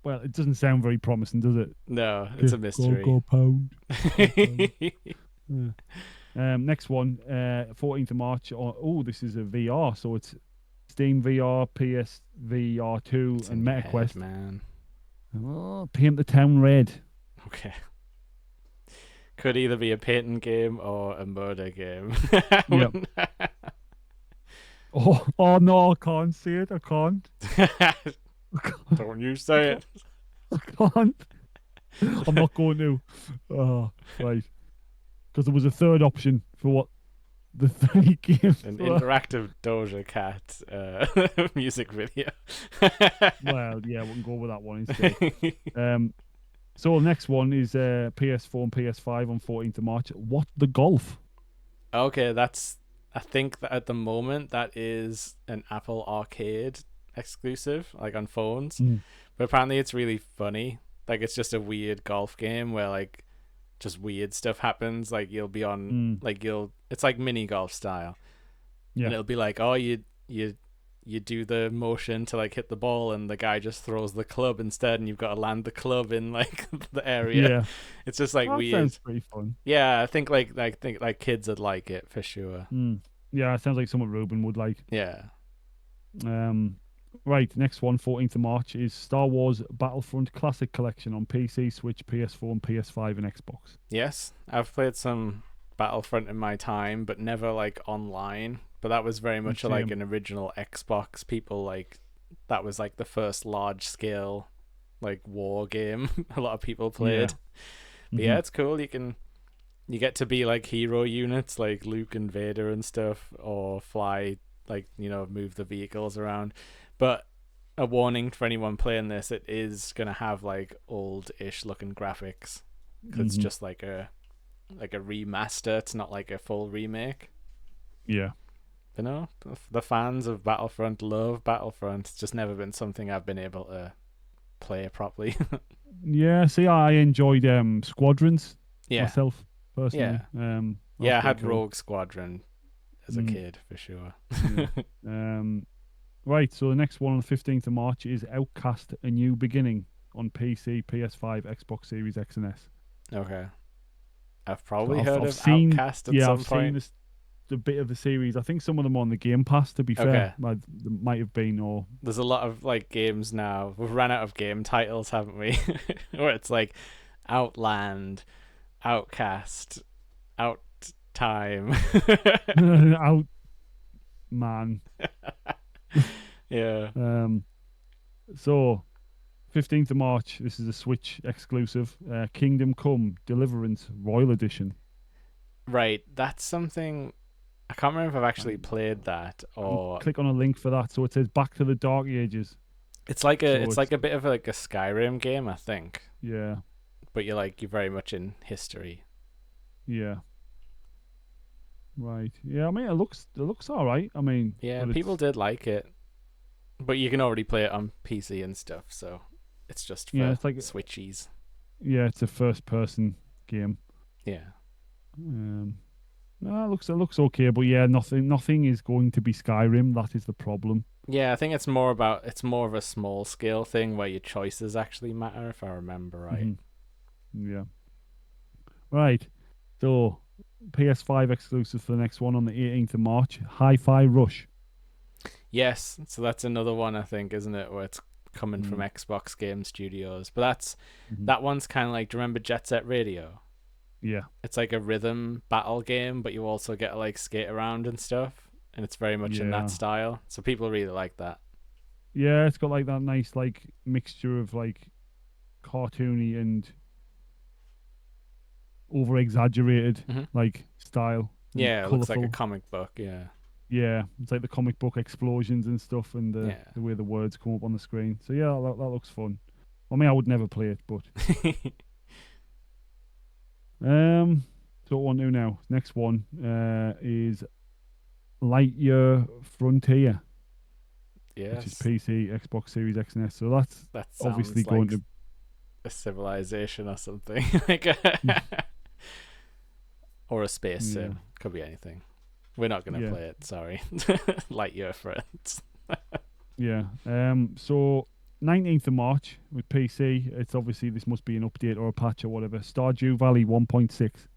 [SPEAKER 2] Well, it doesn't sound very promising, does it?
[SPEAKER 1] No, it's a mystery.
[SPEAKER 2] Go pound. Yeah. Next one, 14th of March. Oh, this is a VR, so it's Steam VR, PS VR 2,
[SPEAKER 1] It's
[SPEAKER 2] and
[SPEAKER 1] in your
[SPEAKER 2] MetaQuest.
[SPEAKER 1] head, man.
[SPEAKER 2] Oh, paint the town red.
[SPEAKER 1] Okay. Could either be a patent game or a murder game.
[SPEAKER 2] Yep. Oh no, I can't see it. I can't.
[SPEAKER 1] Don't you say it.
[SPEAKER 2] I can't. I'm not going to. Oh, right. Because there was a third option for what the 3 games
[SPEAKER 1] An
[SPEAKER 2] were.
[SPEAKER 1] interactive Doja Cat music video.
[SPEAKER 2] Well, yeah, we can go with that one instead. So the next one is PS4 and PS5 on 14th of March. What the Golf?
[SPEAKER 1] Okay, I think that at the moment that is an Apple Arcade exclusive, like on phones. But apparently it's really funny. Like it's just a weird golf game where like just weird stuff happens. Like you'll be on it's like mini golf style.
[SPEAKER 2] Yeah.
[SPEAKER 1] And it'll be like, oh, you do the motion to like hit the ball, and the guy just throws the club instead, and you've got to land the club in like the area.
[SPEAKER 2] Yeah.
[SPEAKER 1] It's just like
[SPEAKER 2] That
[SPEAKER 1] weird.
[SPEAKER 2] sounds pretty fun.
[SPEAKER 1] Yeah, I think like kids would like it for sure.
[SPEAKER 2] Yeah, it sounds like something Ruben would like.
[SPEAKER 1] Yeah.
[SPEAKER 2] Right, next one, 14th of March, is Star Wars Battlefront Classic Collection on PC, Switch, PS4, and PS5 and Xbox.
[SPEAKER 1] Yes, I've played some Battlefront in my time, but never like online. But that was very much like an original Xbox. People like that was like the first large scale like war game a lot of people played. But yeah, it's cool. You get to be like hero units like Luke and Vader and stuff, or fly like, you know, move the vehicles around. But a warning for anyone playing this, it is gonna have like old-ish looking graphics. 'Cause it's just like a remaster. It's not like a full remake.
[SPEAKER 2] Yeah.
[SPEAKER 1] You know, the fans of Battlefront love Battlefront. It's just never been something I've been able to play properly.
[SPEAKER 2] Yeah, see, I enjoyed Squadrons myself, personally.
[SPEAKER 1] Yeah. I had
[SPEAKER 2] pretty cool.
[SPEAKER 1] Rogue Squadron as a kid, for sure.
[SPEAKER 2] Right, so the next one on the 15th of March is Outcast: A New Beginning on PC, PS5, Xbox Series X and S.
[SPEAKER 1] Okay. I've probably
[SPEAKER 2] I've
[SPEAKER 1] heard of
[SPEAKER 2] seen,
[SPEAKER 1] Outcast at some
[SPEAKER 2] I've
[SPEAKER 1] point.
[SPEAKER 2] seen the bit of the series. I think some of them on the Game Pass, to be fair. There might have been, or...
[SPEAKER 1] There's a lot of like games now. We've ran out of game titles, haven't we? Where it's like Outland, Outcast, Out Time.
[SPEAKER 2] Out... Man.
[SPEAKER 1] Yeah.
[SPEAKER 2] So, 15th of March, this is a Switch exclusive. Kingdom Come Deliverance Royal Edition.
[SPEAKER 1] Right, that's something... I can't remember if I've actually played that, or...
[SPEAKER 2] Click on a link for that. So it says Back to the Dark Ages.
[SPEAKER 1] It's like a bit of like a Skyrim game, I think.
[SPEAKER 2] Yeah.
[SPEAKER 1] But you're very much in history.
[SPEAKER 2] Yeah. Right. Yeah, I mean, it looks all right. I mean...
[SPEAKER 1] Yeah, people did like it. But you can already play it on PC and stuff, so it's just for
[SPEAKER 2] it's like
[SPEAKER 1] Switchies.
[SPEAKER 2] Yeah, it's a first-person game.
[SPEAKER 1] Yeah.
[SPEAKER 2] It looks okay, but yeah, nothing is going to be Skyrim. That is the problem.
[SPEAKER 1] Yeah, I think it's more of a small scale thing where your choices actually matter, if I remember right.
[SPEAKER 2] Yeah. Right. So, PS5 exclusive for the next one on the 18th of March. Hi-Fi Rush.
[SPEAKER 1] Yes, so that's another one, I think, isn't it, where it's coming from Xbox Game Studios. But that one's kind of like, do you remember Jet Set Radio?
[SPEAKER 2] Yeah.
[SPEAKER 1] It's like a rhythm battle game, but you also get to like skate around and stuff, and it's very much in that style. So people really like that.
[SPEAKER 2] Yeah, it's got like that nice like mixture of like cartoony and over exaggerated
[SPEAKER 1] Hmm.
[SPEAKER 2] like style and
[SPEAKER 1] Yeah, it looks like a
[SPEAKER 2] colourful.
[SPEAKER 1] comic book. Yeah.
[SPEAKER 2] Yeah, it's like the comic book explosions and stuff, and
[SPEAKER 1] Yeah.
[SPEAKER 2] the way the words come up on the screen. So yeah, that looks fun. I mean, I would never play it, but so what I want to do now? Next one is Lightyear Frontier, which is
[SPEAKER 1] Yes.
[SPEAKER 2] PC, Xbox Series X and S. So that's
[SPEAKER 1] That
[SPEAKER 2] obviously
[SPEAKER 1] sounds
[SPEAKER 2] going
[SPEAKER 1] like
[SPEAKER 2] to
[SPEAKER 1] a civilization or something. Like or a space
[SPEAKER 2] Yeah.
[SPEAKER 1] sim. Could be anything. We're not going to
[SPEAKER 2] Yeah.
[SPEAKER 1] play it, sorry. Lightyear friends.
[SPEAKER 2] Yeah. So 19th of March with PC. It's obviously this must be an update or a patch or whatever. Stardew Valley 1.6.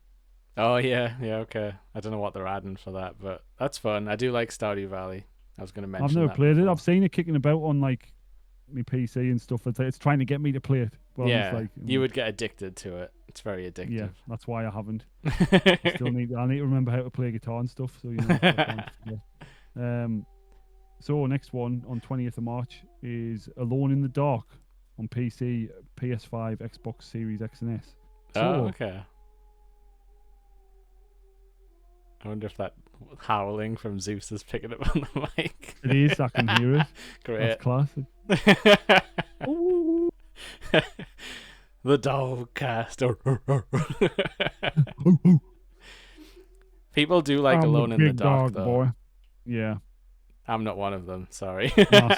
[SPEAKER 1] Oh, yeah. Yeah, okay. I don't know what they're adding for that, but that's fun. I do like Stardew Valley. I was going to mention
[SPEAKER 2] I've never
[SPEAKER 1] that
[SPEAKER 2] played it.
[SPEAKER 1] before.
[SPEAKER 2] I've seen it kicking about on like my PC and stuff. It's trying to get me to play it. Well,
[SPEAKER 1] Yeah,
[SPEAKER 2] it's like
[SPEAKER 1] you would get addicted to it. It's very
[SPEAKER 2] yeah,
[SPEAKER 1] addictive.
[SPEAKER 2] that's why I haven't. I need to remember how to play guitar and stuff. So I can't forget. So next one on 20th of March is Alone in the Dark on PC, PS5, Xbox Series X and S. So
[SPEAKER 1] Oh, okay. I wonder if that howling from Zeus is picking up on the mic.
[SPEAKER 2] it is. I can hear it.
[SPEAKER 1] Great.
[SPEAKER 2] That's classic. Ooh.
[SPEAKER 1] The dog cast. People do like
[SPEAKER 2] I'm
[SPEAKER 1] Alone
[SPEAKER 2] the
[SPEAKER 1] in the
[SPEAKER 2] big
[SPEAKER 1] Dark,
[SPEAKER 2] dog,
[SPEAKER 1] though.
[SPEAKER 2] boy. Yeah.
[SPEAKER 1] I'm not one of them. Sorry.
[SPEAKER 2] Nah,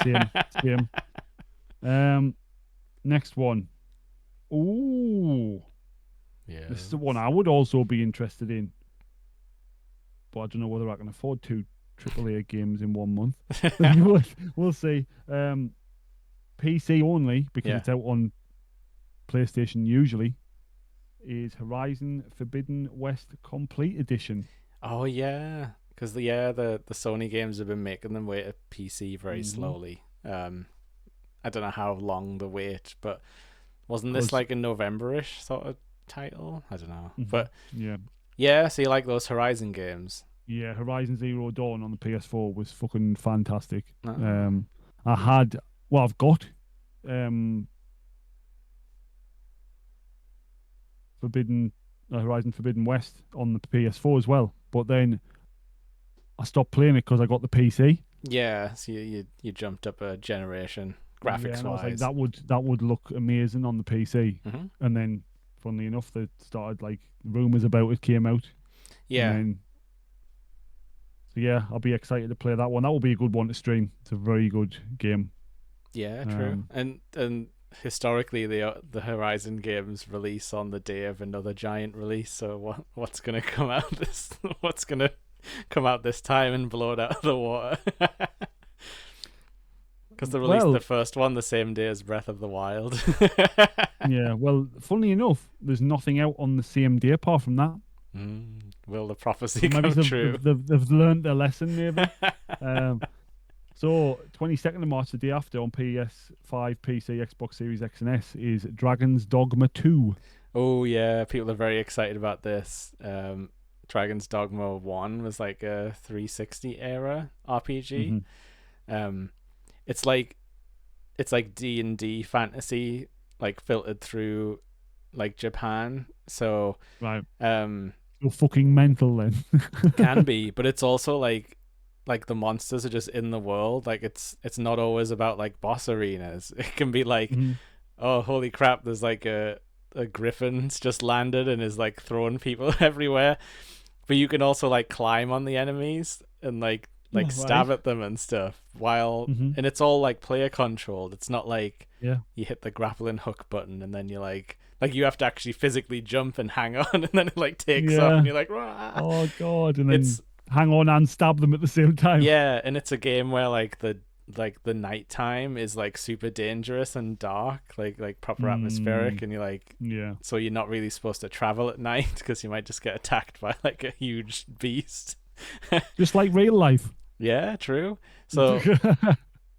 [SPEAKER 2] same. Next one. Ooh.
[SPEAKER 1] Yeah.
[SPEAKER 2] This is the one I would also be interested in. But I don't know whether I can afford 2 AAA games in 1 month. We'll see. PC only, because
[SPEAKER 1] Yeah.
[SPEAKER 2] it's out on PlayStation usually, is Horizon Forbidden West Complete Edition.
[SPEAKER 1] Oh yeah, because the Sony games have been making them wait at PC very slowly. I don't know how long the wait, but wasn't this like a November-ish sort of title? I don't know, but yeah. So you like those Horizon games?
[SPEAKER 2] Yeah, Horizon Zero Dawn on the PS4 was fucking fantastic.
[SPEAKER 1] Oh.
[SPEAKER 2] I've got Horizon Forbidden West on the PS4 as well, but then I stopped playing it because I got the PC.
[SPEAKER 1] Yeah, so you jumped up a generation graphics
[SPEAKER 2] and I was
[SPEAKER 1] wise.
[SPEAKER 2] like, that would look amazing on the PC.
[SPEAKER 1] Mm-hmm.
[SPEAKER 2] And then, funnily enough, they started like rumors about it came out.
[SPEAKER 1] Yeah.
[SPEAKER 2] And then, so yeah, I'll be excited to play that one. That will be a good one to stream. It's a very good game.
[SPEAKER 1] Yeah, true. And historically, the Horizon games release on the day of another giant release. So what's gonna come out what's gonna come out this time and blow it out of the water? Because they released the first one the same day as Breath of the Wild.
[SPEAKER 2] Yeah, well, funnily enough, there's nothing out on the same day apart from that.
[SPEAKER 1] Will the prophecy
[SPEAKER 2] Maybe
[SPEAKER 1] come true?
[SPEAKER 2] They've learned their lesson, maybe. So, 22nd of March, the day after, on PS5, PC, Xbox Series X and S, is Dragon's Dogma 2.
[SPEAKER 1] Oh, yeah. People are very excited about this. Dragon's Dogma 1 was like a 360 era RPG. It's like D&D fantasy, like filtered through like Japan. So
[SPEAKER 2] right. You're fucking mental then.
[SPEAKER 1] Can be, but it's also like the monsters are just in the world. Like it's not always about like boss arenas. It can be like, oh holy crap, there's like a griffin's just landed and is like throwing people everywhere. But you can also like climb on the enemies and like stab at them and stuff while and it's all like player controlled. It's not like you hit the grappling hook button and then you're like you have to actually physically jump and hang on and then it like takes off and you're like, rah! Oh
[SPEAKER 2] god, and then hang on and stab them at the same time.
[SPEAKER 1] Yeah, and it's a game where like the nighttime is like super dangerous and dark, like proper atmospheric, and you're like, so you're not really supposed to travel at night because you might just get attacked by like a huge beast.
[SPEAKER 2] Just like real life.
[SPEAKER 1] Yeah, true. So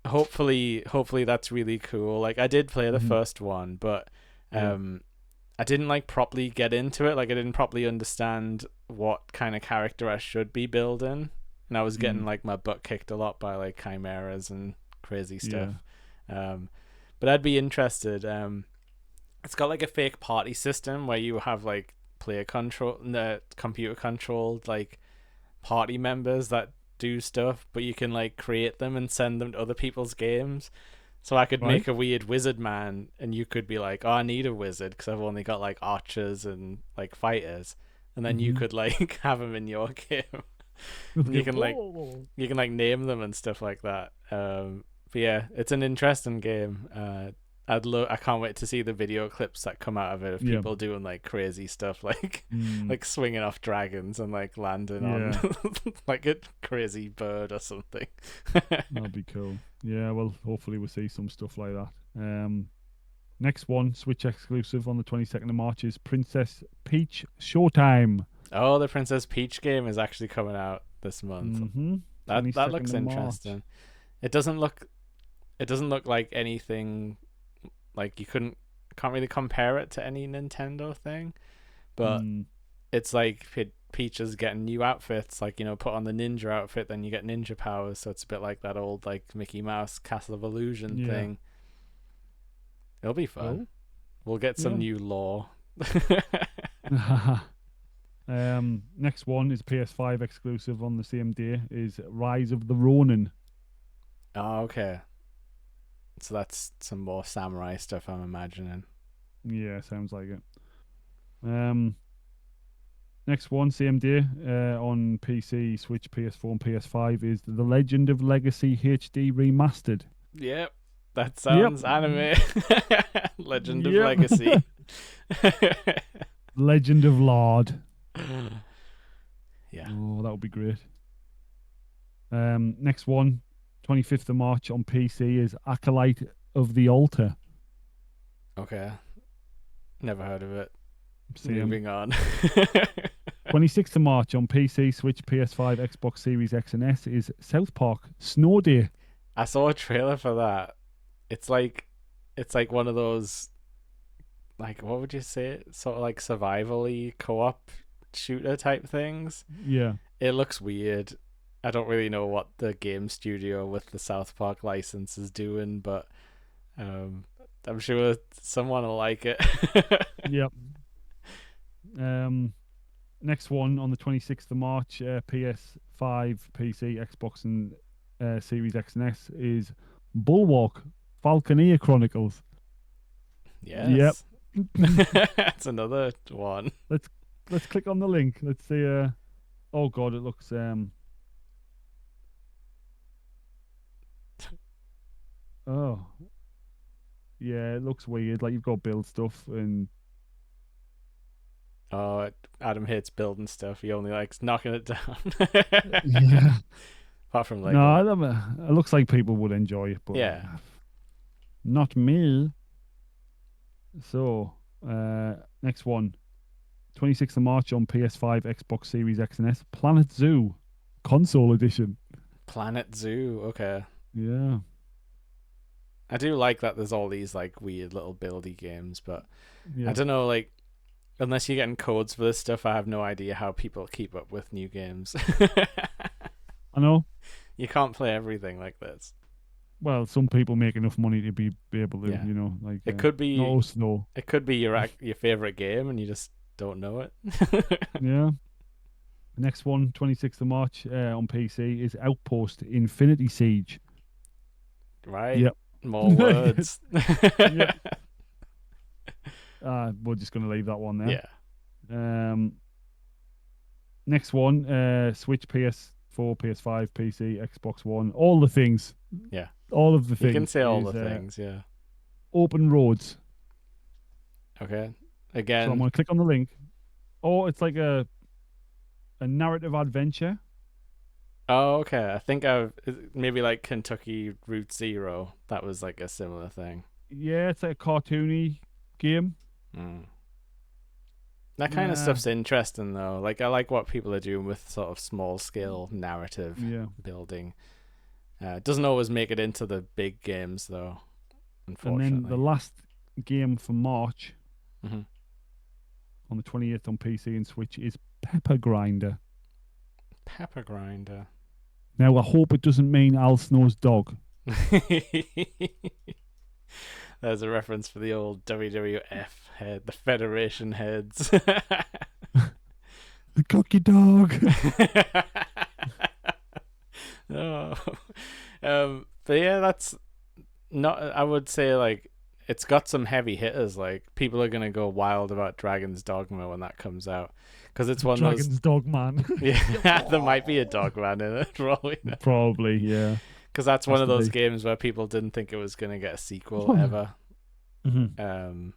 [SPEAKER 1] hopefully that's really cool. Like I did play the first one, but I didn't like properly get into it. Like I didn't properly understand what kind of character I should be building, and I was getting like my butt kicked a lot by like chimeras and crazy stuff. But I'd be interested. It's got like a fake party system where you have like computer controlled like party members that do stuff, but you can like create them and send them to other people's games. So I could make a weird wizard man, and you could be like, "Oh, I need a wizard because I've only got like archers and like fighters," and then you could like have them in your game. You can like name them and stuff like that. But yeah, it's an interesting game. I can't wait to see the video clips that come out of it of people doing like crazy stuff, like like swinging off dragons and like landing on like a crazy bird or something.
[SPEAKER 2] That'd be cool. Yeah, well, hopefully we'll see some stuff like that. Next one, Switch exclusive on the 22nd of March is Princess Peach Showtime.
[SPEAKER 1] Oh, the Princess Peach game is actually coming out this month.
[SPEAKER 2] Mm-hmm.
[SPEAKER 1] That looks interesting. It doesn't look like anything. Like you can't really compare it to any Nintendo thing, but it's like Peach is getting new outfits. Like, you know, put on the ninja outfit, then you get ninja powers. So it's a bit like that old like Mickey Mouse Castle of Illusion thing. It'll be fun. Oh. We'll get some new lore.
[SPEAKER 2] Next one is PS5 exclusive on the same day is Rise of the Ronin.
[SPEAKER 1] Oh, okay. So that's some more samurai stuff, I'm imagining.
[SPEAKER 2] Yeah, sounds like it. Next one, same day, on PC, Switch, PS4, and PS5 is The Legend of Legacy HD Remastered.
[SPEAKER 1] Yep, that sounds anime. Legend of Legacy.
[SPEAKER 2] Legend of Lord.
[SPEAKER 1] Yeah.
[SPEAKER 2] Oh, that would be great. Next one, 25th of March on PC is Acolyte of the Altar.
[SPEAKER 1] Okay. Never heard of it.
[SPEAKER 2] Same.
[SPEAKER 1] Moving on.
[SPEAKER 2] 26th of March on PC, Switch, PS5, Xbox Series X and S is South Park Snow Day.
[SPEAKER 1] I saw a trailer for that. It's like one of those, like, what would you say? Sort of like survival-y co-op shooter type things.
[SPEAKER 2] Yeah.
[SPEAKER 1] It looks weird. I don't really know what the game studio with the South Park license is doing, but I'm sure someone will like it.
[SPEAKER 2] Yep. Next one on the 26th of March, PS5, PC, Xbox, and Series X and S is Bulwark Falconeer Chronicles.
[SPEAKER 1] Yes. Yep. That's another one.
[SPEAKER 2] Let's click on the link. Let's see. Oh God, it looks. Oh, yeah, it looks weird. Like you've got to build stuff and.
[SPEAKER 1] Oh, Adam hates building stuff. He only likes knocking it down.
[SPEAKER 2] Yeah.
[SPEAKER 1] Apart from Lego.
[SPEAKER 2] No, it looks like people would enjoy it, but
[SPEAKER 1] yeah,
[SPEAKER 2] not me. So, next one, 26th of March on PS5, Xbox Series X and S, Planet Zoo Console Edition.
[SPEAKER 1] Planet Zoo, okay.
[SPEAKER 2] Yeah.
[SPEAKER 1] I do like that there's all these like weird little buildy games, but
[SPEAKER 2] yeah.
[SPEAKER 1] I don't know, like, unless you're getting codes for this stuff, I have no idea how people keep up with new games.
[SPEAKER 2] I know.
[SPEAKER 1] You can't play everything like this.
[SPEAKER 2] Well, some people make enough money to be able to, you know, like
[SPEAKER 1] it could be.
[SPEAKER 2] Not us, though.
[SPEAKER 1] It could be your favorite game, and you just don't know it.
[SPEAKER 2] Yeah. Next one, 26th of March on PC is Outpost Infinity Siege.
[SPEAKER 1] Right.
[SPEAKER 2] Yep.
[SPEAKER 1] More words.
[SPEAKER 2] Yep. We're just going to leave that one there.
[SPEAKER 1] Yeah.
[SPEAKER 2] Next one, Switch, PS4, PS5, PC, Xbox One, all the things.
[SPEAKER 1] Yeah.
[SPEAKER 2] All of the things.
[SPEAKER 1] You can say all the things, yeah.
[SPEAKER 2] Open Roads.
[SPEAKER 1] Okay. Again.
[SPEAKER 2] So I'm going to click on the link. Oh, it's like a narrative adventure.
[SPEAKER 1] Oh, okay. I think maybe like Kentucky Route Zero. That was like a similar thing.
[SPEAKER 2] Yeah, it's like a cartoony game.
[SPEAKER 1] That kind of stuff's interesting, though. Like, I like what people are doing with sort of small scale narrative building. It doesn't always make it into the big games, though. Unfortunately.
[SPEAKER 2] And then the last game for March, on the 28th on PC and Switch, is Pepper Grinder.
[SPEAKER 1] Pepper Grinder.
[SPEAKER 2] Now, I hope it doesn't mean Al Snow's dog.
[SPEAKER 1] There's a reference for the old WWF head, the Federation heads.
[SPEAKER 2] The cocky dog.
[SPEAKER 1] Oh. But yeah, that's not. I would say like it's got some heavy hitters. Like people are gonna go wild about Dragon's Dogma when that comes out because it's one
[SPEAKER 2] Dragon's
[SPEAKER 1] of those.
[SPEAKER 2] Dog Man.
[SPEAKER 1] Yeah, there might be a Dogman in it, probably.
[SPEAKER 2] Probably, yeah.
[SPEAKER 1] Because that's one of
[SPEAKER 2] Has to
[SPEAKER 1] those
[SPEAKER 2] be.
[SPEAKER 1] games where people didn't think it was gonna get a sequel ever.
[SPEAKER 2] Mm-hmm.
[SPEAKER 1] And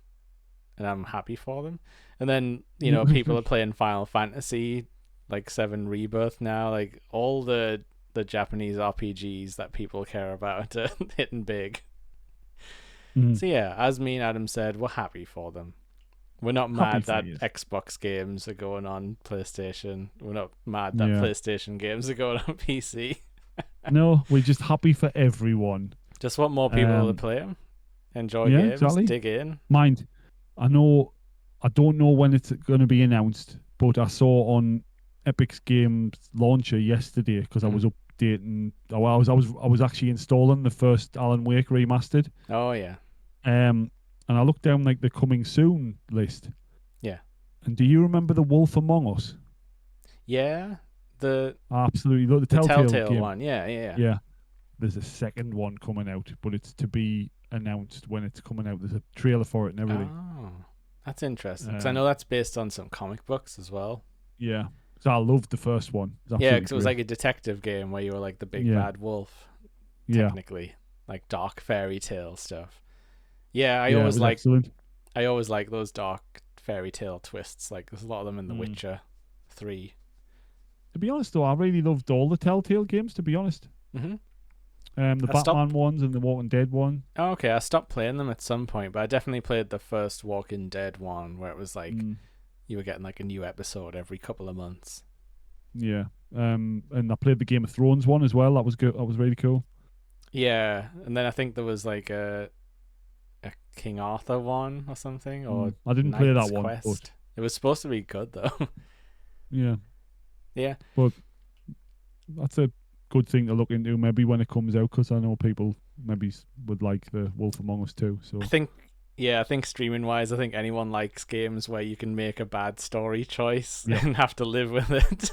[SPEAKER 1] I'm happy for them. And then people are playing Final Fantasy like 7 Rebirth now. Like all the Japanese RPGs that people care about are hitting big.
[SPEAKER 2] Mm-hmm.
[SPEAKER 1] So yeah, as me and Adam said, we're happy for them. We're not mad that Xbox games are going on PlayStation. We're not mad that PlayStation games are going on PC.
[SPEAKER 2] No, we're just happy for everyone.
[SPEAKER 1] Just want more people to play them. Enjoy games,
[SPEAKER 2] exactly.
[SPEAKER 1] dig in.
[SPEAKER 2] Mind, I don't know when it's going to be announced, but I saw on Epic's Games launcher yesterday because I was updating. I was actually installing the first Alan Wake remastered.
[SPEAKER 1] Oh yeah.
[SPEAKER 2] And I looked down like the coming soon list.
[SPEAKER 1] Yeah.
[SPEAKER 2] And do you remember the Wolf Among Us?
[SPEAKER 1] Yeah.
[SPEAKER 2] Absolutely, the
[SPEAKER 1] Telltale
[SPEAKER 2] game.
[SPEAKER 1] one. Yeah.
[SPEAKER 2] Yeah. There's a second one coming out, but it's to be announced when it's coming out. There's a trailer for it and everything.
[SPEAKER 1] Oh, that's interesting. Because I know that's based on some comic books as well.
[SPEAKER 2] Yeah. So I loved the first one.
[SPEAKER 1] Yeah, because it was like a detective game where you were like the big bad wolf. Technically, like dark fairy tale stuff. Yeah, I always like those dark fairy tale twists. Like there's a lot of them in The Witcher 3.
[SPEAKER 2] To be honest, though, I really loved all the Telltale games. To be honest, the Batman ones and the Walking Dead one.
[SPEAKER 1] Oh, okay, I stopped playing them at some point, but I definitely played the first Walking Dead one where it was like you were getting like a new episode every couple of months.
[SPEAKER 2] Yeah, and I played the Game of Thrones one as well. That was good. That was really cool.
[SPEAKER 1] Yeah, and then I think there was like a King Arthur one or something, or
[SPEAKER 2] I didn't play that one. But
[SPEAKER 1] it was supposed to be good though.
[SPEAKER 2] Yeah.
[SPEAKER 1] Yeah.
[SPEAKER 2] But that's a good thing to look into maybe when it comes out, because I know people maybe would like the Wolf Among Us too. So I
[SPEAKER 1] think streaming wise, I think anyone likes games where you can make a bad story choice and have to live with it.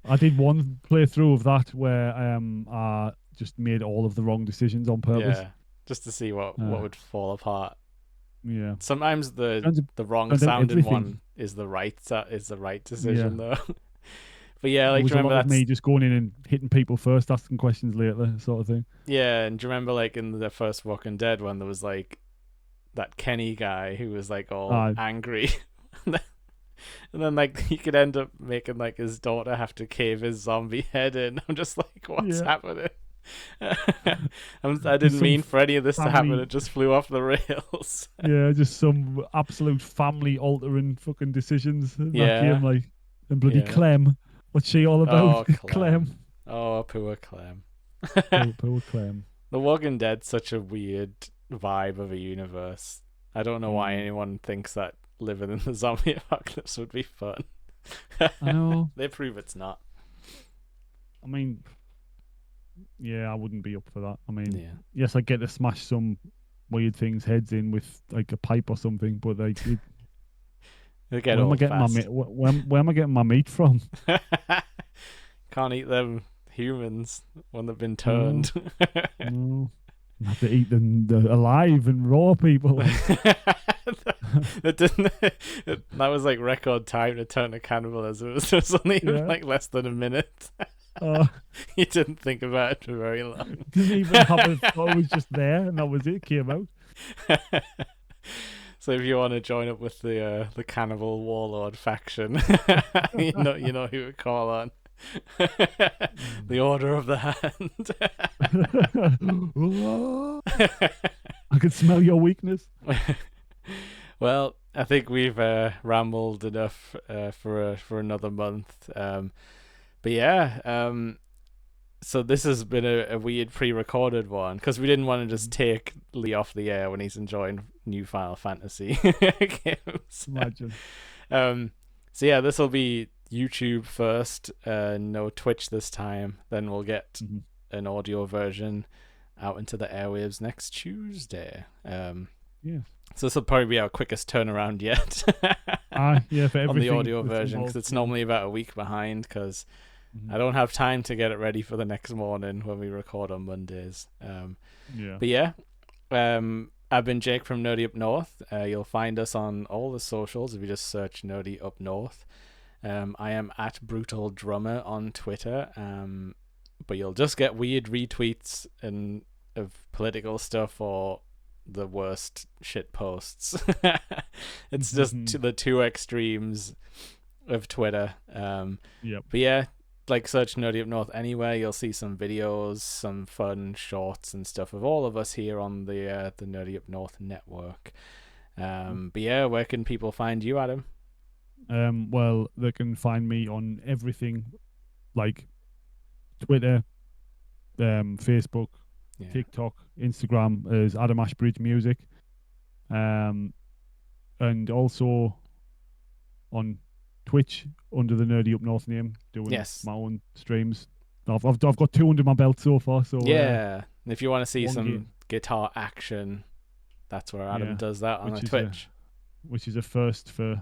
[SPEAKER 2] I did one playthrough of that where I just made all of the wrong decisions on purpose.
[SPEAKER 1] Yeah, just to see what would fall apart.
[SPEAKER 2] Yeah.
[SPEAKER 1] Sometimes the wrong sounding one is the right decision though. But yeah, like, do you remember that
[SPEAKER 2] me just going in and hitting people first, asking questions later, sort of thing?
[SPEAKER 1] Yeah, and do you remember like in the first Walking Dead one, there was like that Kenny guy who was like all angry, and then like you could end up making like his daughter have to cave his zombie head in. I'm just like, what's happening? I didn't mean for any of this to happen. It just flew off the rails.
[SPEAKER 2] Yeah, just some absolute family altering fucking decisions. That game, like, and bloody Clem. What's she all about?
[SPEAKER 1] Oh, Clem. Oh, poor Clem.
[SPEAKER 2] Poor Clem.
[SPEAKER 1] The Walking Dead's such a weird vibe of a universe. I don't know why anyone thinks that living in the zombie apocalypse would be fun.
[SPEAKER 2] I know.
[SPEAKER 1] They prove it's not.
[SPEAKER 2] I mean, yeah, I wouldn't be up for that. I mean, yes, I get to smash some weird things heads in with like a pipe or something, but like, where am I getting my meat from?
[SPEAKER 1] Can't eat them humans when they've been turned.
[SPEAKER 2] No. I have to eat them alive and raw people.
[SPEAKER 1] That was like record time to turn to cannibalism. It was only like less than a minute. You didn't think about it for very long.
[SPEAKER 2] Didn't even have a thought. It was just there, and that was it. Came out.
[SPEAKER 1] So if you want to join up with the cannibal warlord faction, you know who to call on. The Order of the Hand.
[SPEAKER 2] I can smell your weakness.
[SPEAKER 1] Well, I think we've rambled enough for another month. But yeah, so this has been a weird pre-recorded one because we didn't want to just take Lee off the air when he's enjoying new Final Fantasy games.
[SPEAKER 2] Imagine.
[SPEAKER 1] So yeah, this will be YouTube first, no Twitch this time. Then we'll get an audio version out into the airwaves next Tuesday.
[SPEAKER 2] Yeah.
[SPEAKER 1] So this will probably be our quickest turnaround yet.
[SPEAKER 2] Yeah, for everything.
[SPEAKER 1] On the audio
[SPEAKER 2] that's
[SPEAKER 1] version, because
[SPEAKER 2] involved,
[SPEAKER 1] it's
[SPEAKER 2] yeah.
[SPEAKER 1] normally about a week behind, because
[SPEAKER 2] Mhm.
[SPEAKER 1] I don't have time to get it ready for the next morning when we record on Mondays.
[SPEAKER 2] Yeah.
[SPEAKER 1] But yeah, I've been Jake from Nerdy Up North. You'll find us on all the socials if you just search Nerdy Up North. I am at Brutal Drummer on Twitter. But you'll just get weird retweets of political stuff or the worst shit posts. It's just the two extremes of Twitter.
[SPEAKER 2] Yep.
[SPEAKER 1] But yeah, like search Nerdy Up North anywhere. You'll see some videos, some fun shorts and stuff of all of us here on the Nerdy Up North network. But yeah, where can people find you, Adam?
[SPEAKER 2] Well, they can find me on everything, like Twitter, Facebook,
[SPEAKER 1] Yeah.
[SPEAKER 2] TikTok, Instagram as Adam Ashbridge Music, and also on Twitch under the Nerdy Up North name, doing
[SPEAKER 1] Yes.
[SPEAKER 2] my own streams. I've got 2 under my belt so far. So
[SPEAKER 1] Yeah, and if you want to see
[SPEAKER 2] one
[SPEAKER 1] some
[SPEAKER 2] game.
[SPEAKER 1] guitar action, that's where Adam
[SPEAKER 2] Yeah,
[SPEAKER 1] does that on
[SPEAKER 2] which is
[SPEAKER 1] Twitch.
[SPEAKER 2] which is a first for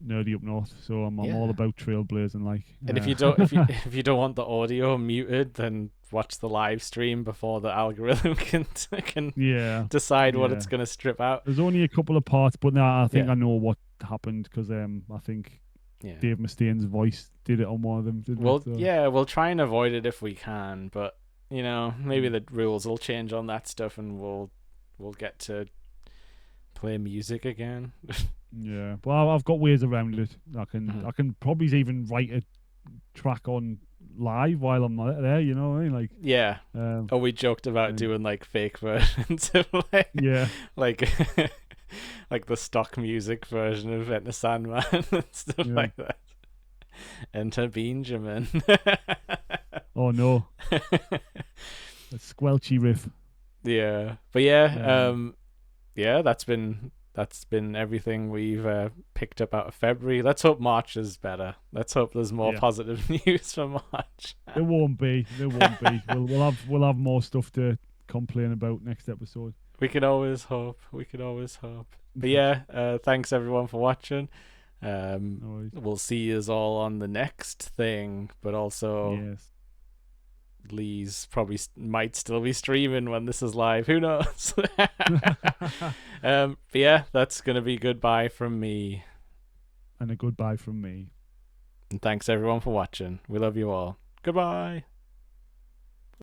[SPEAKER 2] Nerdy Up North. So I'm all
[SPEAKER 1] Yeah.
[SPEAKER 2] about trailblazing. Like,
[SPEAKER 1] And if you don't if you don't want the audio muted, then watch the live stream before the algorithm can
[SPEAKER 2] yeah,
[SPEAKER 1] decide what
[SPEAKER 2] yeah.
[SPEAKER 1] it's going to strip out.
[SPEAKER 2] There's only a couple of parts, but now I think
[SPEAKER 1] Yeah.
[SPEAKER 2] I know what happened because I think
[SPEAKER 1] Yeah.
[SPEAKER 2] Dave Mustaine's voice did it on one of them. Didn't
[SPEAKER 1] Well,
[SPEAKER 2] it? So,
[SPEAKER 1] yeah, we'll try and avoid it if we can, but you know, maybe the rules will change on that stuff, and we'll get to play music again.
[SPEAKER 2] yeah. But I've got ways around it. I can probably even write a track on live while I'm not there. You know what I mean? Like,
[SPEAKER 1] Yeah. Oh, we joked about doing like fake versions of
[SPEAKER 2] yeah,
[SPEAKER 1] like like the stock music version of Enter Sandman and stuff
[SPEAKER 2] Yeah.
[SPEAKER 1] like that. Enter Benjamin.
[SPEAKER 2] Oh no, a squelchy riff.
[SPEAKER 1] Yeah, but yeah,
[SPEAKER 2] Yeah.
[SPEAKER 1] yeah, that's been everything we've picked up out of February. Let's hope March is better. Let's hope there's more
[SPEAKER 2] Yeah.
[SPEAKER 1] positive news for March.
[SPEAKER 2] There won't be. There won't be. We'll have more stuff to complain about next episode.
[SPEAKER 1] We can always hope. But yeah, thanks everyone for watching.
[SPEAKER 2] No worries.
[SPEAKER 1] We'll see you all on the next thing, but also
[SPEAKER 2] Yes.
[SPEAKER 1] Lee's probably might still be streaming when this is live. Who knows? But yeah, that's gonna be goodbye from me.
[SPEAKER 2] And a goodbye from me.
[SPEAKER 1] And thanks everyone for watching. We love you all. Goodbye.